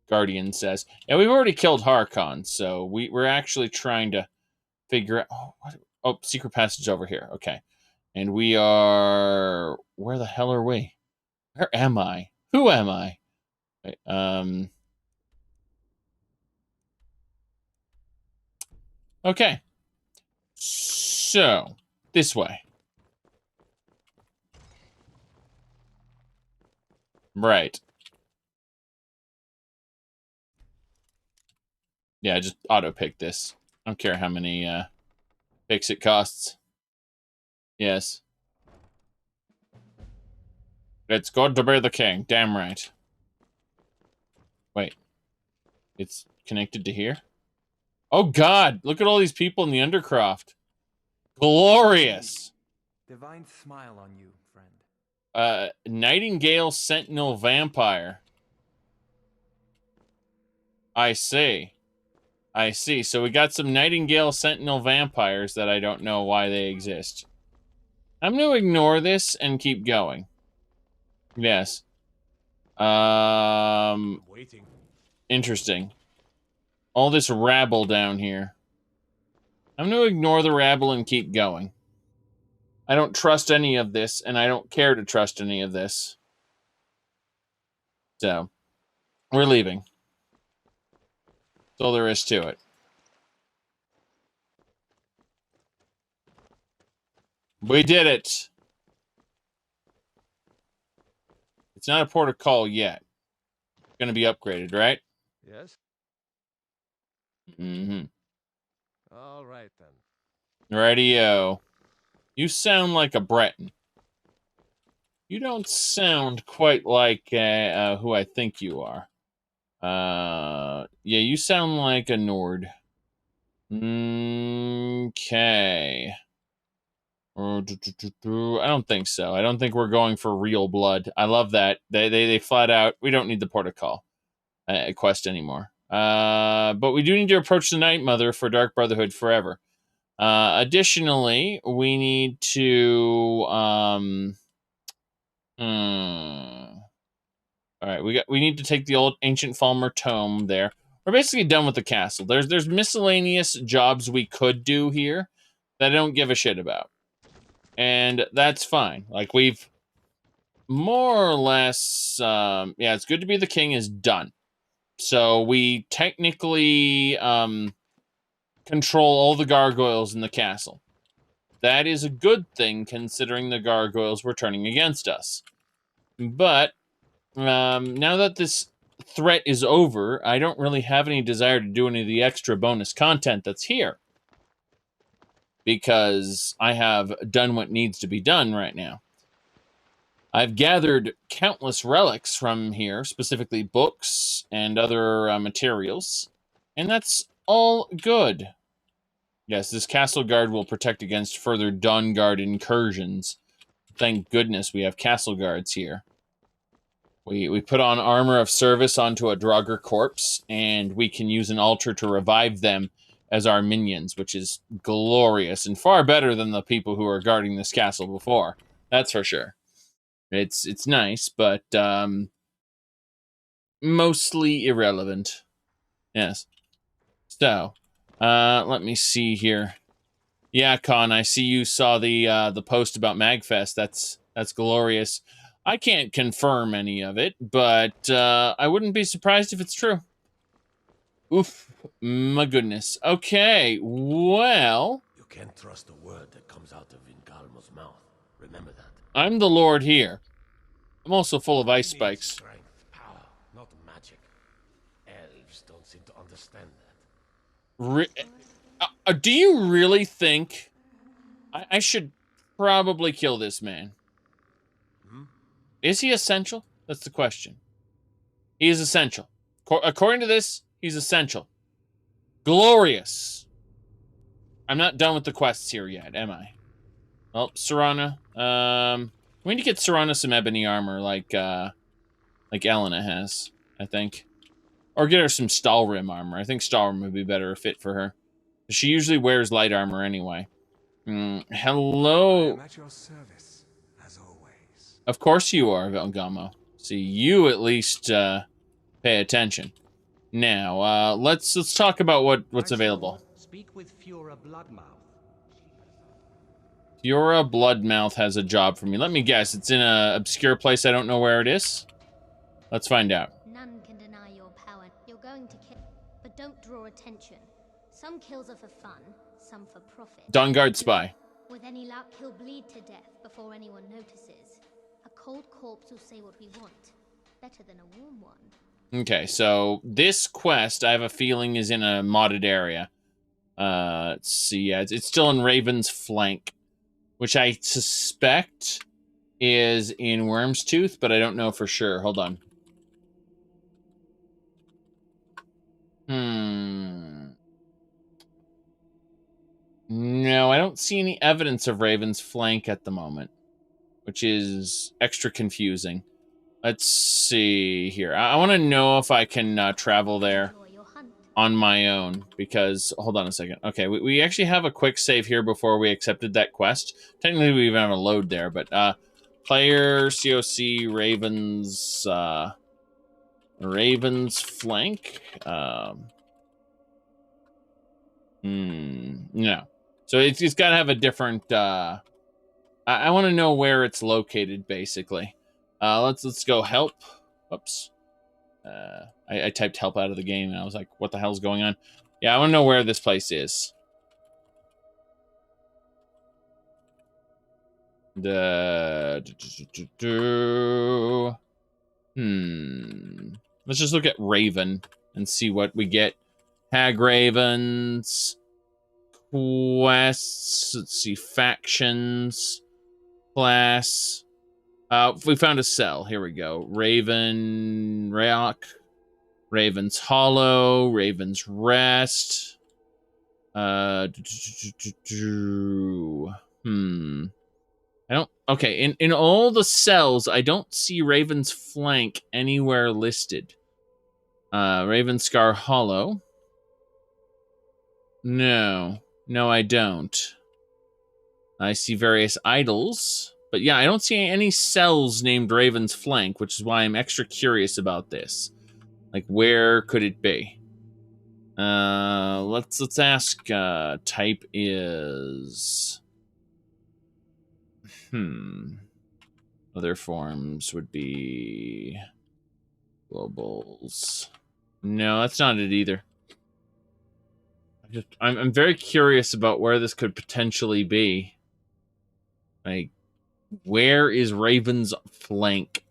Guardian says. Yeah, we've already killed Harkon, so we're actually trying to figure out. Oh, secret passage over here. Okay, and we are. Where the hell are we? Where am I? Who am I? Wait, Okay. So, this way. Right. Yeah, just auto-pick this. I don't care how many picks it costs. Yes. It's good to be the king. Damn right. Wait. It's connected to here? Oh god! Look at all these people in the Undercroft. Glorious! Divine smile on you, friend. Nightingale Sentinel Vampire. I see. I see. So we got some Nightingale Sentinel Vampires that I don't know why they exist. I'm gonna ignore this and keep going. Yes. Waiting. Interesting. All this rabble down here. I'm gonna ignore the rabble and keep going. I don't trust any of this, and I don't care to trust any of this. So, we're leaving. That's all there is to it. We did it! It's not a port of call yet. It's gonna be upgraded, right? Yes? Mm-hmm. All right, then. Radio. You sound like a Breton. You don't sound quite like who I think you are. Yeah, you sound like a Nord. Okay. I don't think so. I don't think we're going for real blood. I love that. They flat out, we don't need the protocol quest anymore. But we do need to approach the Night Mother for Dark Brotherhood forever. Additionally, we need to all right, we need to take the old ancient Falmer tome there. We're basically done with the castle. There's miscellaneous jobs we could do here that I don't give a shit about. And that's fine. Like, we've more or less yeah, it's good to be the king is done. So we technically control all the gargoyles in the castle. That is a good thing considering the gargoyles were turning against us. But now that this threat is over, I don't really have any desire to do any of the extra bonus content that's here. Because I have done what needs to be done right now. I've gathered countless relics from here, specifically books and other materials, and that's all good. Yes, this castle guard will protect against further Dawnguard incursions. Thank goodness we have castle guards here. We put on armor of service onto a Draugr corpse, and we can use an altar to revive them as our minions, which is glorious and far better than the people who were guarding this castle before. That's for sure. It's nice, but mostly irrelevant. Yes. So, let me see here. Yeah, Con, I see you saw the post about Magfest. That's glorious. I can't confirm any of it, but I wouldn't be surprised if it's true. Oof, my goodness. Okay, well... You can't trust a word that comes out of Ingalmo's mouth. Remember that. I'm the Lord here. I'm also full of ice spikes. Strength, power, not magic. Elves don't seem to understand that. Do you really think I should probably kill this man? Is he essential? That's the question. He is essential. According to this, he's essential. Glorious. I'm not done with the quests here yet, am I? Oh, Serana. We need to get Serana some ebony armor like Elena has, I think. Or get her some Stalrim armor. I think Stalrim would be better fit for her. She usually wears light armor anyway. Hello. I'm at your service, as always. Of course you are, Velgamo. See, you at least pay attention. Now, let's talk about what's available. Speak with Fiora Bloodmouth. Fiora Bloodmouth has a job for me. Let me guess, it's in an obscure place I don't know where it is? Let's find out. None can deny your power. You're going to kill, but don't draw attention. Some kills are for fun, some for profit. Dawnguard spy. With any luck, he'll bleed to death before anyone notices. A cold corpse will say what we want. Better than a warm one. Okay, so this quest, I have a feeling, is in a modded area. Let's see, yeah, it's still in Raven's Flank, which I suspect is in Worm's Tooth, but I don't know for sure. Hold on. No, I don't see any evidence of Raven's Flank at the moment, which is extra confusing. Let's see here. I want to know if I can travel there on my own, because... Hold on a second. Okay, we actually have a quick save here before we accepted that quest. Technically, we even have a load there, but... player, COC, Raven's... Raven's Flank? No. So it's got to have a different... I want to know where it's located, basically. Let's go help. Whoops. I typed help out of the game, and I was like, what the hell's going on? Yeah, I want to know where this place is. Let's just look at Raven and see what we get. Hag Ravens. Quests. Let's see. Factions. Class. We found a cell. Here we go. Raven Rock, Raven's Hollow, Raven's Rest. I don't... Okay, in all the cells, I don't see Raven's Flank anywhere listed. Ravenscar Hollow. No, I don't. I see various idols. But yeah, I don't see any cells named Raven's Flank, which is why I'm extra curious about this. Like, where could it be? Let's ask, type is... Other forms would be... Globals. No, that's not it either. I'm very curious about where this could potentially be. Like... Where is Raven's Flank?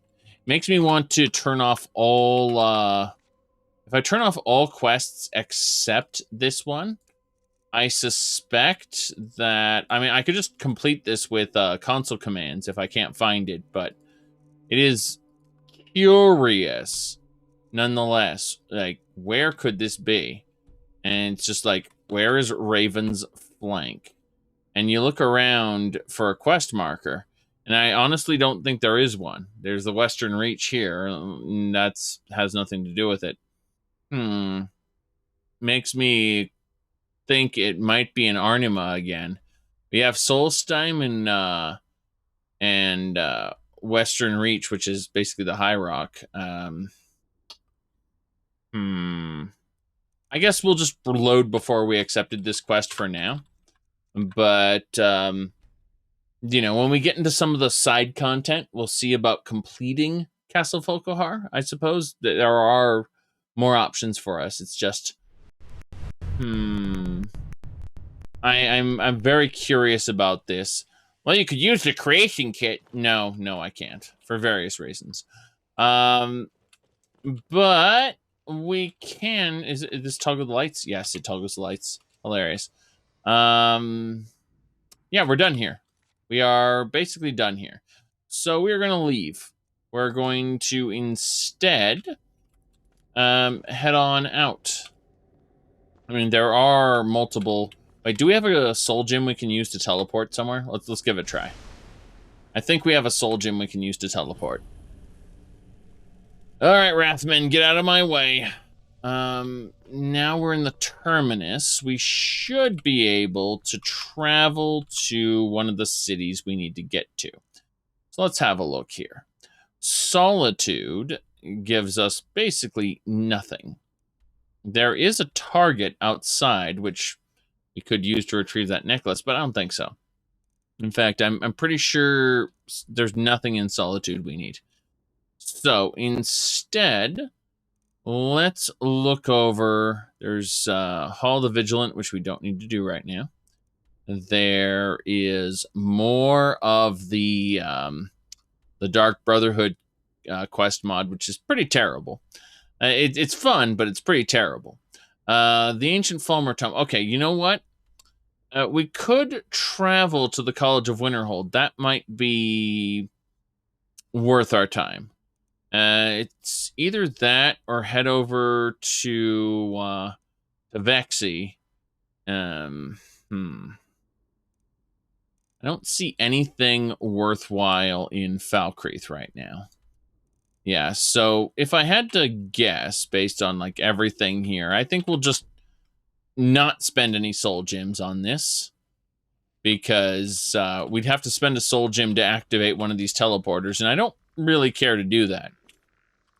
Makes me want to turn off all, if I turn off all quests except this one, I suspect that, I mean, I could just complete this with console commands if I can't find it, but it is curious nonetheless. Like, where could this be? And it's just like, where is Raven's Flank? And you look around for a quest marker, and I honestly don't think there is one. There's the Western Reach here, and that's has nothing to do with it. Makes me think it might be an Arnima again. We have Solstheim and Western Reach, which is basically the High Rock. I guess we'll just reload before we accepted this quest for now. But, you know, when we get into some of the side content, we'll see about completing Castle Folkohar, I suppose. There are more options for us. It's just, I'm very curious about this. Well, you could use the creation kit. No, I can't, for various reasons. But we can. Is this toggle the lights? Yes, it toggles the lights. Hilarious. Yeah, we're done here. We are basically done here. So we're going to leave. We're going to instead head on out. I mean, there are multiple... Wait, do we have a soul gem we can use to teleport somewhere? Let's give it a try. I think we have a soul gem we can use to teleport. All right, Wrathmen, get out of my way. Now we're in the terminus. We should be able to travel to one of the cities we need to get to. So let's have a look here. Solitude gives us basically nothing. There is a target outside, which we could use to retrieve that necklace, but I don't think so. In fact, I'm pretty sure there's nothing in Solitude we need. So instead, let's look over. There's Hall of the Vigilant, which we don't need to do right now. There is more of the Dark Brotherhood quest mod, which is pretty terrible. It's fun, but it's pretty terrible. The Ancient Fulmer Tome. Okay, you know what? We could travel to the College of Winterhold. That might be worth our time. It's either that or head over to Vexy. I don't see anything worthwhile in Falkreath right now. Yeah, so if I had to guess based on like everything here, I think we'll just not spend any soul gems on this, because we'd have to spend a soul gem to activate one of these teleporters, and I don't really care to do that.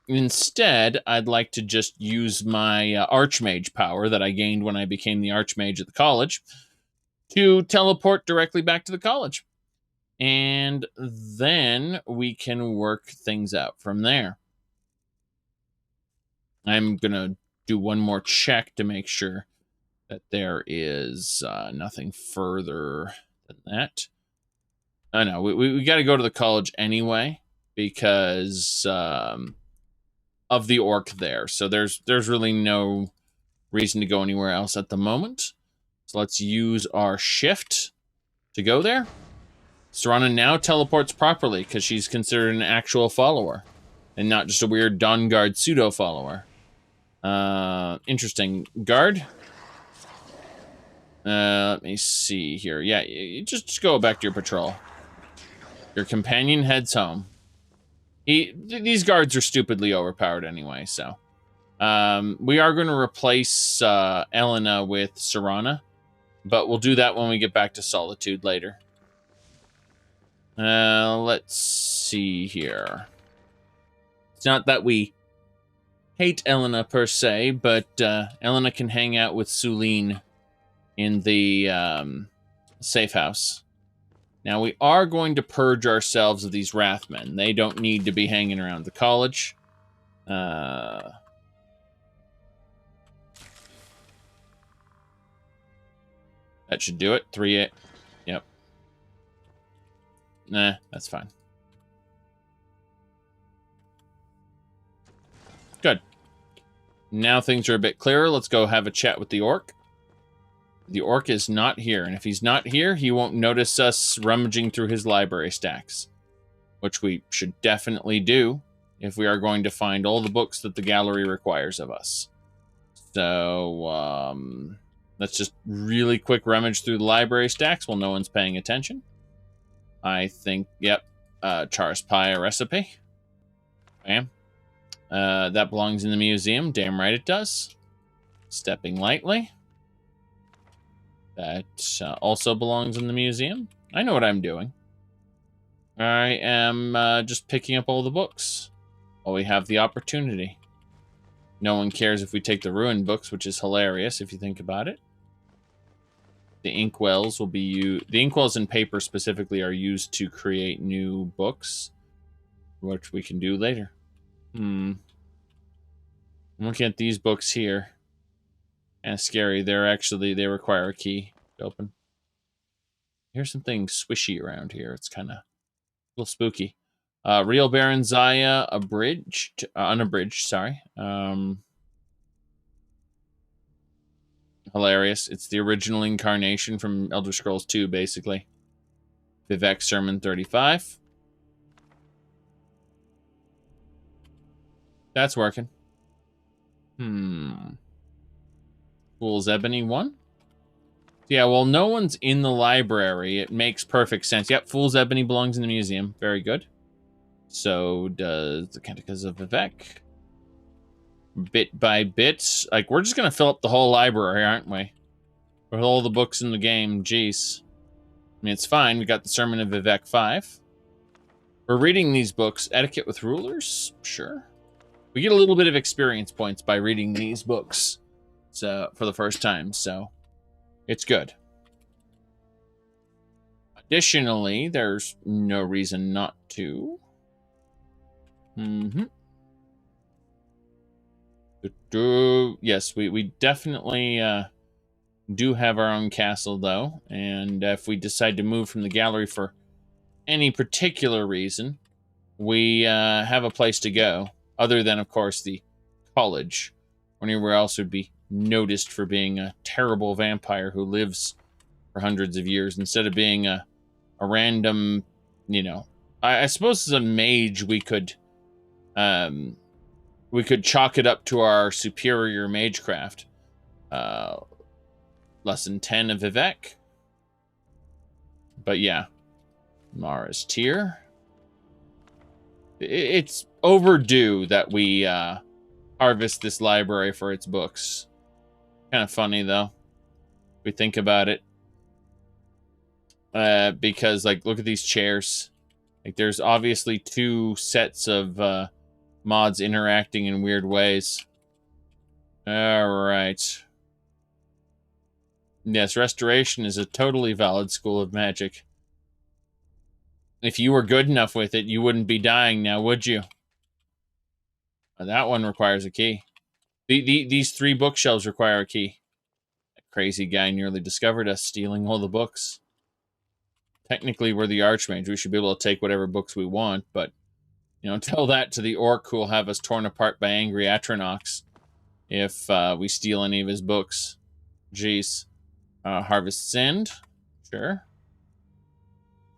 Instead, I'd like to just use my Archmage power that I gained when I became the Archmage at the college to teleport directly back to the college. And then we can work things out from there. I'm going to do one more check to make sure that there is nothing further than that. Oh, no, we got to go to the college anyway because of the orc there. So there's really no reason to go anywhere else at the moment. So let's use our shift to go there. Serana now teleports properly because she's considered an actual follower and not just a weird Dawnguard pseudo follower. Interesting. Guard. Let me see here. Yeah, you just go back to your patrol. Your companion heads home. These guards are stupidly overpowered anyway, so. We are going to replace Elena with Serana, but we'll do that when we get back to Solitude later. Let's see here. It's not that we hate Elena per se, but Elena can hang out with Sulene in the safe house. Now, we are going to purge ourselves of these Wrathmen. They don't need to be hanging around the college. That should do it. 3-8. Yep. Nah, that's fine. Good. Now things are a bit clearer. Let's go have a chat with the orc. The orc is not here, and if he's not here, he won't notice us rummaging through his library stacks, which we should definitely do if we are going to find all the books that the gallery requires of us. So, let's just really quick rummage through the library stacks while no one's paying attention. I think, yep, Char's pie recipe. Bam. That belongs in the museum. Damn right it does. Stepping lightly. That also belongs in the museum. I know what I'm doing. I am just picking up all the books while we have the opportunity. No one cares if we take the ruined books, which is hilarious if you think about it. The inkwells will be used. The inkwells in paper specifically are used to create new books, which we can do later. I'm looking at these books here. Kind of scary. They require a key to open. Here's something swishy around here. It's kind of a little spooky. Real Baron Zaya unabridged, sorry. Hilarious. It's the original incarnation from Elder Scrolls 2, basically. Vivek Sermon 35. That's working. Fool's Ebony 1? Yeah, well, no one's in the library. It makes perfect sense. Yep, Fool's Ebony belongs in the museum. Very good. So does the Canticles of Vivek. Bit by bit. Like, we're just going to fill up the whole library, aren't we? With all the books in the game. Jeez. I mean, it's fine. We got the Sermon of Vivek 5. We're reading these books. Etiquette with Rulers? Sure. We get a little bit of experience points by reading these books. So, for the first time, so it's good. Additionally, there's no reason not to. Yes, we definitely do have our own castle, though. And if we decide to move from the gallery for any particular reason, we have a place to go. Other than, of course, the college. Or anywhere else would be noticed for being a terrible vampire who lives for hundreds of years. Instead of being a random, you know... I suppose as a mage, we could chalk it up to our superior magecraft. Lesson 10 of Vivek. But yeah. Mara's Tier. It's overdue that we harvest this library for its books. Kind of funny, though. If we think about it. Because, like, look at these chairs. Like, there's obviously two sets of mods interacting in weird ways. Alright. Yes, Restoration is a totally valid school of magic. If you were good enough with it, you wouldn't be dying now, would you? That one requires a key. These 3 bookshelves require a key. That crazy guy nearly discovered us stealing all the books. Technically, we're the Archmage. We should be able to take whatever books we want, but, you know, tell that to the orc who will have us torn apart by angry Atronox if we steal any of his books. Jeez. Harvest's End. Sure.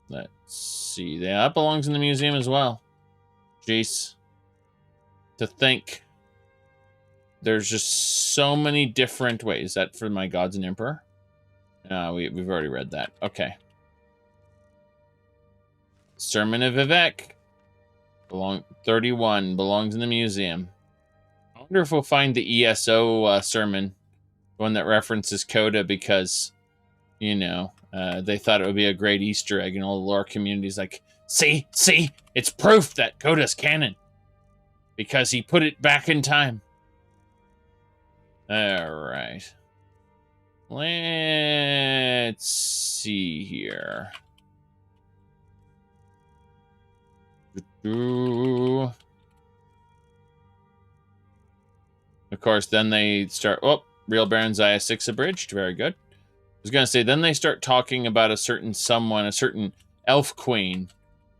Let's see. Yeah, that belongs in the museum as well. Jeez. To think. There's just so many different ways. Is that for my Gods and Emperor? We've already read that. Okay. Sermon of Vivek. 31 belongs in the museum. I wonder if we'll find the ESO sermon. The one that references Coda because, you know, they thought it would be a great Easter egg, and all the lore community's like, see, it's proof that Coda's canon. Because he put it back in time. Alright. Let's see here. Of course, then they start... Oh, Real Baron Zaya 6 abridged. Very good. I was going to say, then they start talking about a certain elf queen,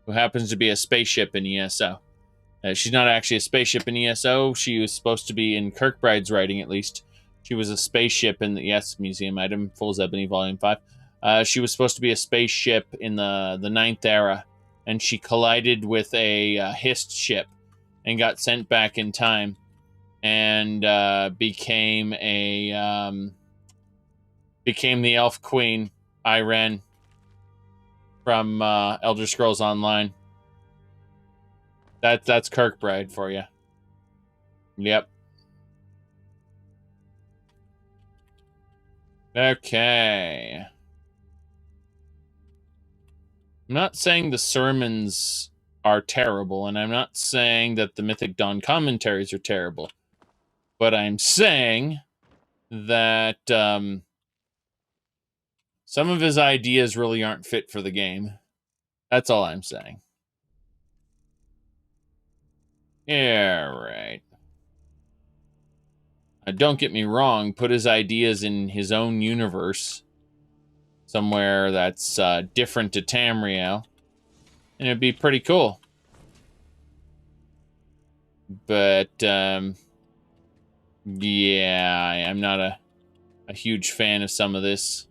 who happens to be a spaceship in ESO. She's not actually a spaceship in ESO. She was supposed to be in Kirkbride's writing, at least. She was a spaceship in the museum item, Fool's Ebony, Volume 5. She was supposed to be a spaceship in the Ninth Era, and she collided with a Hist ship and got sent back in time, and became the Elf Queen, Irene, from Elder Scrolls Online. That's Kirkbride for you. Yep. Okay. I'm not saying the sermons are terrible, and I'm not saying that the Mythic Dawn commentaries are terrible, but I'm saying that some of his ideas really aren't fit for the game. That's all I'm saying. Yeah, right. Don't get me wrong, put his ideas in his own universe, somewhere that's different to Tamriel, and it'd be pretty cool. But, yeah, I'm not a huge fan of some of this.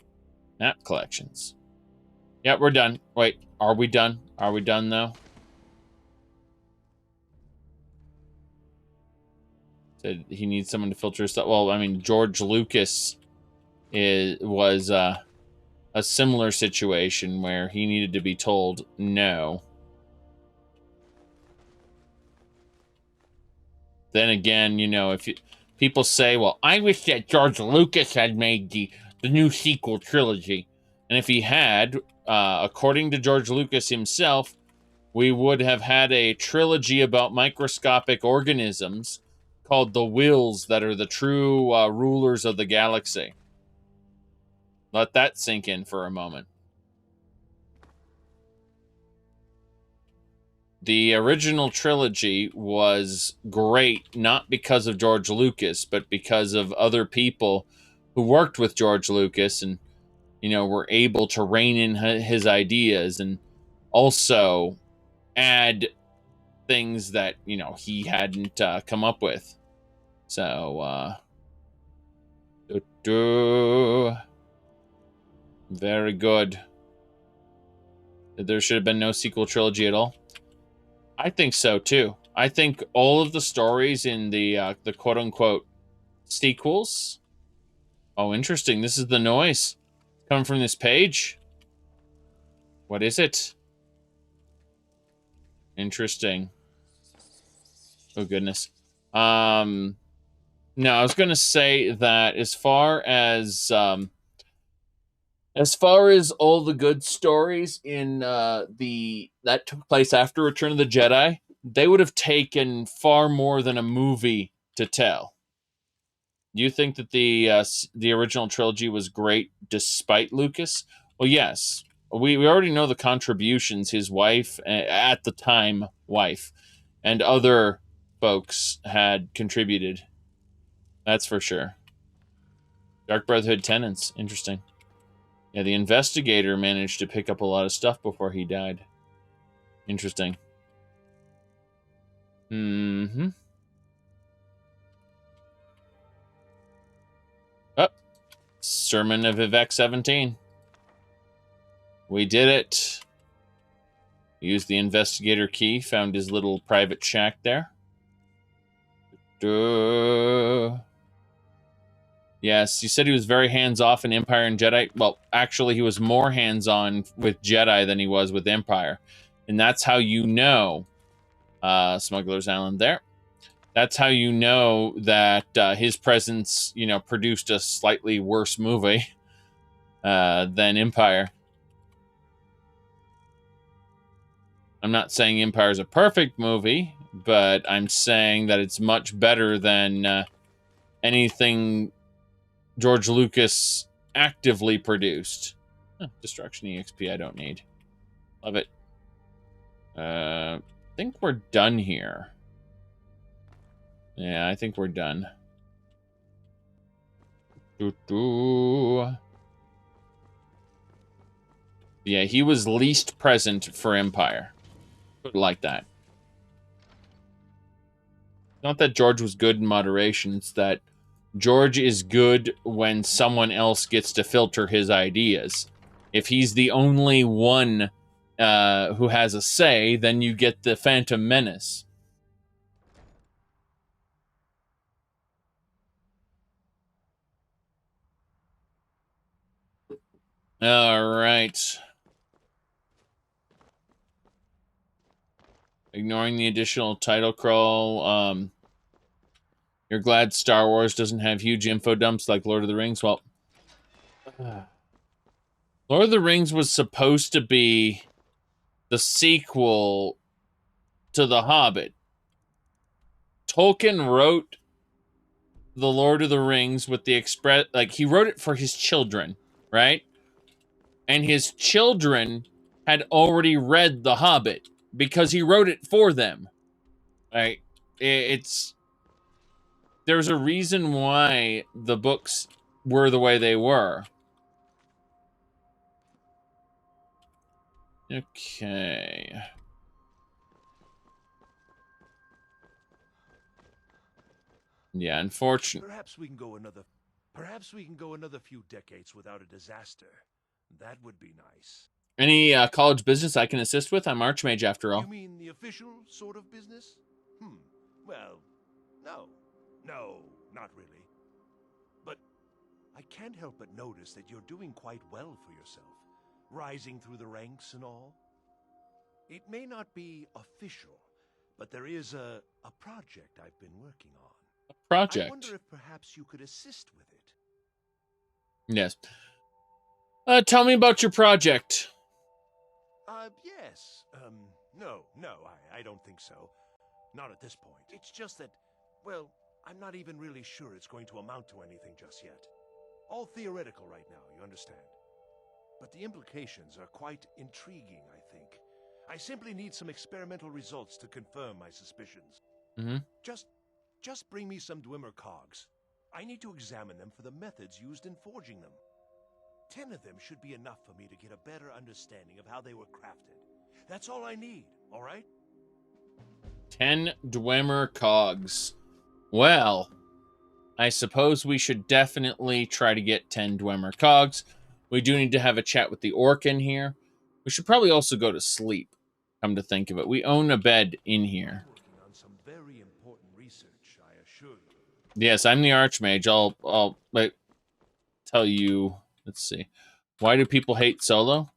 Map collections. Yeah, we're done. Wait, are we done? Are we done, though? Said he needs someone to filter stuff. Well, I mean, George Lucas was a similar situation where he needed to be told no. Then again, you know, if people say, well, I wish that George Lucas had made the new sequel trilogy. And if he had, according to George Lucas himself, we would have had a trilogy about microscopic organisms called the Wills that are the true rulers of the galaxy. Let that sink in for a moment. The original trilogy was great, not because of George Lucas, but because of other people who worked with George Lucas and, you know, were able to rein in his ideas and also add things that, you know, he hadn't come up with. So, very good. There should have been no sequel trilogy at all. I think so too. I think all of the stories in the quote-unquote sequels. Oh, interesting. This is the noise coming from this page. What is it? Interesting. Oh goodness. No, I was gonna say that as far as all the good stories in that took place after Return of the Jedi, they would have taken far more than a movie to tell. Do you think that the original trilogy was great despite Lucas? Well, yes. We already know the contributions his wife, at the time, and other folks had contributed. That's for sure. Dark Brotherhood tenants. Interesting. Yeah, the investigator managed to pick up a lot of stuff before he died. Interesting. Mm-hmm. Oh. Sermon of Vivek 17. We did it. Used the investigator key, found his little private shack there. Yes, you said he was very hands-off in Empire and Jedi. Well, actually, he was more hands-on with Jedi than he was with Empire. And that's how you know, Smuggler's Island there. That's how you know that his presence, you know, produced a slightly worse movie than Empire. I'm not saying Empire is a perfect movie, but I'm saying that it's much better than anything George Lucas actively produced. Destruction EXP I don't need. Love it. I think we're done here. Yeah, I think we're done. Yeah, he was least present for Empire. Put it like that. Not that George was good in moderation. It's that George is good when someone else gets to filter his ideas. If he's the only one who has a say, then you get the Phantom Menace. All right. Ignoring the additional title crawl. You're glad Star Wars doesn't have huge info dumps like Lord of the Rings? Well, Lord of the Rings was supposed to be the sequel to The Hobbit. Tolkien wrote The Lord of the Rings with the express, like, he wrote it for his children, right? And his children had already read The Hobbit because he wrote it for them. Right? There's a reason why the books were the way they were. Okay. Yeah, unfortunately. Perhaps we can go another few decades without a disaster. That would be nice. Any college business I can assist with? I'm Archmage after all. You mean the official sort of business? Well, no, not really. But I can't help but notice that you're doing quite well for yourself, rising through the ranks and all. It may not be official, but there is a project I've been working on. A project? I wonder if perhaps you could assist with it. Yes. Tell me about your project. Yes. No, I don't think so. Not at this point. It's just that, well, I'm not even really sure it's going to amount to anything just yet. All theoretical right now, you understand. But the implications are quite intriguing, I think. I simply need some experimental results to confirm my suspicions. Mm-hmm. Just bring me some Dwemer cogs. I need to examine them for the methods used in forging them. 10 of them should be enough for me to get a better understanding of how they were crafted. That's all I need, all right? 10 Dwemer cogs. Well, I suppose we should definitely try to get 10 Dwemer cogs. We do need to have a chat with the orc in here. We should probably also go to sleep, come to think of it. We own a bed in here. Working on some very important research, I assure you. Yes, I'm the Archmage. I'll tell you. Let's see. Why do people hate Solo?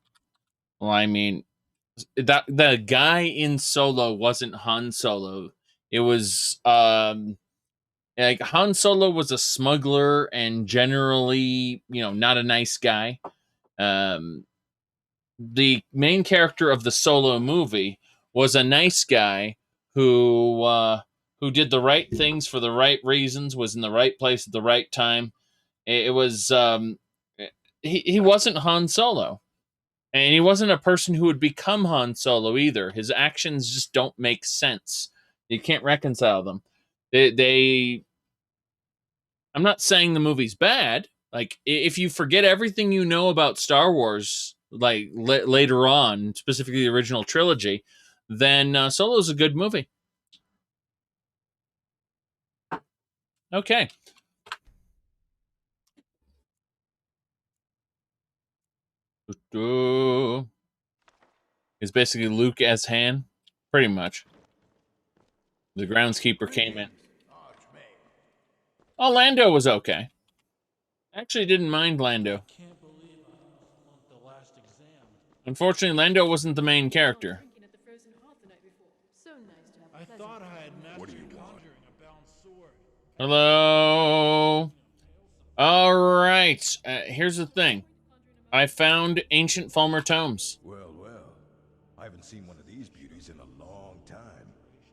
Well, I mean, the guy in Solo wasn't Han Solo. It was like Han Solo was a smuggler and generally, not a nice guy. The main character of the Solo movie was a nice guy who did the right things for the right reasons, was in the right place at the right time. It was he wasn't Han Solo. And he wasn't a person who would become Han Solo either. His actions just don't make sense. You can't reconcile them. I'm not saying the movie's bad. Like, if you forget everything you know about Star Wars, like later on, specifically the original trilogy, then Solo's a good movie. Okay. It's basically Luke as Han, pretty much. The groundskeeper came in. Oh, Lando was okay. Actually didn't mind Lando. Unfortunately, Lando wasn't the main character. I thought I had mastered conjuring a bound sword. Hello. All right. Here's the thing. I found ancient Falmer tomes. Well. I haven't seen one of these beauties in a long time.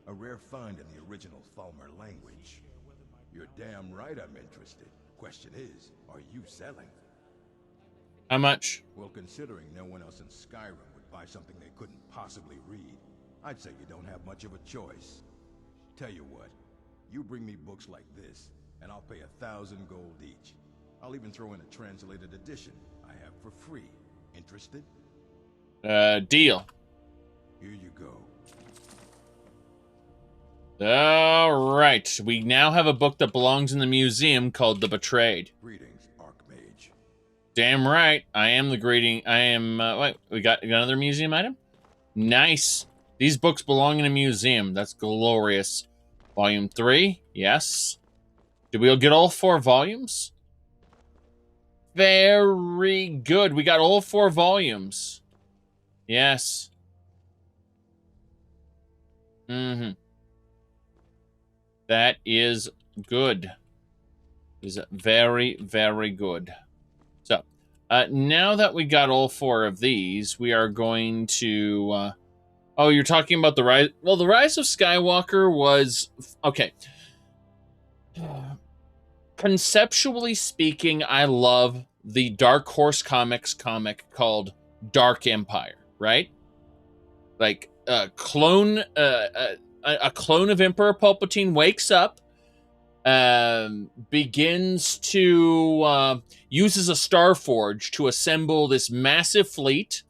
A rare find in the original Falmer language. You're damn right I'm interested. Question is, are you selling? How much? Well, considering no one else in Skyrim would buy something they couldn't possibly read, I'd say you don't have much of a choice. Tell you what, you bring me books like this, and I'll pay 1,000 gold each. I'll even throw in a translated edition I have for free. Interested? Deal. Here you go. All right. We now have a book that belongs in the museum called The Betrayed. Greetings, Archmage. Damn right. I am the greeting. I am... wait, we got another museum item? Nice. These books belong in a museum. That's glorious. Volume 3. Yes. Did we get all 4 volumes? Very good. We got all 4 volumes. Yes. Mm-hmm. That is good. Is very, very good. So, now that we got all 4 of these, we are going to... oh, you're talking about the Rise... Well, the Rise of Skywalker was... Okay. Conceptually speaking, I love the Dark Horse Comics comic called Dark Empire, right? Like, a clone of Emperor Palpatine wakes up, begins to, uses a Starforge to assemble this massive fleet.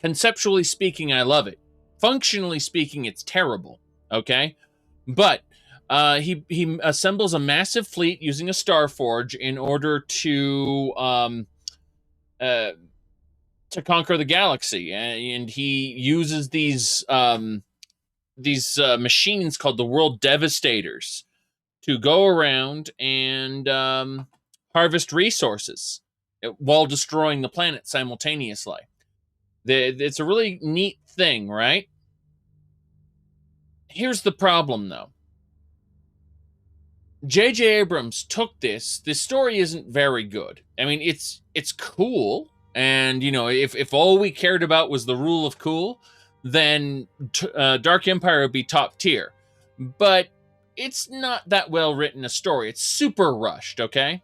Conceptually speaking, I love it. Functionally speaking, it's terrible, okay? But he assembles a massive fleet using a Starforge in order to conquer the galaxy, and he uses these machines called the World Devastators to go around and harvest resources while destroying the planet simultaneously. It's a really neat thing, right? Here's the problem, though. J.J. Abrams took this. This story isn't very good. I mean, it's cool, and you know, if all we cared about was the rule of cool, then Dark Empire would be top tier. But it's not that well written a story. It's super rushed, okay?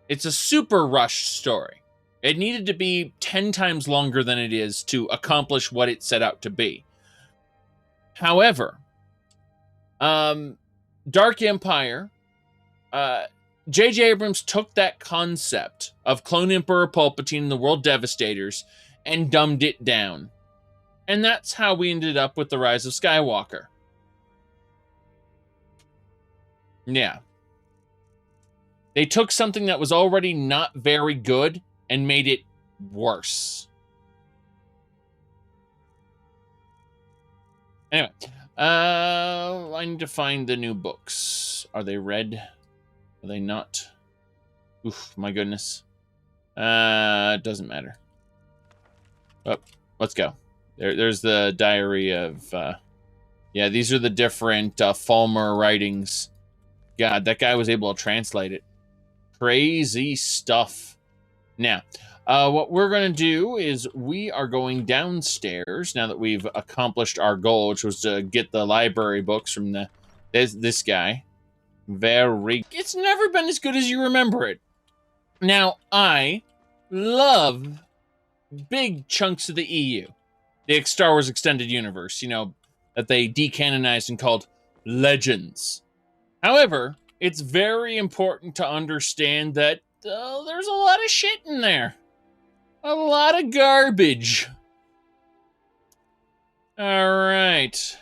It's a super rushed story. It needed to be 10 times longer than it is to accomplish what it set out to be. However, Dark Empire, J.J. Abrams took that concept of Clone Emperor Palpatine and the World Devastators and dumbed it down. And that's how we ended up with The Rise of Skywalker. Yeah. They took something that was already not very good and made it worse. Anyway, I need to find the new books. Are they red? Are they not? Oof, my goodness. It doesn't matter. Oh, let's go. There's the diary of, yeah, these are the different Falmer writings. God, that guy was able to translate it. Crazy stuff. Now, what we're going to do is we are going downstairs now that we've accomplished our goal, which was to get the library books from this guy. It's never been as good as you remember it. Now, I love big chunks of the EU. The Star Wars Extended Universe, you know, that they decanonized and called Legends. However, it's very important to understand that there's a lot of shit in there. A lot of garbage. All right.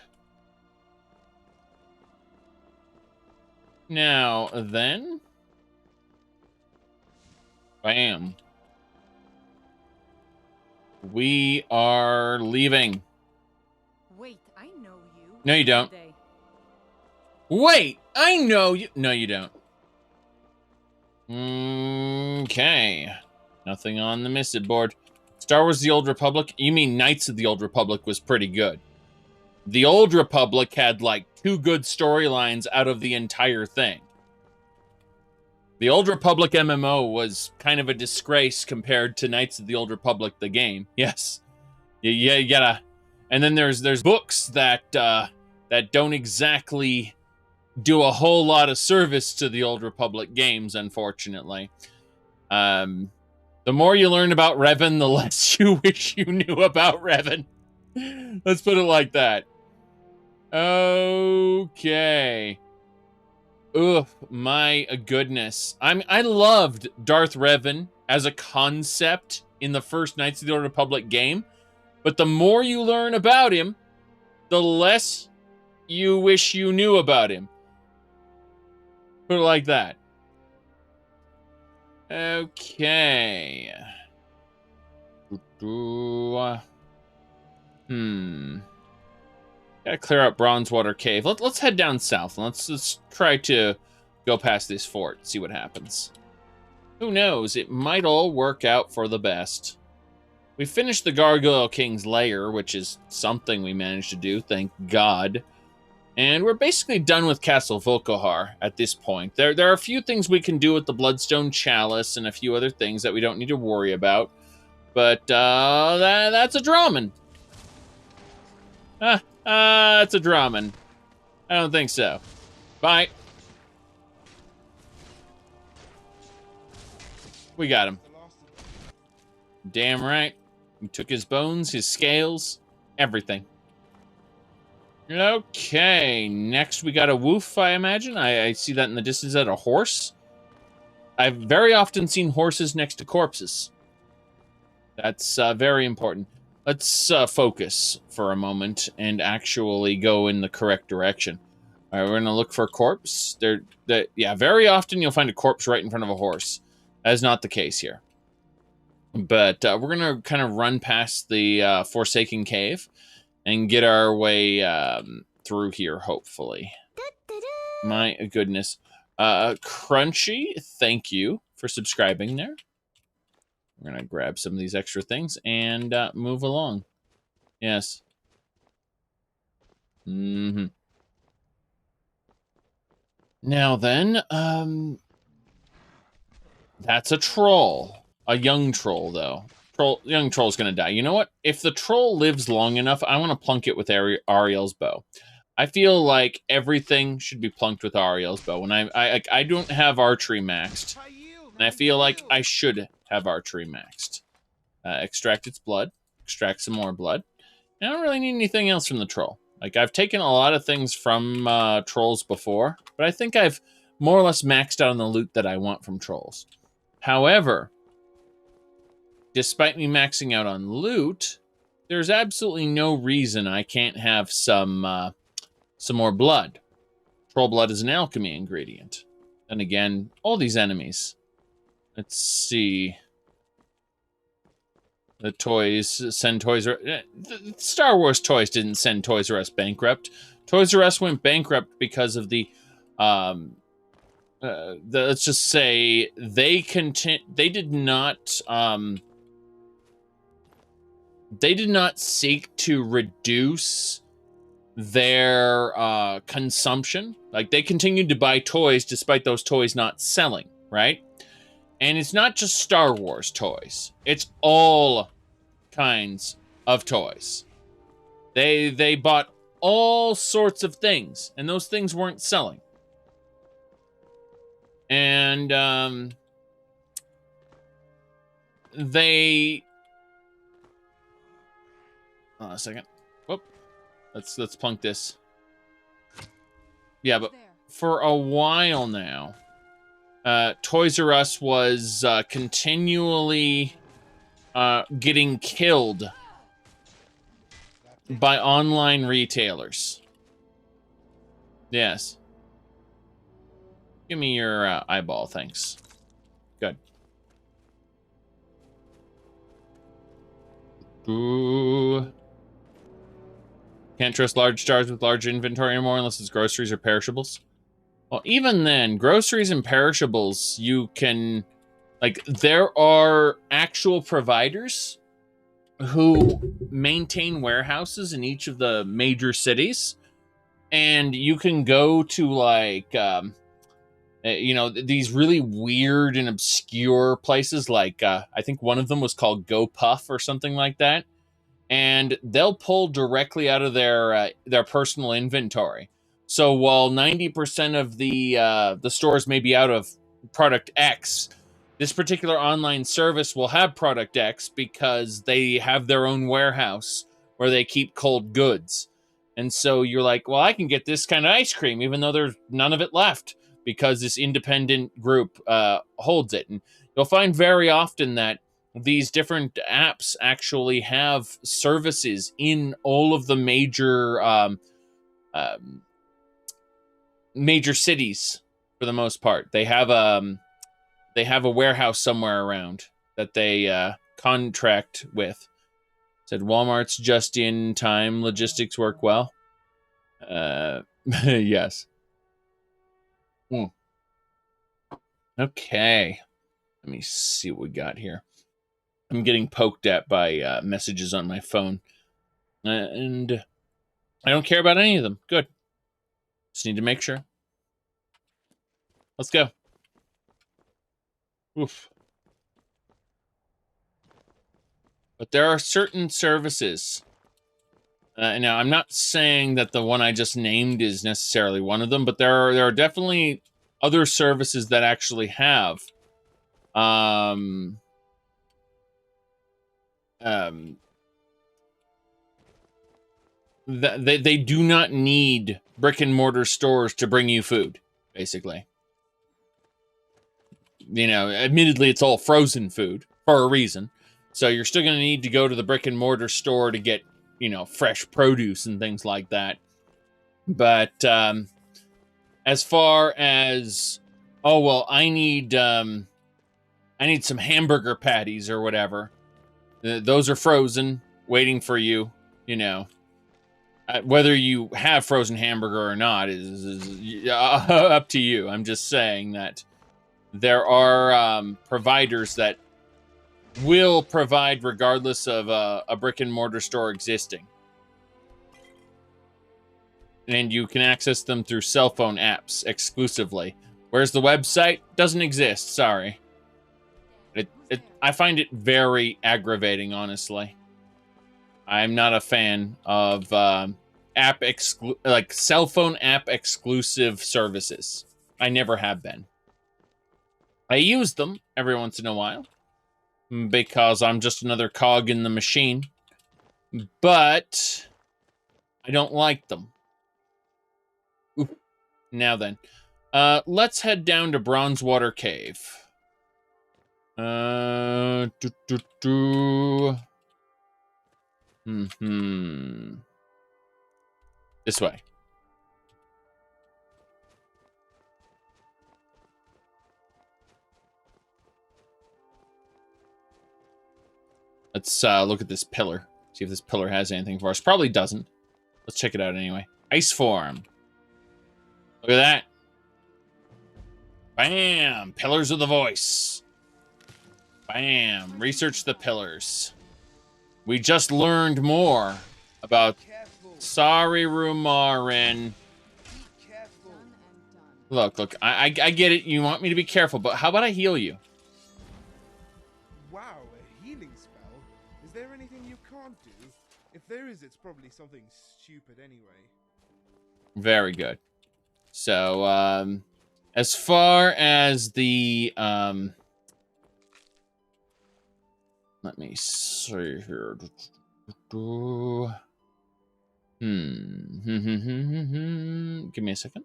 Now, then. Bam. We are leaving. Wait, I know you. No, you don't. Wait, I know you. No, you don't. Okay. Nothing on the missed board. Star Wars The Old Republic? You mean Knights of the Old Republic was pretty good. The Old Republic had like 2 good storylines out of the entire thing. The Old Republic MMO was kind of a disgrace compared to Knights of the Old Republic, the game. Yes. You gotta... And then there's books that don't exactly do a whole lot of service to the Old Republic games, unfortunately. The more you learn about Revan, the less you wish you knew about Revan. Let's put it like that. Okay. Ugh, my goodness. I loved Darth Revan as a concept in the first Knights of the Old Republic game, but the more you learn about him, the less you wish you knew about him. Put it like that. Okay. Gotta clear out Bronzewater Cave. Let's head down south and let's try to go past this fort, see what happens. Who knows? It might all work out for the best. We finished the Gargoyle King's lair, which is something we managed to do, thank God. And we're basically done with Castle Volkihar at this point. There are a few things we can do with the Bloodstone Chalice and a few other things that we don't need to worry about. But that's a Drawman. That's a Drawman. I don't think so. Bye. We got him. Damn right. We took his bones, his scales, everything. Okay, next we got a wolf, I imagine. I see that in the distance at a horse. I've very often seen horses next to corpses. That's very important. Let's focus for a moment and actually go in the correct direction. All right, we're going to look for a corpse. Yeah, very often you'll find a corpse right in front of a horse. That is not the case here. But we're going to kind of run past the Forsaken Cave and get our way through here, hopefully. My goodness. Crunchy, thank you for subscribing there. We're going to grab some of these extra things and move along. Yes. Now then, that's a troll. A young troll, though. Young troll's going to die. You know what? If the troll lives long enough, I want to plunk it with Ariel's bow. I feel like everything should be plunked with Ariel's bow. When I don't have archery maxed, and I feel like I should have archery maxed. Extract its blood. Extract some more blood. I don't really need anything else from the troll. Like, I've taken a lot of things from trolls before, but I think I've more or less maxed out on the loot that I want from trolls. However, despite me maxing out on loot, there's absolutely no reason I can't have some more blood. Troll blood is an alchemy ingredient. And again, all these enemies. Let's see. The toys send Toys R Us. Star Wars Toys didn't send Toys R Us bankrupt. Toys R Us went bankrupt because of the let's just say they did not seek to reduce their consumption. Like, they continued to buy toys despite those toys not selling, right? And it's not just Star Wars toys. It's all kinds of toys. They bought all sorts of things, and those things weren't selling. And they... Hold on a second. Whoop. Let's plunk this. Yeah, but for a while now, Toys R Us was continually getting killed by online retailers. Yes. Give me your eyeball, thanks. Good. Ooh. Can't trust large stores with large inventory anymore unless it's groceries or perishables. Well, even then, groceries and perishables, you can... Like, there are actual providers who maintain warehouses in each of the major cities. And you can go to, like, you know, these really weird and obscure places. Like, I think one of them was called Go Puff or something like that. And they'll pull directly out of their personal inventory. So while 90% of the stores may be out of product X, this particular online service will have product X because they have their own warehouse where they keep cold goods. And so you're like, well, I can get this kind of ice cream, even though there's none of it left because this independent group holds it. And you'll find very often that these different apps actually have services in all of the major major cities for the most part. They have a warehouse somewhere around that they contract with. Said Walmart's just in time. Logistics work well. Yes. Okay. Let me see what we got here. I'm getting poked at by messages on my phone. And I don't care about any of them. Good. Just need to make sure. Let's go. Oof. But there are certain services. Now, I'm not saying that the one I just named is necessarily one of them, but there are definitely other services that actually have they do not need brick and mortar stores to bring you food, basically. You know, admittedly, it's all frozen food for a reason. So you're still going to need to go to the brick and mortar store to get, you know, fresh produce and things like that. But as far as, oh, well, I need some hamburger patties or whatever. Those are frozen, waiting for you, you know. Whether you have frozen hamburger or not is up to you. I'm just saying that there are providers that will provide regardless of a brick and mortar store existing. And you can access them through cell phone apps exclusively. Whereas the website doesn't exist, sorry. I find it very aggravating, honestly. I'm not a fan of cell phone app exclusive services. I never have been. I use them every once in a while because I'm just another cog in the machine, but I don't like them. Ooh. Now then, let's head down to Bronzewater Cave. This way. Let's look at this pillar. See if this pillar has anything for us. Probably doesn't. Let's check it out anyway. Ice form. Look at that. Bam! Pillars of the voice. Bam! Research the pillars. We just learned more about Sarirumarin. Look, I get it. You want me to be careful, but how about I heal you? Wow, a healing spell? Is there anything you can't do? If there is, it's probably something stupid anyway. Very good. So, as far as the, let me see here. Give me a second.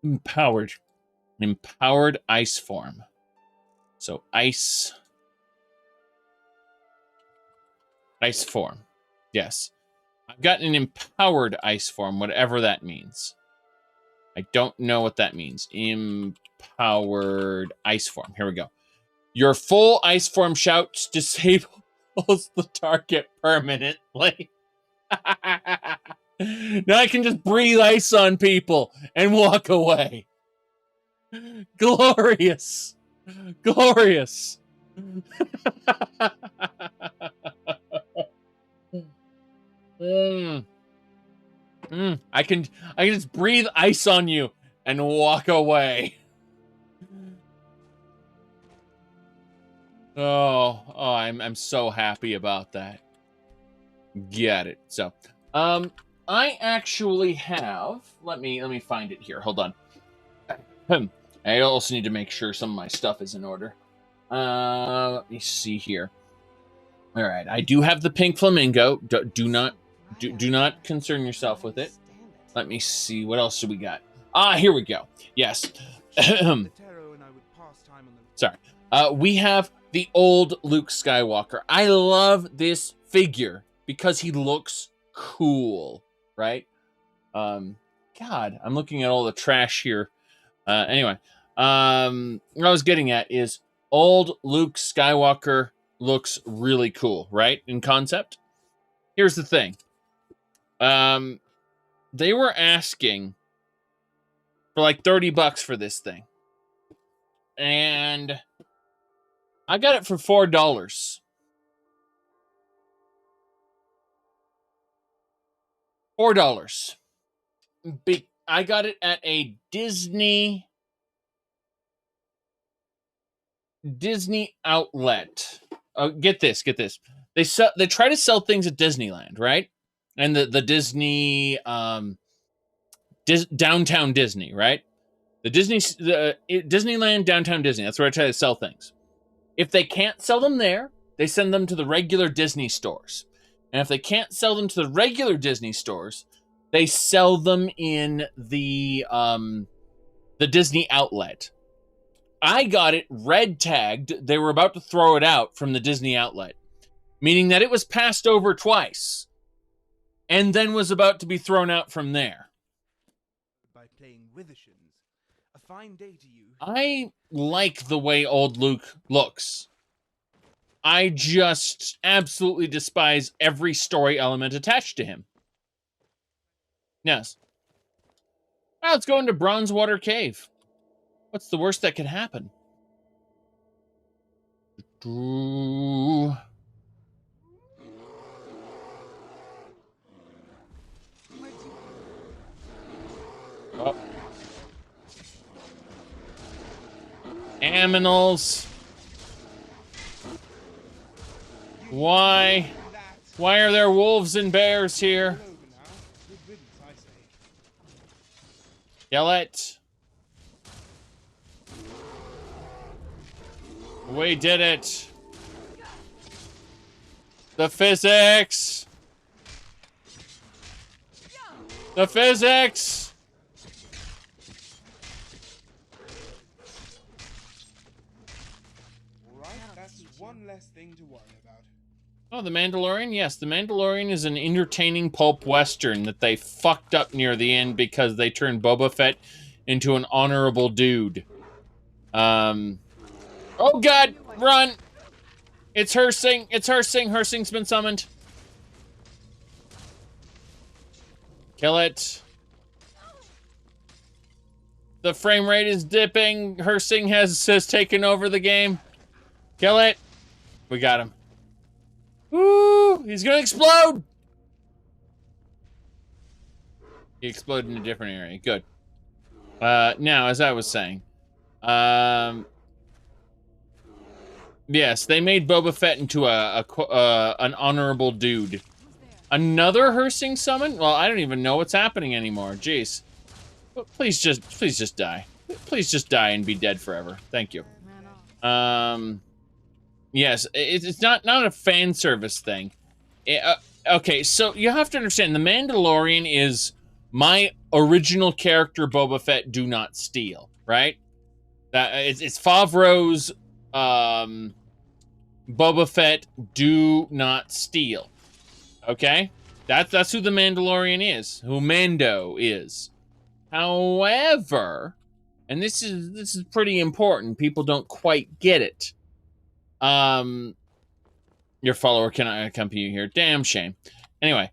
Empowered ice form. So ice form. Yes. I've got an empowered ice form, whatever that means. I don't know what that means. Empowered ice form. Here we go. Your full ice form shouts disables the target permanently. Now I can just breathe ice on people and walk away. Glorious. Glorious. I can just breathe ice on you and walk away. I'm so happy about that. Get it. So, I actually have. Let me find it here. Hold on. I also need to make sure some of my stuff is in order. Let me see here. All right, I do have the pink flamingo. Do not concern yourself with it. Let me see. What else do we got? Here we go. Yes. Sorry. We have the old Luke Skywalker. I love this figure because he looks cool, right? God, I'm looking at all the trash here. Anyway, what I was getting at is old Luke Skywalker looks really cool, right? In concept. Here's the thing. They were asking for like $30 for this thing. And I got it for $4. $4. I got it at a Disney outlet. Get this. They try to sell things at Disneyland, right? And the Disney downtown Disney, right? Disneyland downtown Disney. That's where I try to sell things. If they can't sell them there, they send them to the regular Disney stores. And if they can't sell them to the regular Disney stores, they sell them in the Disney outlet. I got it red tagged. They were about to throw it out from the Disney outlet, meaning that it was passed over twice and then was about to be thrown out from there. By playing Withershins. A fine day to you. I like the way old Luke looks. I just absolutely despise every story element attached to him. Yes. Well, let's go into Bronzewater Cave. What's the worst that could happen? Oh. Aminals. Why? Why are there wolves and bears here? Kill it. We did it. The physics. The physics. Alright, that's one less thing to worry about. Oh, The Mandalorian? Yes, The Mandalorian is an entertaining pulp western that they fucked up near the end because they turned Boba Fett into an honorable dude. Oh god, run! It's Hersing, Hersing's been summoned. Kill it. The frame rate is dipping. Hersing has taken over the game. Kill it. We got him. Woo! He's gonna explode! He exploded in a different area. Good. Now, as I was saying, yes, they made Boba Fett into an honorable dude. Another Hersing summon? Well, I don't even know what's happening anymore. Jeez. Please just die. Please just die and be dead forever. Thank you. Yes, it's not a fan service thing. Okay, so you have to understand, The Mandalorian is my original character Boba Fett do not steal, right? It's Favreau's Boba Fett do not steal. Okay? That's who The Mandalorian is, who Mando is. However, and this is pretty important, people don't quite get it. Your follower cannot accompany you here. Damn shame. Anyway,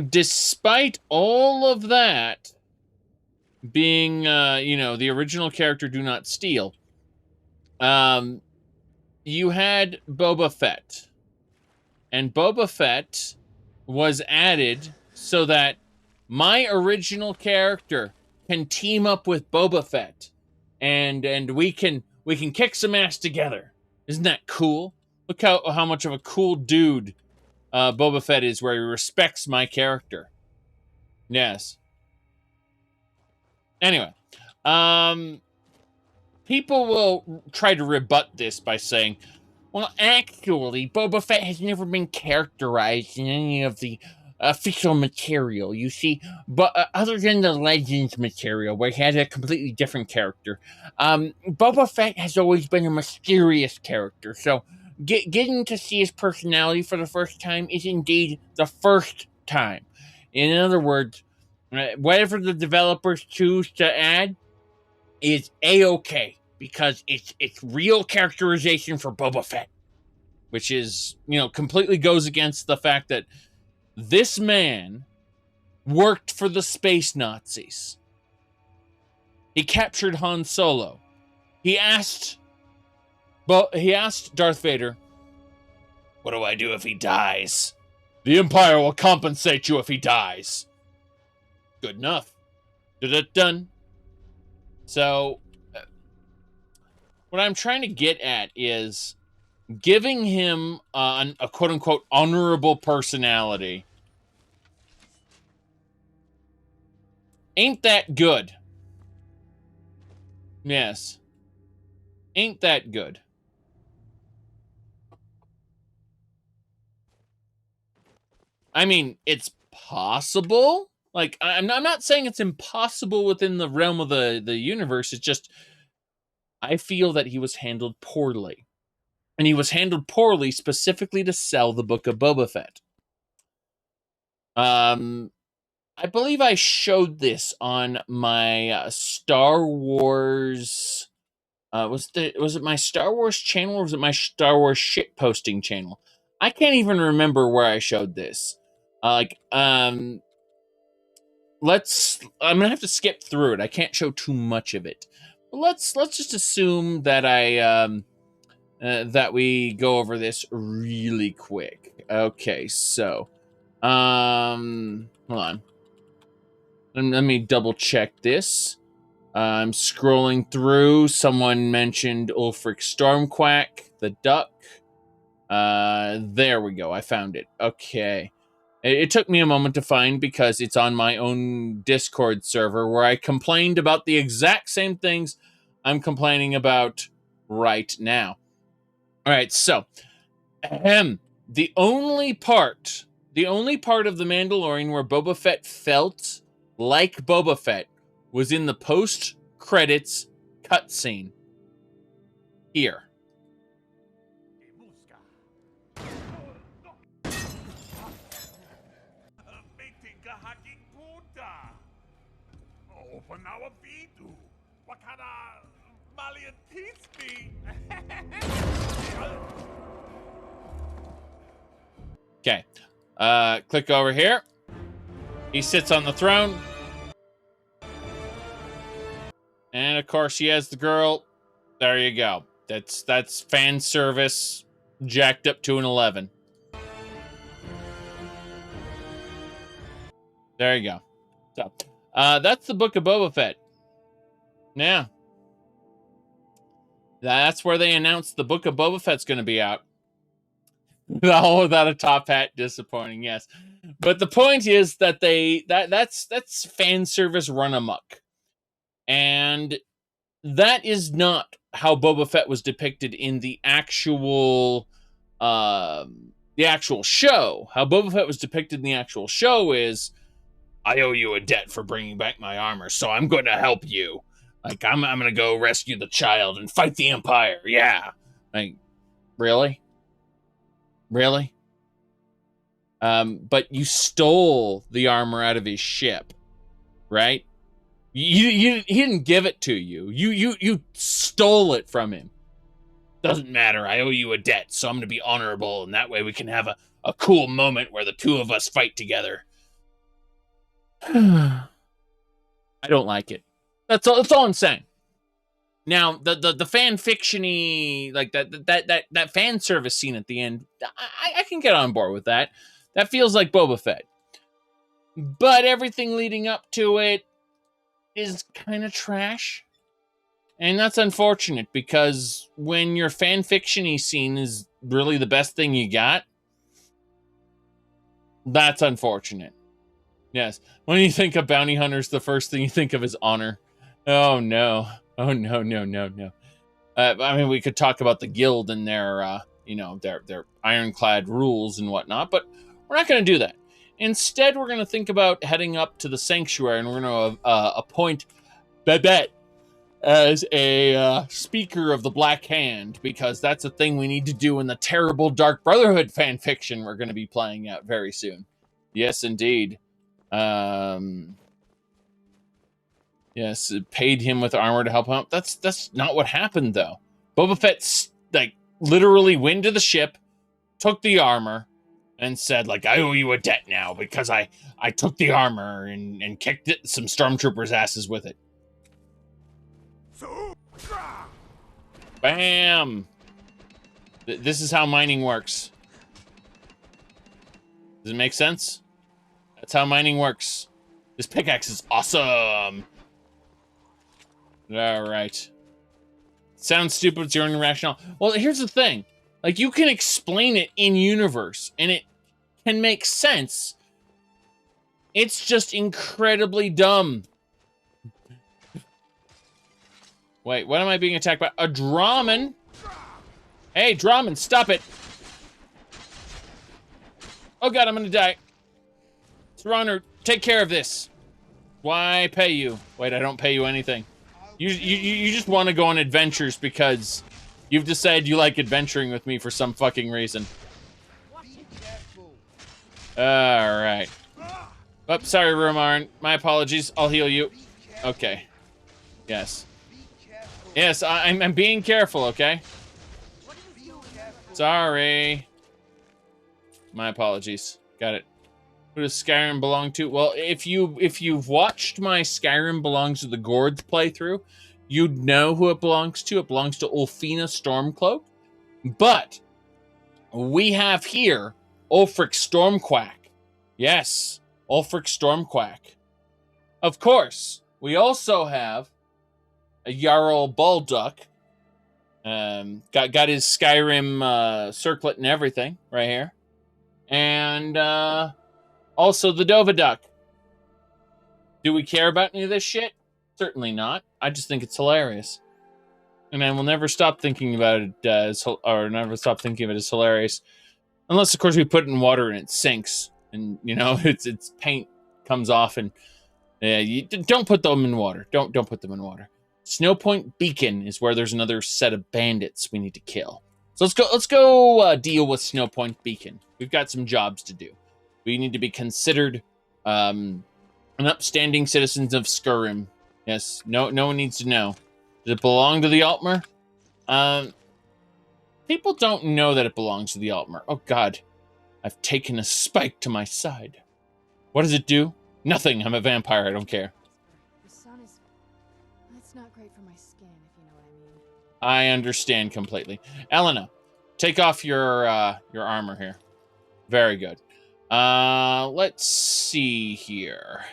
despite all of that being, the original character do not steal, you had Boba Fett. And Boba Fett was added so that my original character can team up with Boba Fett. And we can kick some ass together. Isn't that cool? Look how much of a cool dude Boba Fett is, where he respects my character. Yes. Anyway, people will try to rebut this by saying, well, actually, Boba Fett has never been characterized in any of the official material, you see, but other than the Legends material, where he has a completely different character, Boba Fett has always been a mysterious character, so getting to see his personality for the first time is indeed the first time. In other words, whatever the developers choose to add is A-okay, because it's real characterization for Boba Fett, which is, completely goes against the fact that this man worked for the space Nazis. He captured Han Solo. He asked Darth Vader, "What do I do if he dies?" "The Empire will compensate you if he dies." Good enough. Done. So, what I'm trying to get at is giving him a quote-unquote honorable personality ain't that good. Yes. Ain't that good. I mean, it's possible. Like, I'm not saying it's impossible within the realm of the universe. It's just, I feel that he was handled poorly. And he was handled poorly specifically to sell the Book of Boba Fett. I believe I showed this on my Star Wars... was it my Star Wars channel, or was it my Star Wars shitposting channel? I can't even remember where I showed this. I'm gonna have to skip through it. I can't show too much of it. But let's just assume that that we go over this really quick. Okay, so hold on. Let me double check this. I'm scrolling through. Someone mentioned Ulfric Stormquack, the duck. There we go. I found it. Okay. It took me a moment to find because it's on my own Discord server where I complained about the exact same things I'm complaining about right now. All right, so the only part of The Mandalorian where Boba Fett felt like Boba Fett was in the post-credits cutscene. Here. Okay. Click over here. He sits on the throne. And of course he has the girl. There you go. That's fan service jacked up to an 11. There you go. So, that's the Book of Boba Fett. Yeah. That's where they announced the Book of Boba Fett's going to be out. All without a top hat, disappointing, yes. But the point is that that's fan service run amok. And that is not how Boba Fett was depicted in the actual show. How Boba Fett was depicted in the actual show is, I owe you a debt for bringing back my armor, so I'm going to help you. Like, I'm going to go rescue the child and fight the Empire. Yeah. Like, really? Really? But you stole the armor out of his ship, right? He didn't give it to you. You stole it from him. Doesn't matter. I owe you a debt, so I'm going to be honorable, and that way we can have a cool moment where the two of us fight together. I don't like it. That's all I'm saying. Now, the fan fiction-y, like that fan service scene at the end, I can get on board with that. That feels like Boba Fett. But everything leading up to it is kind of trash. And that's unfortunate, because when your fan fiction-y scene is really the best thing you got, that's unfortunate. Yes. When you think of bounty hunters, the first thing you think of is honor. Oh, no. Oh, no, no, no, no. I mean, we could talk about the guild and their ironclad rules and whatnot, but we're not going to do that. Instead, we're going to think about heading up to the sanctuary, and we're going to appoint Babette as a speaker of the Black Hand, because that's a thing we need to do in the terrible Dark Brotherhood fanfiction we're going to be playing out very soon. Yes, indeed. Yes, it paid him with armor to help him out. That's not what happened, though. Boba Fett, like, literally went to the ship, took the armor, and said, like, I owe you a debt now because I took the armor and kicked some stormtroopers' asses with it. Bam! This is how mining works. Does it make sense? That's how mining works. This pickaxe is awesome. All right. Sounds stupid. It's your own rationale. Well, here's the thing. Like, you can explain it in universe, and it can make sense. It's just incredibly dumb. Wait, what am I being attacked by? A Drahmin? Hey, Drahmin, stop it. Oh god, I'm gonna die. Serana, take care of this. Why pay you? Wait, I don't pay you anything. You just want to go on adventures because you've decided you like adventuring with me for some fucking reason. Alright. Oh, sorry, Romarn. My apologies. I'll heal you. Okay. Yes. Yes, I'm being careful, okay? Sorry. My apologies. Got it. Who does Skyrim belong to? Well, if you've watched my Skyrim Belongs to the Gourds playthrough, you'd know who it belongs to. It belongs to Ulfina Stormcloak. But we have here Ulfric Stormquack. Yes, Ulfric Stormquack. Of course, we also have a Jarl Balduck. Got his Skyrim circlet and everything right here. And also the Dovaduck. Do we care about any of this shit? Certainly not. I just think it's hilarious. And I will never stop thinking about it never stop thinking of it as hilarious. Unless, of course, we put it in water and it sinks. And, you know, its paint comes off and you don't put them in water. Don't put them in water. Snowpoint Beacon is where there's another set of bandits we need to kill. So let's go deal with Snowpoint Beacon. We've got some jobs to do. We need to be considered an upstanding citizens of Skyrim. Yes, no one needs to know. Does it belong to the Altmer? People don't know that it belongs to the Altmer. Oh god, I've taken a spike to my side. What does it do? Nothing. I'm a vampire. I don't care. The sun is... That's not great for my skin, if you know what I mean. I understand completely. Elena, take off your armor here. Very good. Let's see here.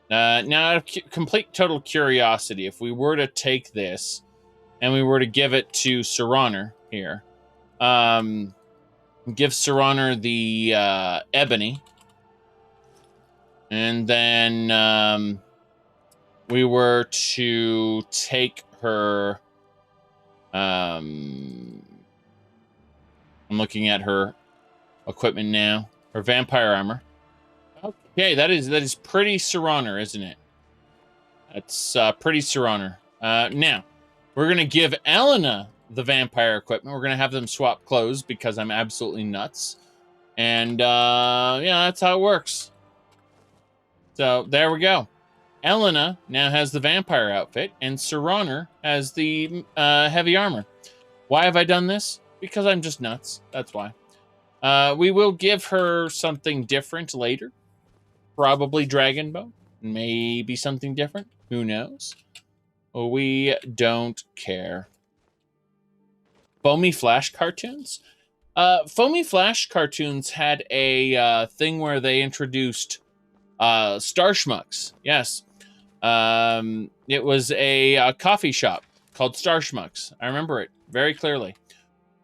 Now, out of complete total curiosity, if we were to take this and we were to give it to Serana here, give Serana the ebony, and then we were to take her. I'm looking at her equipment now. Her vampire armor. Okay, that is pretty Serana, isn't it? That's pretty Serana. Now, we're going to give Elena the vampire equipment. We're going to have them swap clothes because I'm absolutely nuts. And, yeah, that's how it works. So, there we go. Elena now has the vampire outfit, and Serana has the heavy armor. Why have I done this? Because I'm just nuts. That's why. We will give her something different later. Probably Dragon Bow. Maybe something different. Who knows? We don't care. Foamy Flash cartoons? Foamy Flash cartoons had a thing where they introduced Star Schmucks. Yes. It was a coffee shop called Star Schmucks. I remember it very clearly.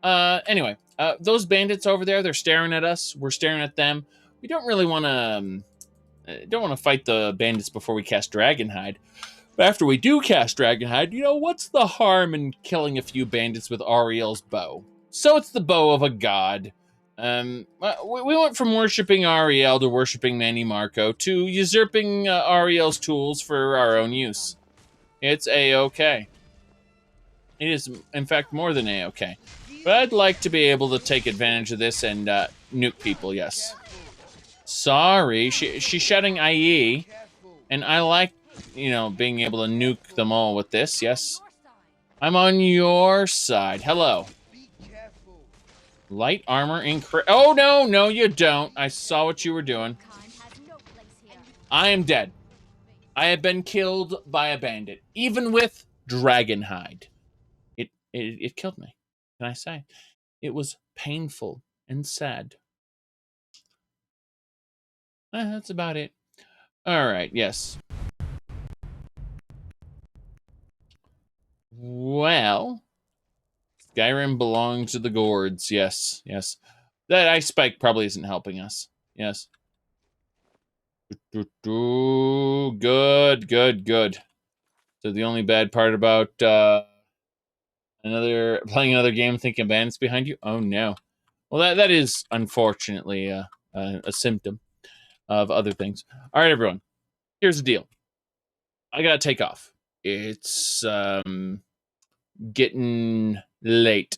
Anyway, those bandits over there, they're staring at us. We're staring at them. We don't really want to... don't want to fight the bandits before we cast Dragonhide. But after we do cast Dragonhide, you know, what's the harm in killing a few bandits with Ariel's bow? So it's the bow of a god. We went from worshipping Ariel to worshipping Manny Marco to usurping Ariel's tools for our own use. It's A-okay. It is, in fact, more than A-okay. But I'd like to be able to take advantage of this and nuke people, yes. Sorry, she's shouting IE, and I like, you know, being able to nuke them all with this, yes. I'm on your side. Hello. Light armor increase. Oh, no, you don't. I saw what you were doing. I am dead. I have been killed by a bandit, even with Dragonhide. It killed me. Can I say? It was painful and sad. That's about it. All right, yes. Well, Skyrim belongs to the Gourds. Yes. That ice spike probably isn't helping us. Yes. Good. So the only bad part about playing another game thinking bandits behind you? Oh no. Well, that is unfortunately a symptom of other things. All right, everyone. Here's the deal. I gotta take off. It's getting late.